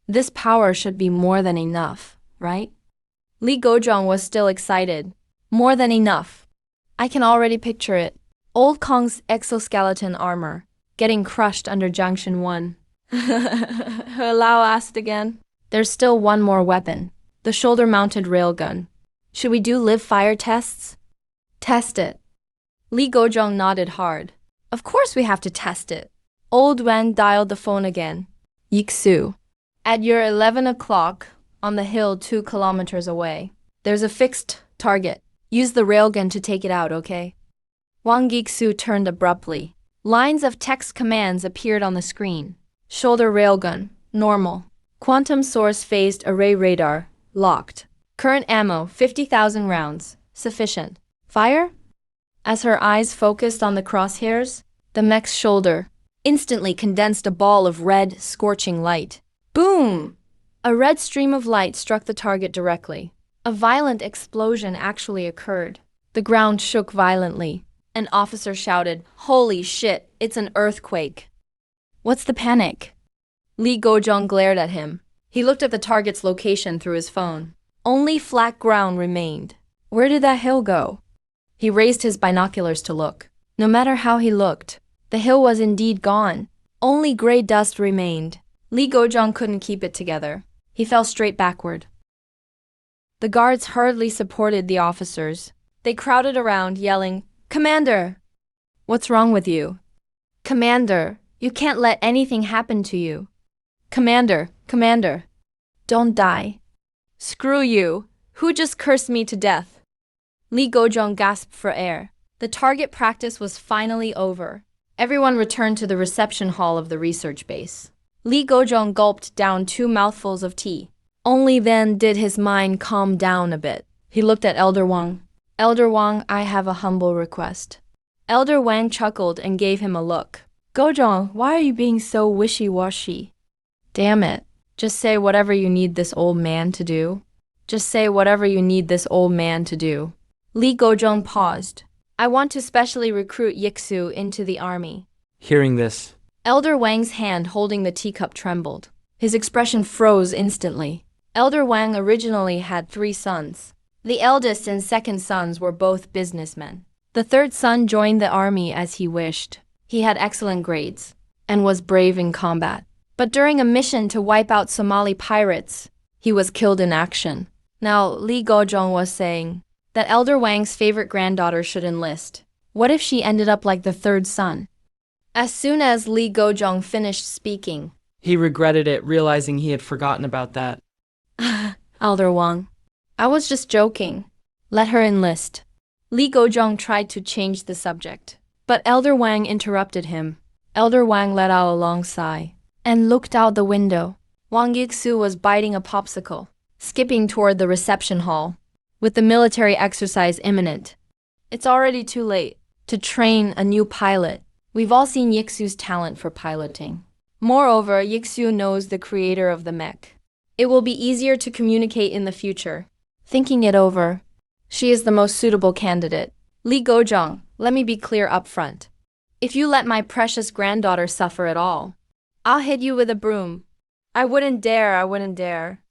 This power should be more than enough. right? Li Gozhong was still excited. More than enough. I can already picture it. Old Kong's exoskeleton armor, getting crushed under Junction 1. Lao asked again. There's still one more weapon. The shoulder-mounted railgun. Should we do live fire tests? Test it. Li Gozhong nodded hard. Of course we have to test it. Old Wen dialed the phone again. Yixu. At your 11 o'clock, on the hill 2 kilometers away, there's a fixed target. Use the railgun to take it out, okay? Wang Yixu turned abruptly. Lines of text commands appeared on the screen. Shoulder railgun, normal. Quantum source phased array radar, locked. Current ammo, 50,000 rounds, sufficient. Fire? As her eyes focused on the crosshairs, the mech's shoulder instantly condensed a ball of red, scorching light. Boom! A red stream of light struck the target directly. A violent explosion actually occurred. The ground shook violently. An officer shouted, "Holy shit, it's an earthquake." What's the panic? Li Gozhong glared at him. He looked at the target's location through his phone. Only flat ground remained. Where did that hill go? He raised his binoculars to look. No matter how he looked, the hill was indeed gone. Only gray dust remained. Li Gozhong couldn't keep it together. He fell straight backward. The guards hurriedly supported the officers. They crowded around, yelling, "Commander! What's wrong with you? Commander, you can't let anything happen to you. Commander, Commander, don't die. Screw you. Who just cursed me to death?" Li Gozhong gasped for air. The target practice was finally over. Everyone returned to the reception hall of the research base. Li Gozhong gulped down 2 mouthfuls of tea. Only then did his mind calm down a bit. He looked at Elder Wang. "Elder Wang, I have a humble request." Elder Wang chuckled and gave him a look. "Gozhong, why are you being so wishy-washy? Damn it. Just say whatever you need this old man to do. Just say whatever you need this old man to do." Li Gozhong paused. "I want to specially recruit Yixu into the army." Hearing this, Elder Wang's hand holding the teacup trembled. His expression froze instantly. Elder Wang originally had 3 sons. The eldest and second sons were both businessmen. The third son joined the army as he wished. He had excellent grades and was brave in combat. But during a mission to wipe out Somali pirates, he was killed in action. Now, Li Gozhong was saying that Elder Wang's favorite granddaughter should enlist. What if she ended up like the third son? As soon as Li Gozhong finished speaking, he regretted it, realizing he had forgotten about that. Elder Wang, I was just joking. Let her enlist. Li Gozhong tried to change the subject, but Elder Wang interrupted him. Elder Wang let out a long sigh and looked out the window. Wang Yixu was biting a popsicle, skipping toward the reception hall. With the military exercise imminent, it's already too late to train a new pilot. We've all seen Yixu's talent for piloting. Moreover, Yixu knows the creator of the mech. It will be easier to communicate in the future. Thinking it over, she is the most suitable candidate. Li Gozhong, let me be clear up front. If you let my precious granddaughter suffer at all, I'll hit you with a broom. I wouldn't dare.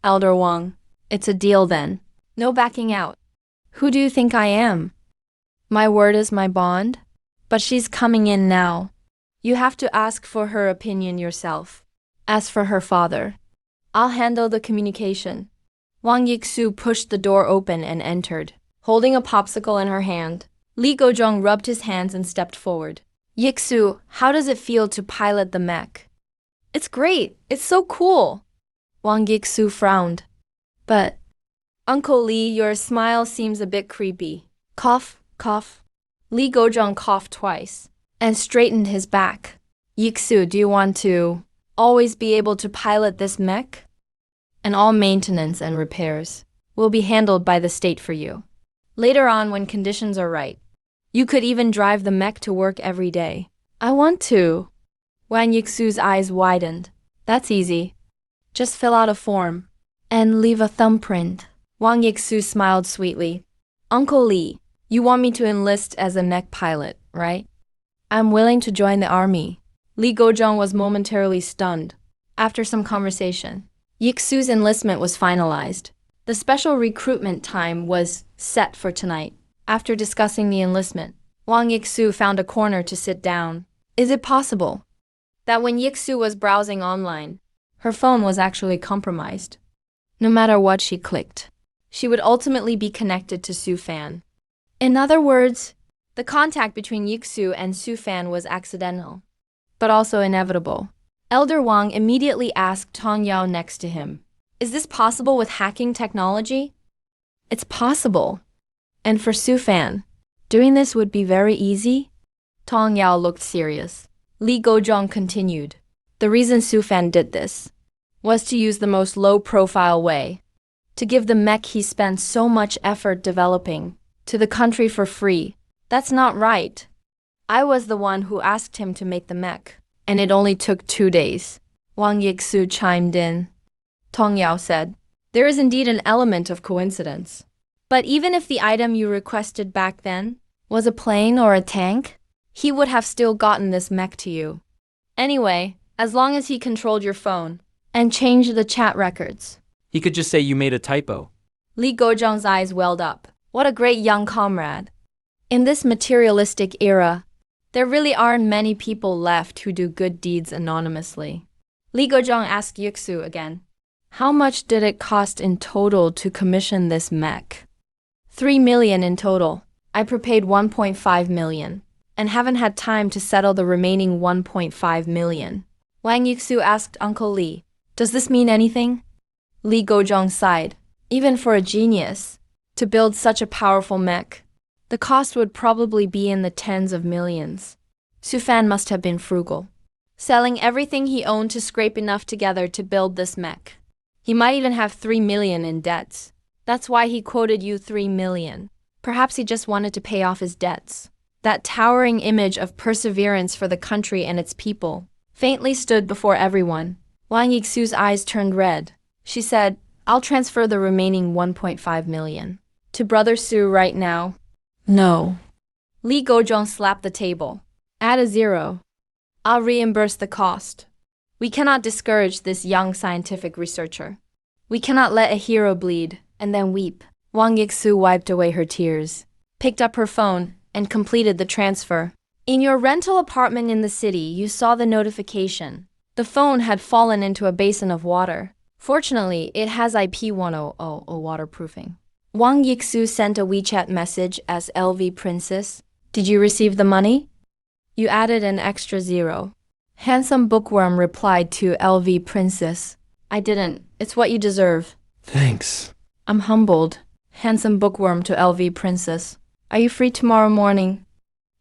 Elder Wang, it's a deal then. No backing out. Who do you think I am? My word is my bond? But she's coming in now. You have to ask for her opinion yourself. As for her father, I'll handle the communication. Wang Yixu pushed the door open and entered, holding a popsicle in her hand. Li Gozhong rubbed his hands and stepped forward. Yixu, how does it feel to pilot the mech? It's great. It's so cool. Wang Yixu frowned. But, Uncle Li, your smile seems a bit creepy. Cough, cough. Li Gozhong coughed twice and straightened his back. Yixu, do you want to always be able to pilot this mech? And all maintenance and repairs will be handled by the state for you. Later on, when conditions are right, you could even drive the mech to work every day. I want to. Wang Yixu's eyes widened. That's easy. Just fill out a form and leave a thumbprint. Wang Yixu smiled sweetly. Uncle Li, you want me to enlist as a mech pilot, right? I'm willing to join the army. Li Gozhong was momentarily stunned. After some conversation, Yixu's enlistment was finalized. The special recruitment time was set for tonight. After discussing the enlistment, Wang Yixu found a corner to sit down. Is it possible that when Yixu was browsing online, her phone was actually compromised? No matter what she clicked, she would ultimately be connected to Su Fan. In other words, the contact between Yixu and Su Fan was accidental, but also inevitable. Elder Wang immediately asked Tong Yao next to him, "Is this possible with hacking technology?" It's possible. And for Su Fan, doing this would be very easy? Tong Yao looked serious. Li Gozhong continued. The reason Su Fan did this was to use the most low-profile way, to give the mech he spent so much effort developing to the country for free. That's not right. I was the one who asked him to make the mech, and it only took 2 days. Wang Yixu chimed in. Tong Yao said, there is indeed an element of coincidence. But even if the item you requested back then was a plane or a tank, he would have still gotten this mech to you. Anyway, as long as he controlled your phone and changed the chat records. He could just say you made a typo. Li Gozhong's eyes welled up. What a great young comrade. In this materialistic era, there really aren't many people left who do good deeds anonymously. Li Gozhong asked Yixu again, how much did it cost in total to commission this mech? 3 million in total. I prepaid 1.5 million, and haven't had time to settle the remaining 1.5 million. Wang Yixu asked Uncle Li, does this mean anything? Li Gozhong sighed. Even for a genius, to build such a powerful mech, the cost would probably be in the tens of millions. Su Fan must have been frugal, selling everything he owned to scrape enough together to build this mech. He might even have 3 million in debts. That's why he quoted you 3 million. Perhaps he just wanted to pay off his debts. That towering image of perseverance for the country and its people faintly stood before everyone. Wang Yixu's eyes turned red. She said, I'll transfer the remaining 1.5 million. To Brother Su right now? No. Li Gozhong slapped the table. Add a 0. I'll reimburse the cost. We cannot discourage this young scientific researcher. We cannot let a hero bleed and then weep. Wang Yixu wiped away her tears, picked up her phone, and completed the transfer. In your rental apartment in the city, you saw the notification. The phone had fallen into a basin of water. Fortunately, it has IP100 waterproofing. Wang Yixu sent a WeChat message as LV Princess. Did you receive the money? You added an extra 0. Handsome Bookworm replied to LV Princess. I didn't. It's what you deserve. Thanks. I'm humbled. Handsome Bookworm to LV Princess. Are you free tomorrow morning?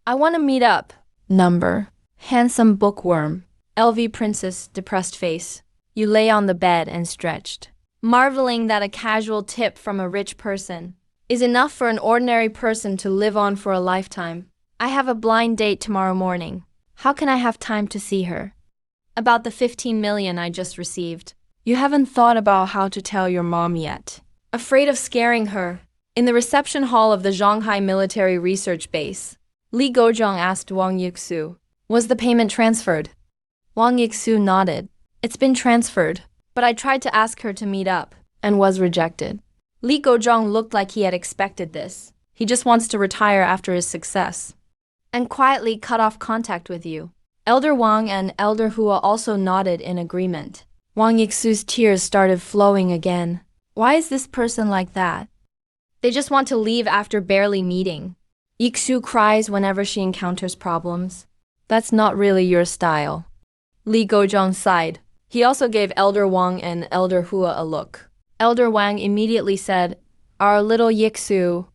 I want to meet up. Number. Handsome Bookworm. LV Princess, depressed face. You lay on the bed and stretched, marveling that a casual tip from a rich person is enough for an ordinary person to live on for a lifetime. I have a blind date tomorrow morning. How can I have time to see her? About the 15 million I just received. You haven't thought about how to tell your mom yet. Afraid of scaring her. In the reception hall of the Zhonghai Military Research Base, Li Gozhong asked Wang Yixu, was the payment transferred? Wang Yixu nodded. It's been transferred, but I tried to ask her to meet up and was rejected. Li Gozhong looked like he had expected this. He just wants to retire after his success and quietly cut off contact with you. Elder Wang and Elder Hua also nodded in agreement. Wang Yixu's tears started flowing again. Why is this person like that? They just want to leave after barely meeting. Yixu cries whenever she encounters problems. That's not really your style. Li Gozhong sighed. He also gave Elder Wang and Elder Hua a look. Elder Wang immediately said, our little Yixu.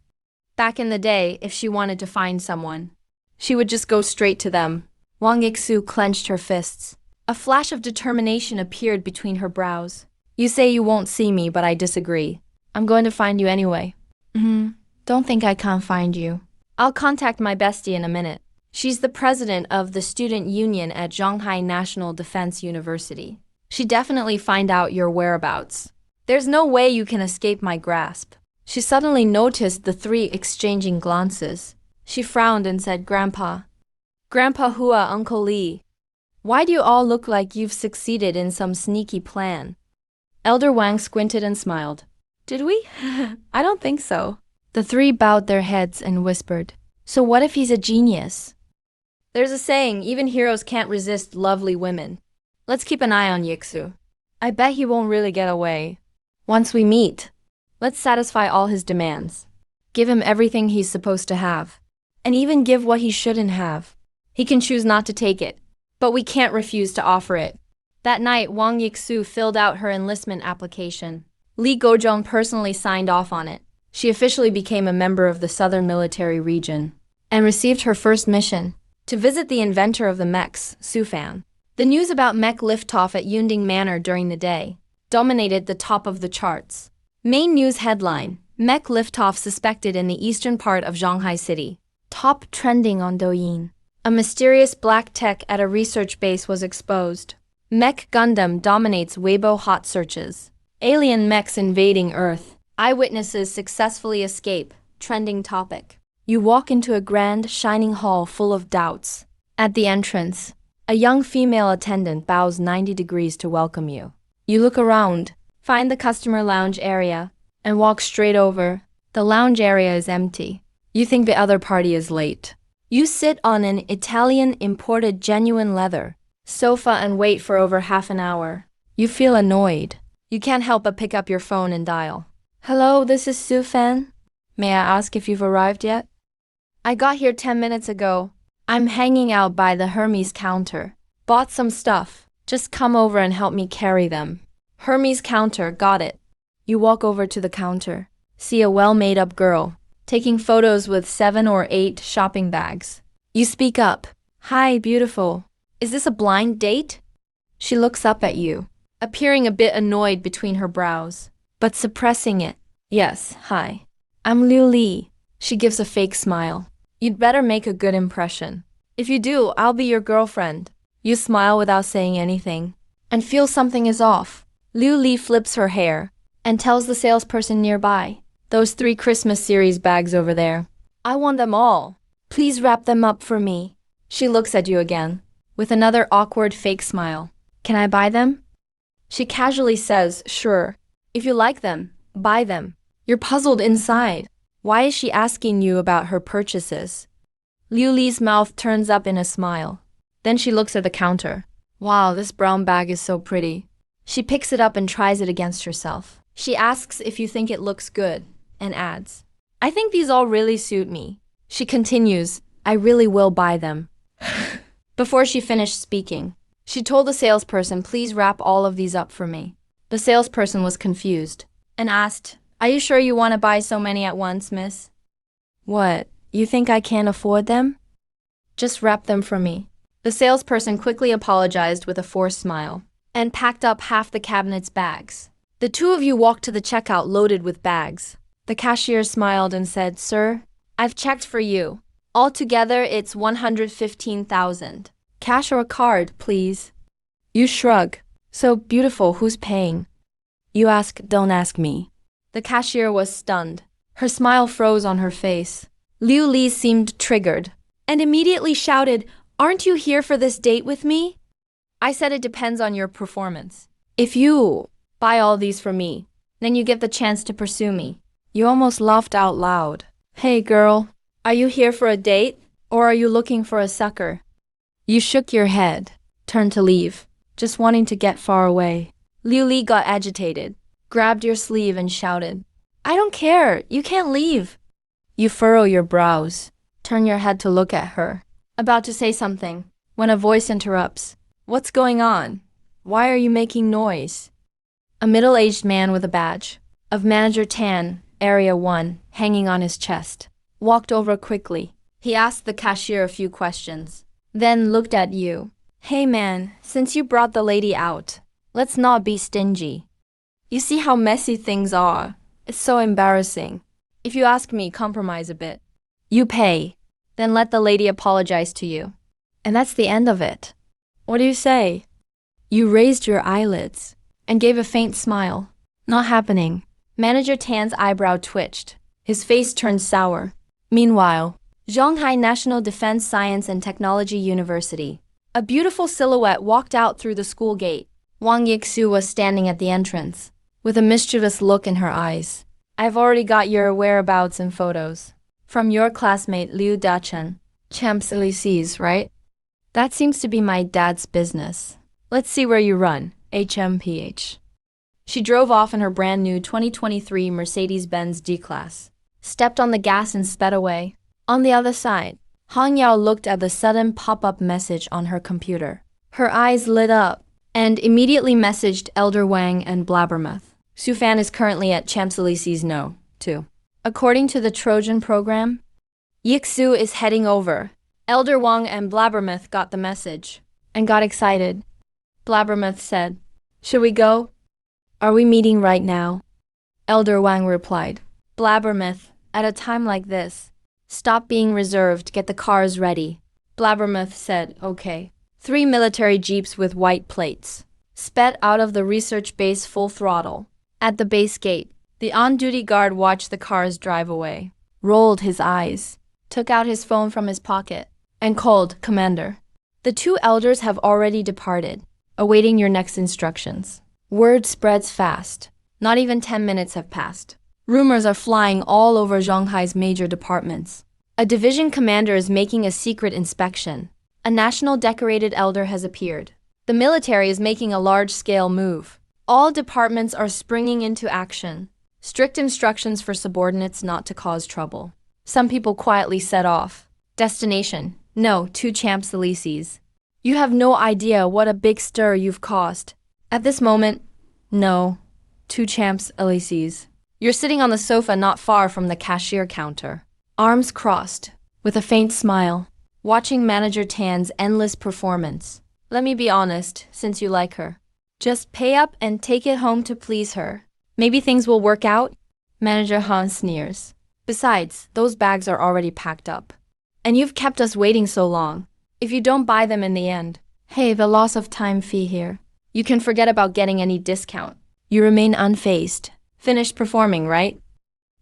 Back in the day, if she wanted to find someone, she would just go straight to them. Wang Yixu clenched her fists. A flash of determination appeared between her brows. You say you won't see me, but I disagree. I'm going to find you anyway. Don't think I can't find you. I'll contact my bestie in a minute. She's the president of the student union at Zhonghai National Defense University. She'd definitely find out your whereabouts. There's no way you can escape my grasp. She suddenly noticed the three exchanging glances. She frowned and said, Grandpa. Grandpa Hua, Uncle Li. Why do you all look like you've succeeded in some sneaky plan? Elder Wang squinted and smiled. Did we? I don't think so. The three bowed their heads and whispered, so what if he's a genius? There's a saying, even heroes can't resist lovely women. Let's keep an eye on Yixu. I bet he won't really get away. Once we meet, let's satisfy all his demands. Give him everything he's supposed to have. And even give what he shouldn't have. He can choose not to take it, but we can't refuse to offer it. That night, Wang Yixu filled out her enlistment application. Li Gozhong personally signed off on it. She officially became a member of the Southern Military Region and received her first mission to visit the inventor of the mechs, Su Fan. The news about mech liftoff at Yunding Manor during the day dominated the top of the charts. Main news headline, mech liftoff suspected in the eastern part of Shanghai City. Top trending on Douyin. A mysterious black tech at a research base was exposed. Mech Gundam dominates Weibo hot searches. Alien mechs invading Earth. Eyewitnesses successfully escape. Trending topic. You walk into a grand, shining hall full of doubts. At the entrance, a young female attendant bows 90 degrees to welcome you. You look around, find the customer lounge area, and walk straight over. The lounge area is empty. You think the other party is late. You sit on an Italian imported genuine leather sofa and wait for over half an hour. You feel annoyed. You can't help but pick up your phone and dial. Hello, this is Su Fan. May I ask if you've arrived yet? I got here 10 minutes ago. I'm hanging out by the Hermes counter. Bought some stuff. Just come over and help me carry them. Hermes counter, got it. You walk over to the counter. See a well-made-up girl taking photos with 7 or 8 shopping bags. You speak up. Hi, beautiful. Is this a blind date? She looks up at you, appearing a bit annoyed between her brows, but suppressing it. Yes, hi. I'm Liu Li. She gives a fake smile. You'd better make a good impression. If you do, I'll be your girlfriend. You smile without saying anything, and feel something is off. Liu Li flips her hair and tells the salesperson nearby, those 3 Christmas series bags over there. I want them all. Please wrap them up for me. She looks at you again, with another awkward fake smile. Can I buy them? She casually says, sure. If you like them, buy them. You're puzzled inside. Why is she asking you about her purchases? Liu Li's mouth turns up in a smile. Then she looks at the counter. Wow, this brown bag is so pretty. She picks it up and tries it against herself. She asks if you think it looks good, and adds, I think these all really suit me. She continues, I really will buy them. Before she finished speaking, she told the salesperson, please wrap all of these up for me. The salesperson was confused and asked, are you sure you want to buy so many at once, miss? What, you think I can't afford them? Just wrap them for me. The salesperson quickly apologized with a forced smile and packed up half the cabinet's bags. The two of you walked to the checkout loaded with bags. The cashier smiled and said, sir, I've checked for you. Altogether, it's 115,000. Cash or a card, please. You shrug. So beautiful, who's paying? You ask, don't ask me. The cashier was stunned. Her smile froze on her face. Liu Li seemed triggered and immediately shouted, aren't you here for this date with me? I said it depends on your performance. If you buy all these for me, then you get the chance to pursue me. You almost laughed out loud. Hey girl, are you here for a date or are you looking for a sucker? You shook your head, turned to leave, just wanting to get far away. Liu Li got agitated, grabbed your sleeve and shouted, I don't care, you can't leave. You furrow your brows, turn your head to look at her, about to say something, when a voice interrupts. What's going on? Why are you making noise? A middle-aged man with a badge of Manager Tan, Area 1, hanging on his chest, walked over quickly. He asked the cashier a few questions, then looked at you. Hey man, since you brought the lady out, let's not be stingy. You see how messy things are. It's so embarrassing. If you ask me, compromise a bit. You pay, then let the lady apologize to you. And that's the end of it. What do you say? You raised your eyelids and gave a faint smile. Not happening. Manager Tan's eyebrow twitched. His face turned sour. Meanwhile, Shanghai National Defense Science and Technology University. A beautiful silhouette walked out through the school gate. Wang Yixu was standing at the entrance, with a mischievous look in her eyes. I've already got your whereabouts and photos. From your classmate Liu Dacheng. Champs-Élysées, right? That seems to be my dad's business. Let's see where you run, HMPH. She drove off in her brand new 2023 Mercedes-Benz D-Class, stepped on the gas and sped away. On the other side, Hang Yao looked at the sudden pop-up message on her computer. Her eyes lit up and immediately messaged Elder Wang and Blabbermouth. Su Fan is currently at Champs-Élysées No. 2. According to the Trojan program, Yixu is heading over. Elder Wang and Blabbermouth got the message and got excited. Blabbermouth said, "Should we go? Are we meeting right now?" Elder Wang replied, "Blabbermouth, at a time like this, stop being reserved, get the cars ready." Blabbermouth said, "Okay." 3 military jeeps with white plates sped out of the research base full throttle. At the base gate, the on-duty guard watched the cars drive away, rolled his eyes, took out his phone from his pocket, and called Commander. "The 2 elders have already departed, awaiting your next instructions." Word spreads fast. Not even 10 minutes have passed. Rumors are flying all over Shanghai's major departments. A division commander is making a secret inspection. A national decorated elder has appeared. The military is making a large-scale move. All departments are springing into action. Strict instructions for subordinates not to cause trouble. Some people quietly set off. Destination: No, 2 Champs-Élysées. You have no idea what a big stir you've caused. At this moment, No, 2 Champs-Élysées. You're sitting on the sofa not far from the cashier counter, arms crossed, with a faint smile, watching Manager Tan's endless performance. Let me be honest, since you like her. Just pay up and take it home to please her. Maybe things will work out? Manager Han sneers. Besides, those bags are already packed up. And you've kept us waiting so long. If you don't buy them in the end, hey, the loss of time fee here. You can forget about getting any discount. You remain unfazed. Finished performing, right?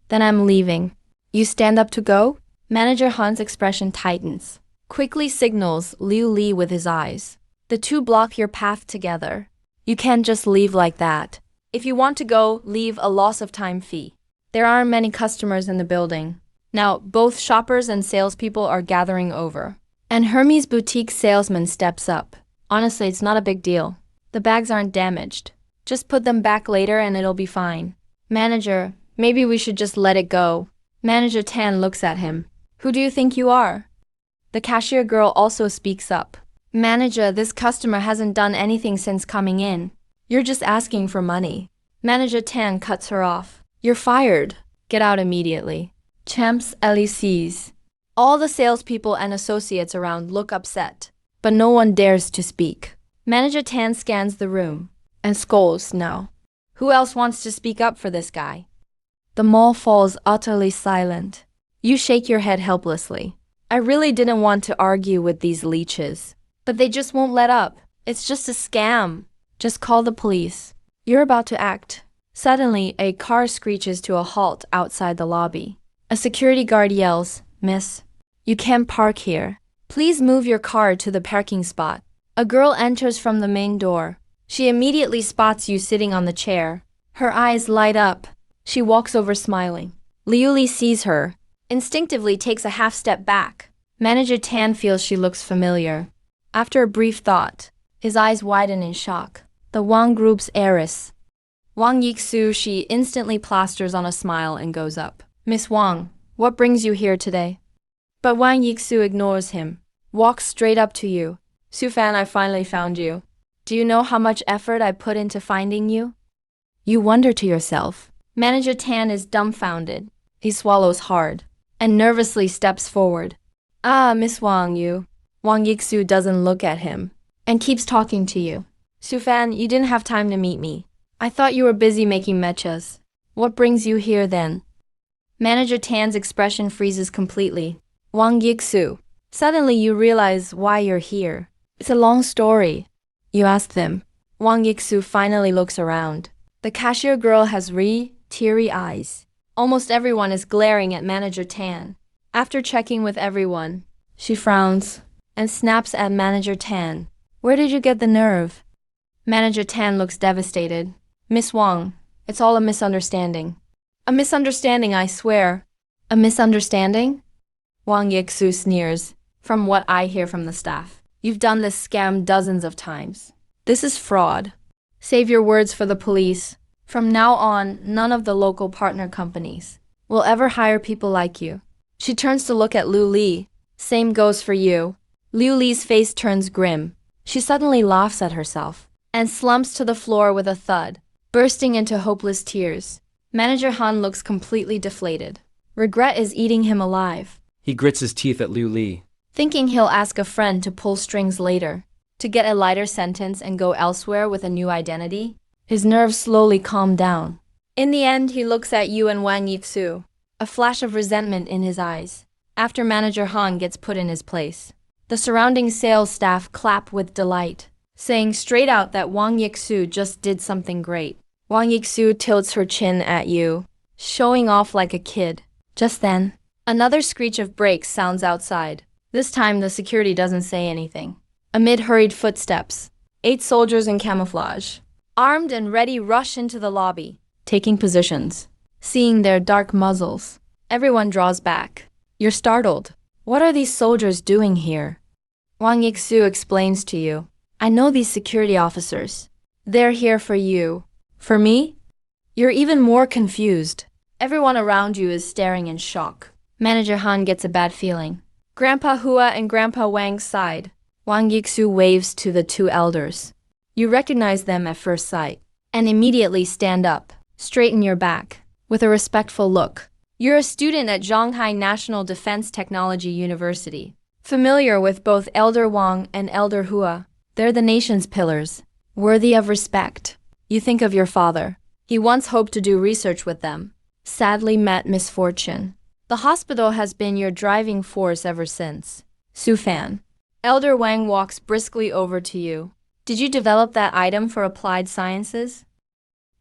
Then I'm leaving. You stand up to go? Manager Han's expression tightens. Quickly signals Liu Li with his eyes. The 2 block your path together. You can't just leave like that. If you want to go, leave a loss of time fee. There aren't many customers in the building. Now, both shoppers and salespeople are gathering over. And Hermes boutique salesman steps up. Honestly, it's not a big deal. The bags aren't damaged. Just put them back later and it'll be fine. Manager, maybe we should just let it go. Manager Tan looks at him. Who do you think you are? The cashier girl also speaks up. Manager, this customer hasn't done anything since coming in. You're just asking for money. Manager Tan cuts her off. You're fired. Get out immediately. Champs-Élysées. All the salespeople and associates around look upset, but no one dares to speak. Manager Tan scans the room and scolds now. Who else wants to speak up for this guy? The mall falls utterly silent. You shake your head helplessly. I really didn't want to argue with these leeches, but they just won't let up. It's just a scam. Just call the police. You're about to act. Suddenly, a car screeches to a halt outside the lobby. A security guard yells, "Miss, you can't park here. Please move your car to the parking spot." A girl enters from the main door. She immediately spots you sitting on the chair. Her eyes light up. She walks over smiling. Liu Li sees her, instinctively takes a half step back. Manager Tan feels she looks familiar. After a brief thought, his eyes widen in shock. The Wang Group's heiress. Wang Yixu, she instantly plasters on a smile and goes up. "Miss Wang, what brings you here today?" But Wang Yixu ignores him, walks straight up to you. "Su Fan, I finally found you. Do you know how much effort I put into finding you?" You wonder to yourself. Manager Tan is dumbfounded. He swallows hard and nervously steps forward. "Ah, Miss Wang, you." Wang Yixu doesn't look at him and keeps talking to you. "Su Fan, you didn't have time to meet me. I thought you were busy making mechas. What brings you here then?" Manager Tan's expression freezes completely. "Wang Yixu, suddenly you realize why you're here. It's a long story." You ask them. Wang Yixu finally looks around. The cashier girl has teary eyes. Almost everyone is glaring at Manager Tan. After checking with everyone, she frowns and snaps at Manager Tan. "Where did you get the nerve?" Manager Tan looks devastated. "Miss Wang, It's all a misunderstanding. A misunderstanding, I swear. A misunderstanding? Wang Yixu sneers. From what I hear from the staff, you've done this scam dozens of times. This is fraud. Save your words for the police. From now on, none of the local partner companies will ever hire people like you. She turns to look at Liu Li. Same goes for you. Liu Li's face turns grim. She suddenly laughs at herself and slumps to the floor with a thud, bursting into hopeless tears. Manager Han looks completely deflated. Regret is eating him alive. He grits his teeth at Liu Li. Thinking he'll ask a friend to pull strings later, to get a lighter sentence and go elsewhere with a new identity, his nerves slowly calm down. In the end, he looks at Yu and Wang Yixu, a flash of resentment in his eyes. After Manager Han gets put in his place, the surrounding sales staff clap with delight, saying straight out that Wang Yixu just did something great. Wang Yixu tilts her chin at Yu, showing off like a kid. Just then, another screech of brakes sounds outside. This time, the security doesn't say anything. Amid hurried footsteps, 8 soldiers in camouflage, armed and ready, rush into the lobby, taking positions. Seeing their dark muzzles, everyone draws back. You're startled. What are these soldiers doing here? Wang Yixu explains to you. I know these security officers. They're here for you. For me? You're even more confused. Everyone around you is staring in shock. Manager Han gets a bad feeling. Grandpa Hua and Grandpa Wang sighed. Wang Yixu waves to the 2 elders. You recognize them at first sight, and immediately stand up, straighten your back, with a respectful look. You're a student at Shanghai National Defense Technology University, familiar with both Elder Wang and Elder Hua. They're the nation's pillars, worthy of respect. You think of your father. He once hoped to do research with them, sadly met misfortune. The hospital has been your driving force ever since. Su Fan. Elder Wang walks briskly over to you. Did you develop that item for applied sciences?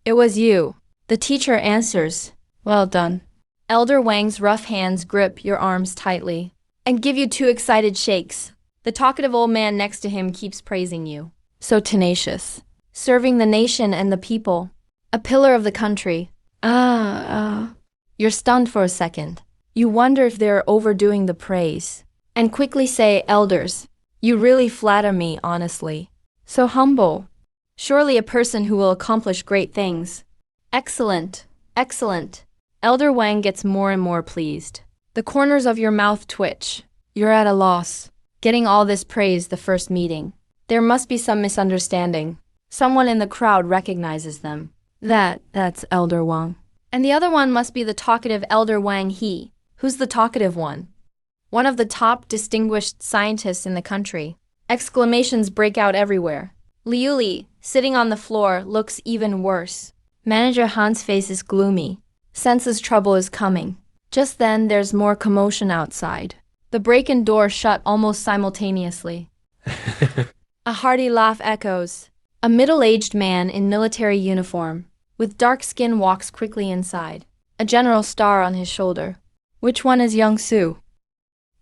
It was you. The teacher answers. Well done. Elder Wang's rough hands grip your arms tightly and give you 2 excited shakes. The talkative old man next to him keeps praising you. So tenacious. Serving the nation and the people. A pillar of the country. You're stunned for a second. You wonder if they're overdoing the praise. And quickly say, Elders, you really flatter me, honestly. So humble. Surely a person who will accomplish great things. Excellent. Excellent. Elder Wang gets more and more pleased. The corners of your mouth twitch. You're at a loss. Getting all this praise the first meeting. There must be some misunderstanding. Someone in the crowd recognizes them. That's Elder Wang. And the other one must be the talkative Elder Wang He. Who's the talkative one? One of the top distinguished scientists in the country. Exclamations break out everywhere. Liu Li, sitting on the floor, looks even worse. Manager Han's face is gloomy. Senses trouble is coming. Just then, there's more commotion outside. The break-in door shut almost simultaneously. A hearty laugh echoes. A middle-aged man in military uniform, with dark skin, walks quickly inside. A general star on his shoulder. Which one is young Su?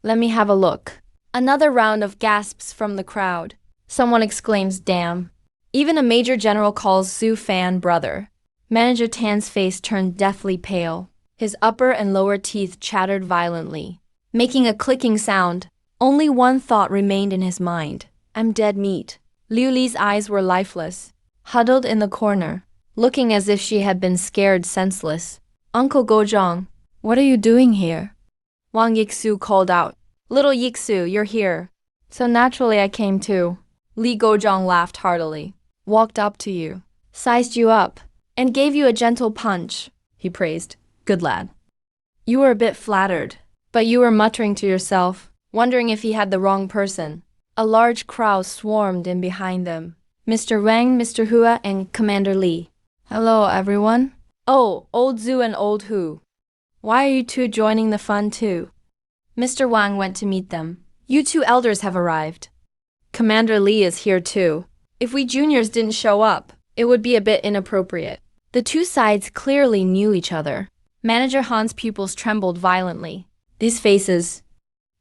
Let me have a look. Another round of gasps from the crowd. Someone exclaims, damn. Even a major general calls Su Fan brother. Manager Tan's face turned deathly pale. His upper and lower teeth chattered violently, making a clicking sound. Only one thought remained in his mind. I'm dead meat. Liu Li's eyes were lifeless, huddled in the corner, looking as if she had been scared senseless. Uncle Gozhang, what are you doing here? Wang Yixu called out. Little Yixu, you're here. So naturally I came too. Li Gozhang laughed heartily, walked up to you, sized you up, and gave you a gentle punch, he praised. Good lad. You were a bit flattered, but you were muttering to yourself, wondering if he had the wrong person. A large crowd swarmed in behind them. Mr. Wang, Mr. Hua, and Commander Li. Hello, everyone. Oh, old Zhu and old Hu. Why are you two joining the fun too? Mr. Wang went to meet them. You 2 elders have arrived. Commander Li is here too. If we juniors didn't show up, it would be a bit inappropriate. The 2 sides clearly knew each other. Manager Han's pupils trembled violently. These faces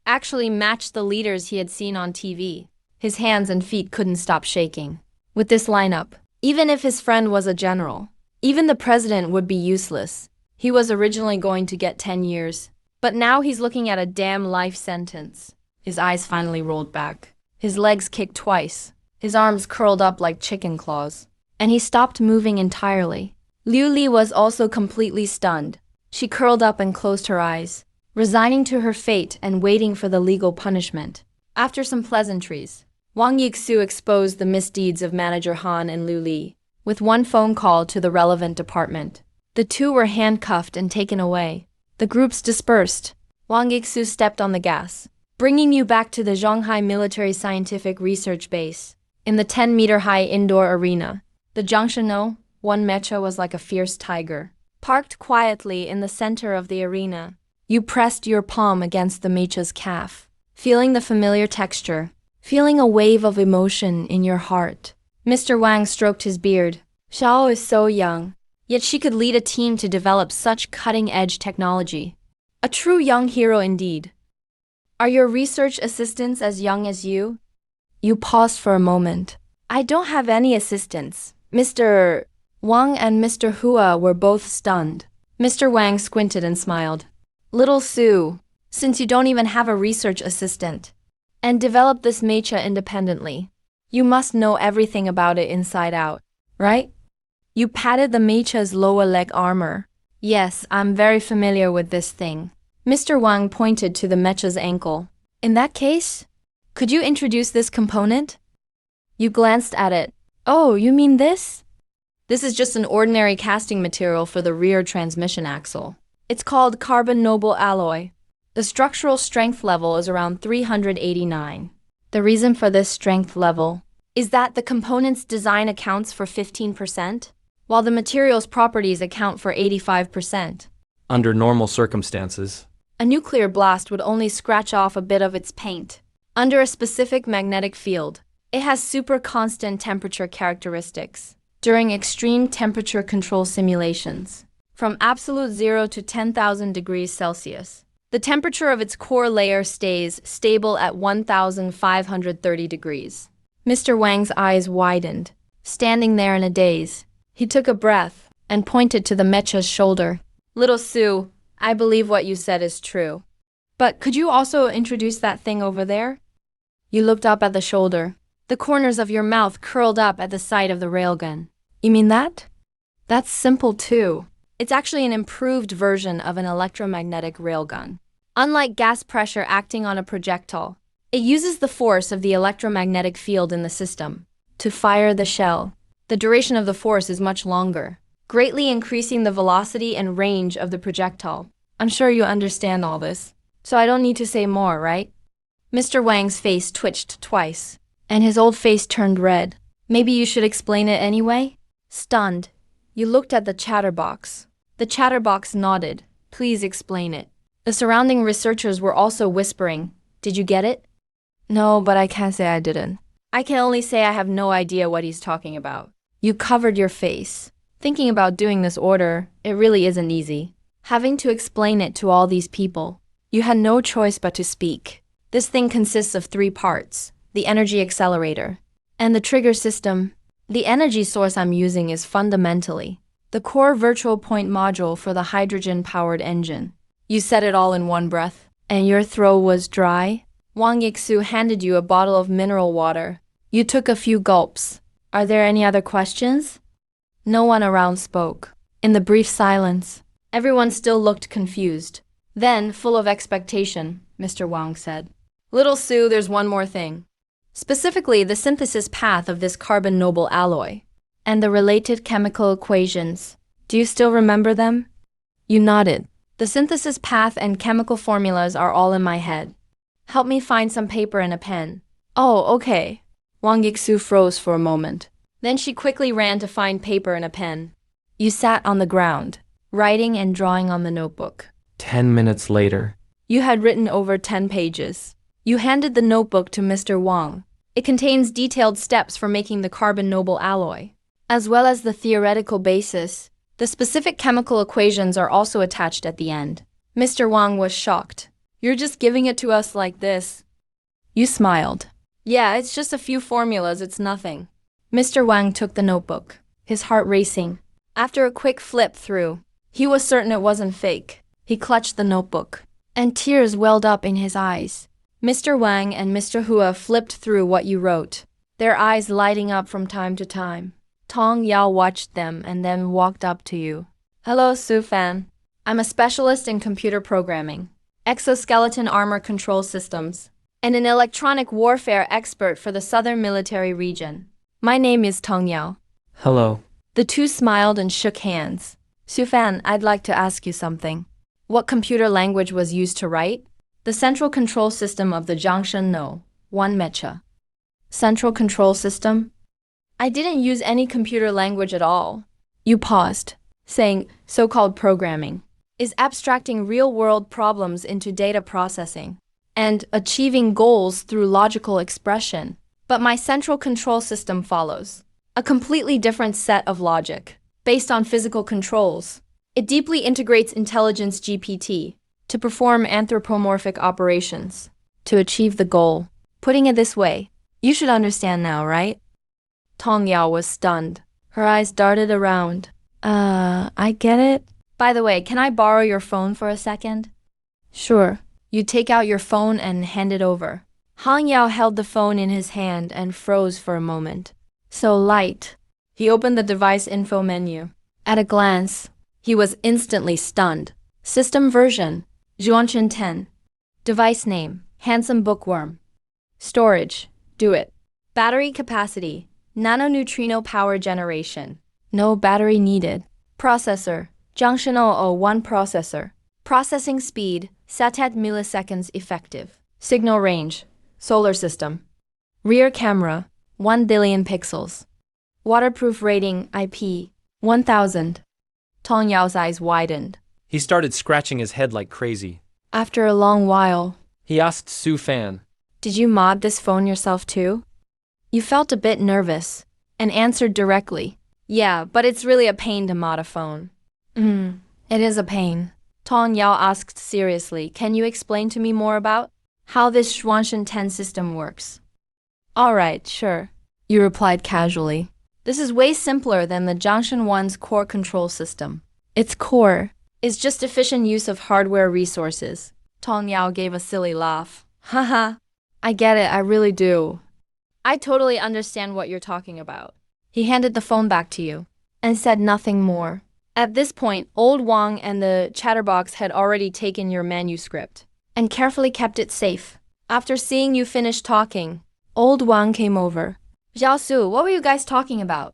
actually matched the leaders he had seen on TV. His hands and feet couldn't stop shaking. With this lineup, even if his friend was a general, Even the president would be useless. He was originally going to get 10 years. But now he's looking at a damn life sentence. His eyes finally rolled back. His legs kicked twice. His arms curled up like chicken claws. And he stopped moving entirely. Liu Li was also completely stunned. She curled up and closed her eyes, resigning to her fate and waiting for the legal punishment. After some pleasantries, Wang Yixu exposed the misdeeds of Manager Han and Liu Li. With one phone call to the relevant department, the two were handcuffed and taken away. The groups dispersed. Wang Yixu stepped on the gas, bringing you back to the Shanghai Military Scientific Research Base. In the 10-meter-high indoor arena, the Jiangshino, one mecha was like a fierce tiger. Parked quietly in the center of the arena, you pressed your palm against the mecha's calf, feeling the familiar texture, feeling a wave of emotion in your heart. Mr. Wang stroked his beard. Xiao is so young, yet she could lead a team to develop such cutting-edge technology. A true young hero indeed. Are your research assistants as young as you? You paused for a moment. I don't have any assistants. Mr. Wang and Mr. Hua were both stunned. Mr. Wang squinted and smiled. Little Sue, since you don't even have a research assistant, and developed this mecha independently, you must know everything about it inside out, right? You patted the mecha's lower leg armor. Yes, I'm very familiar with this thing. Mr. Wang pointed to the mecha's ankle. In that case, could you introduce this component? You glanced at it. Oh, you mean this? This is just an ordinary casting material for the rear transmission axle. It's called carbon noble alloy. The structural strength level is around 389. The reason for this strength level is that the component's design accounts for 15%, while the material's properties account for 85%. Under normal circumstances, A nuclear blast would only scratch off a bit of its paint. Under a specific magnetic field, it has super constant temperature characteristics. During extreme temperature control simulations, from absolute 0 to 10,000 degrees Celsius, the temperature of its core layer stays stable at 1,530 degrees. Mr. Wang's eyes widened. Standing there in a daze, he took a breath and pointed to the mecha's shoulder. Little Sue, I believe what you said is true. But could you also introduce that thing over there? You looked up at the shoulder. The corners of your mouth curled up at the sight of the railgun. You mean that? That's simple too. It's actually an improved version of an electromagnetic railgun. Unlike gas pressure acting on a projectile, it uses the force of the electromagnetic field in the system to fire the shell. The duration of the force is much longer, greatly increasing the velocity and range of the projectile. I'm sure you understand all this, so I don't need to say more, right? Mr. Wang's face twitched twice, and his old face turned red. Maybe you should explain it anyway? Stunned, you looked at the chatterbox. The chatterbox nodded. Please explain it. The surrounding researchers were also whispering. Did you get it? No, but I can't say I didn't. I can only say I have no idea what he's talking about. You covered your face. Thinking about doing this order, it really isn't easy. Having to explain it to all these people. You had no choice but to speak. This thing consists of 3 parts. The energy accelerator and the trigger system. The energy source I'm using is fundamentally the core virtual point module for the hydrogen-powered engine. You said it all in one breath, and your throat was dry? Wang Yixu handed you a bottle of mineral water. You took a few gulps. Are there any other questions? No one around spoke. In the brief silence, everyone still looked confused. Then, full of expectation, Mr. Wang said, Little Sue, there's one more thing. Specifically, the synthesis path of this carbon noble alloy, and the related chemical equations. Do you still remember them? You nodded. The synthesis path and chemical formulas are all in my head. Help me find some paper and a pen. Oh, okay. Wang Yixu froze for a moment. Then she quickly ran to find paper and a pen. You sat on the ground, writing and drawing on the notebook. 10 minutes later, You had written over 10 pages. You handed the notebook to Mr. Wang. It contains detailed steps for making the carbon noble alloy, as well as the theoretical basis. The specific chemical equations are also attached at the end. Mr. Wang was shocked. You're just giving it to us like this. You smiled. Yeah, it's just a few formulas, it's nothing. Mr. Wang took the notebook, his heart racing. After a quick flip through, he was certain it wasn't fake. He clutched the notebook, and tears welled up in his eyes. Mr. Wang and Mr. Hua flipped through what you wrote, their eyes lighting up from time to time. Tong Yao watched them and then walked up to you. Hello, Su Fan. I'm a specialist in computer programming, exoskeleton armor control systems, and an electronic warfare expert for the Southern Military Region. My name is Tong Yao. Hello. The two smiled and shook hands. Su Fan, I'd like to ask you something. What computer language was used to write? The central control system of the Jiangshan No. 1 Mecha. Central control system? I didn't use any computer language at all. You paused, saying, so-called programming is abstracting real-world problems into data processing and achieving goals through logical expression. But my central control system follows a completely different set of logic, based on physical controls. It deeply integrates intelligence GPT to perform anthropomorphic operations, to achieve the goal. Putting it this way, you should understand now, right? Tong Yao was stunned. Her eyes darted around. I get it. By the way, can I borrow your phone for a second? Sure. You take out your phone and hand it over. Hang Yao held the phone in his hand and froze for a moment. So light. He opened the device info menu. At a glance, he was instantly stunned. System version, Zhuangchen 10. Device name, Handsome Bookworm. Storage, do it. Battery capacity, nanoneutrino power generation. No battery needed. Processor, Jiangshan 001 processor. Processing speed, satat milliseconds effective. Signal range, solar system. Rear camera, 1 billion pixels. Waterproof rating, IP, 1000. Tong Yao's eyes widened. He started scratching his head like crazy. After a long while, He asked Su Fan, did you mod this phone yourself too? You felt a bit nervous and answered directly. Yeah, but it's really a pain to mod a phone. It is a pain. Tong Yao asked seriously, can you explain to me more about how this Zhuangchen 10 system works? Alright, sure. You replied casually. This is way simpler than the Jiangshan 1's core control system. Its core is just efficient use of hardware resources. Tong Yao gave a silly laugh. Haha, I get it, I really do. I totally understand what you're talking about. He handed the phone back to you and said nothing more. At this point, Old Wang and the chatterbox had already taken your manuscript and carefully kept it safe. After seeing you finish talking, Old Wang came over. Zhao Su, what were you guys talking about?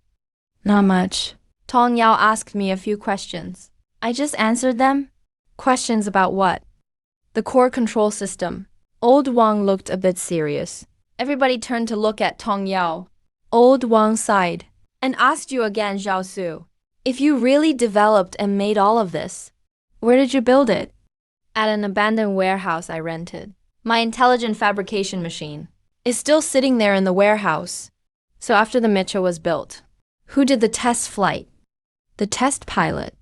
Not much. Tong Yao asked me a few questions. I just answered them. Questions about what? The core control system. Old Wang looked a bit serious. Everybody turned to look at Tong Yao. Old Wang sighed and asked you again, Zhao Su, if you really developed and made all of this, where did you build it? At an abandoned warehouse I rented. My intelligent fabrication machine is still sitting there in the warehouse. So after the Mecha was built, who did the test flight? The test pilot.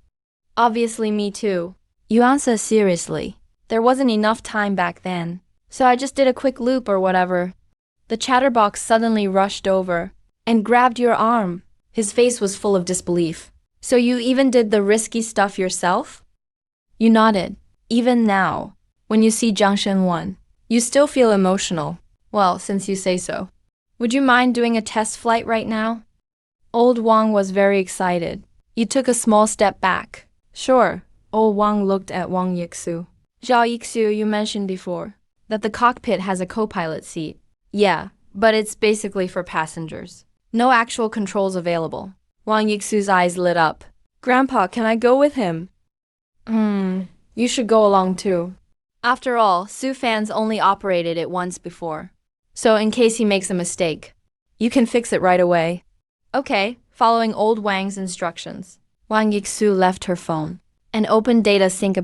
Obviously me too. You answer seriously. There wasn't enough time back then, so I just did a quick loop or whatever. The chatterbox suddenly rushed over and grabbed your arm. His face was full of disbelief. So you even did the risky stuff yourself? You nodded. Even now, when you see Jiangshan 1, you still feel emotional. Well, since you say so. Would you mind doing a test flight right now? Old Wang was very excited. You took a small step back. Sure. Old Wang looked at Wang Yixu. Zhao Yixu, you mentioned before that the cockpit has a co-pilot seat. Yeah, but it's basically for passengers. No actual controls available. Wang Yixu's eyes lit up. Grandpa, can I go with him? You should go along too. After all, Su Fan's only operated it once before. So in case he makes a mistake, you can fix it right away. Okay, following Old Wang's instructions. Wang Yixu left her phone and opened data sync.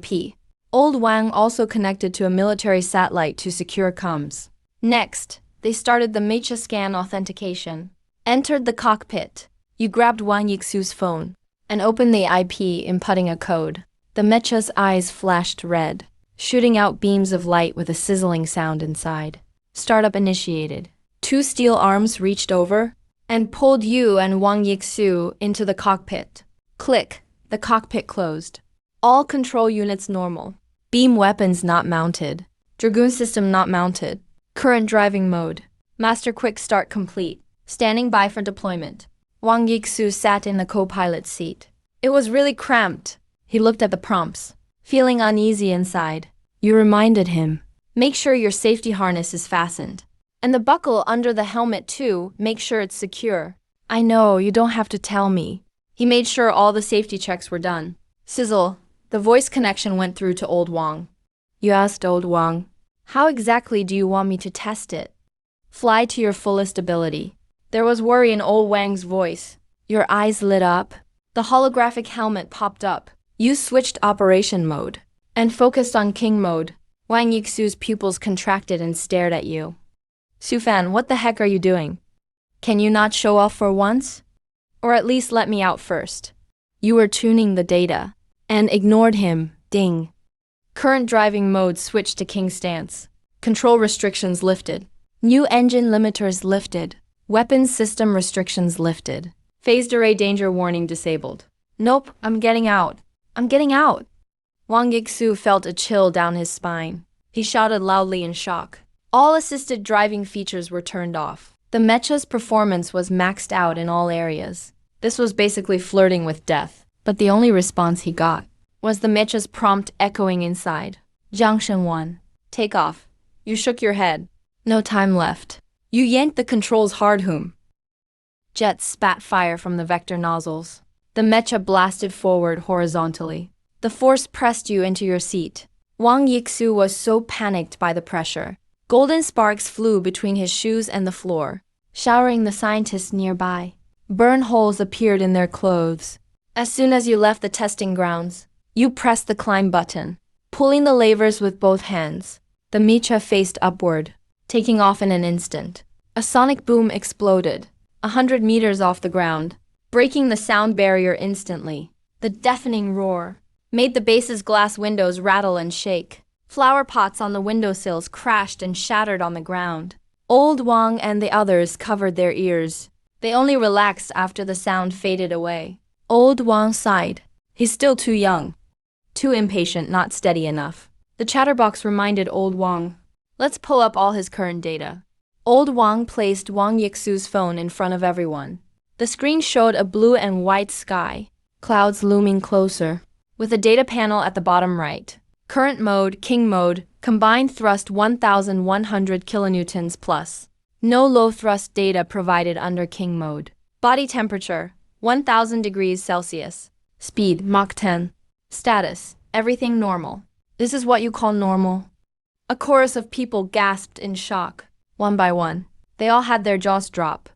Old Wang also connected to a military satellite to secure comms. Next, they started the Mecha scan authentication. Entered the cockpit. You grabbed Wang Yixu's phone and opened the IP, inputting a code. The Mecha's eyes flashed red, shooting out beams of light with a sizzling sound inside. Startup initiated. 2 steel arms reached over and pulled you and Wang Yixu into the cockpit. Click. The cockpit closed. All control units normal. Beam weapons not mounted. Dragoon system not mounted. Current driving mode. Master quick start complete. Standing by for deployment. Wang Yixu sat in the co-pilot seat. It was really cramped. He looked at the prompts, feeling uneasy inside. You reminded him. Make sure your safety harness is fastened. And the buckle under the helmet too, make sure it's secure. I know, you don't have to tell me. He made sure all the safety checks were done. Sizzle. The voice connection went through to old Wang. You asked old Wang, how exactly do you want me to test it? Fly to your fullest ability. There was worry in old Wang's voice. Your eyes lit up. The holographic helmet popped up. You switched operation mode and focused on king mode. Wang Yixu's pupils contracted and stared at you. Sufan, what the heck are you doing? Can you not show off for once? Or at least let me out first. You were tuning the data and ignored him. Ding. Current driving mode switched to king stance. Control restrictions lifted. New engine limiters lifted. Weapons system restrictions lifted. Phased array danger warning disabled. Nope, I'm getting out. I'm getting out. Wang Yixu felt a chill down his spine. He shouted loudly in shock. All assisted driving features were turned off. The Mecha's performance was maxed out in all areas. This was basically flirting with death. But the only response he got was the Mecha's prompt echoing inside. Junction 1. Take off. You shook your head. No time left. You yanked the controls hard. Jets spat fire from the vector nozzles. The Mecha blasted forward horizontally. The force pressed you into your seat. Wang Yixu was so panicked by the pressure. Golden sparks flew between his shoes and the floor, showering the scientists nearby. Burn holes appeared in their clothes. As soon as you left the testing grounds, you pressed the climb button, pulling the levers with both hands. The Mecha faced upward, taking off in an instant. A sonic boom exploded, 100 meters off the ground, breaking the sound barrier instantly. The deafening roar made the base's glass windows rattle and shake. Flower pots on the windowsills crashed and shattered on the ground. Old Wang and the others covered their ears. They only relaxed after the sound faded away. Old Wang sighed. He's still too young. Too impatient, not steady enough. The chatterbox reminded old Wang. Let's pull up all his current data. Old Wang placed Wang Yixu's phone in front of everyone. The screen showed a blue and white sky, clouds looming closer, with a data panel at the bottom right. Current mode, king mode, combined thrust 1,100 kilonewtons plus. No low thrust data provided under king mode. Body temperature, 1,000 degrees Celsius. Speed, Mach 10. Status, everything normal. This is what you call normal? A chorus of people gasped in shock. One by one, they all had their jaws drop.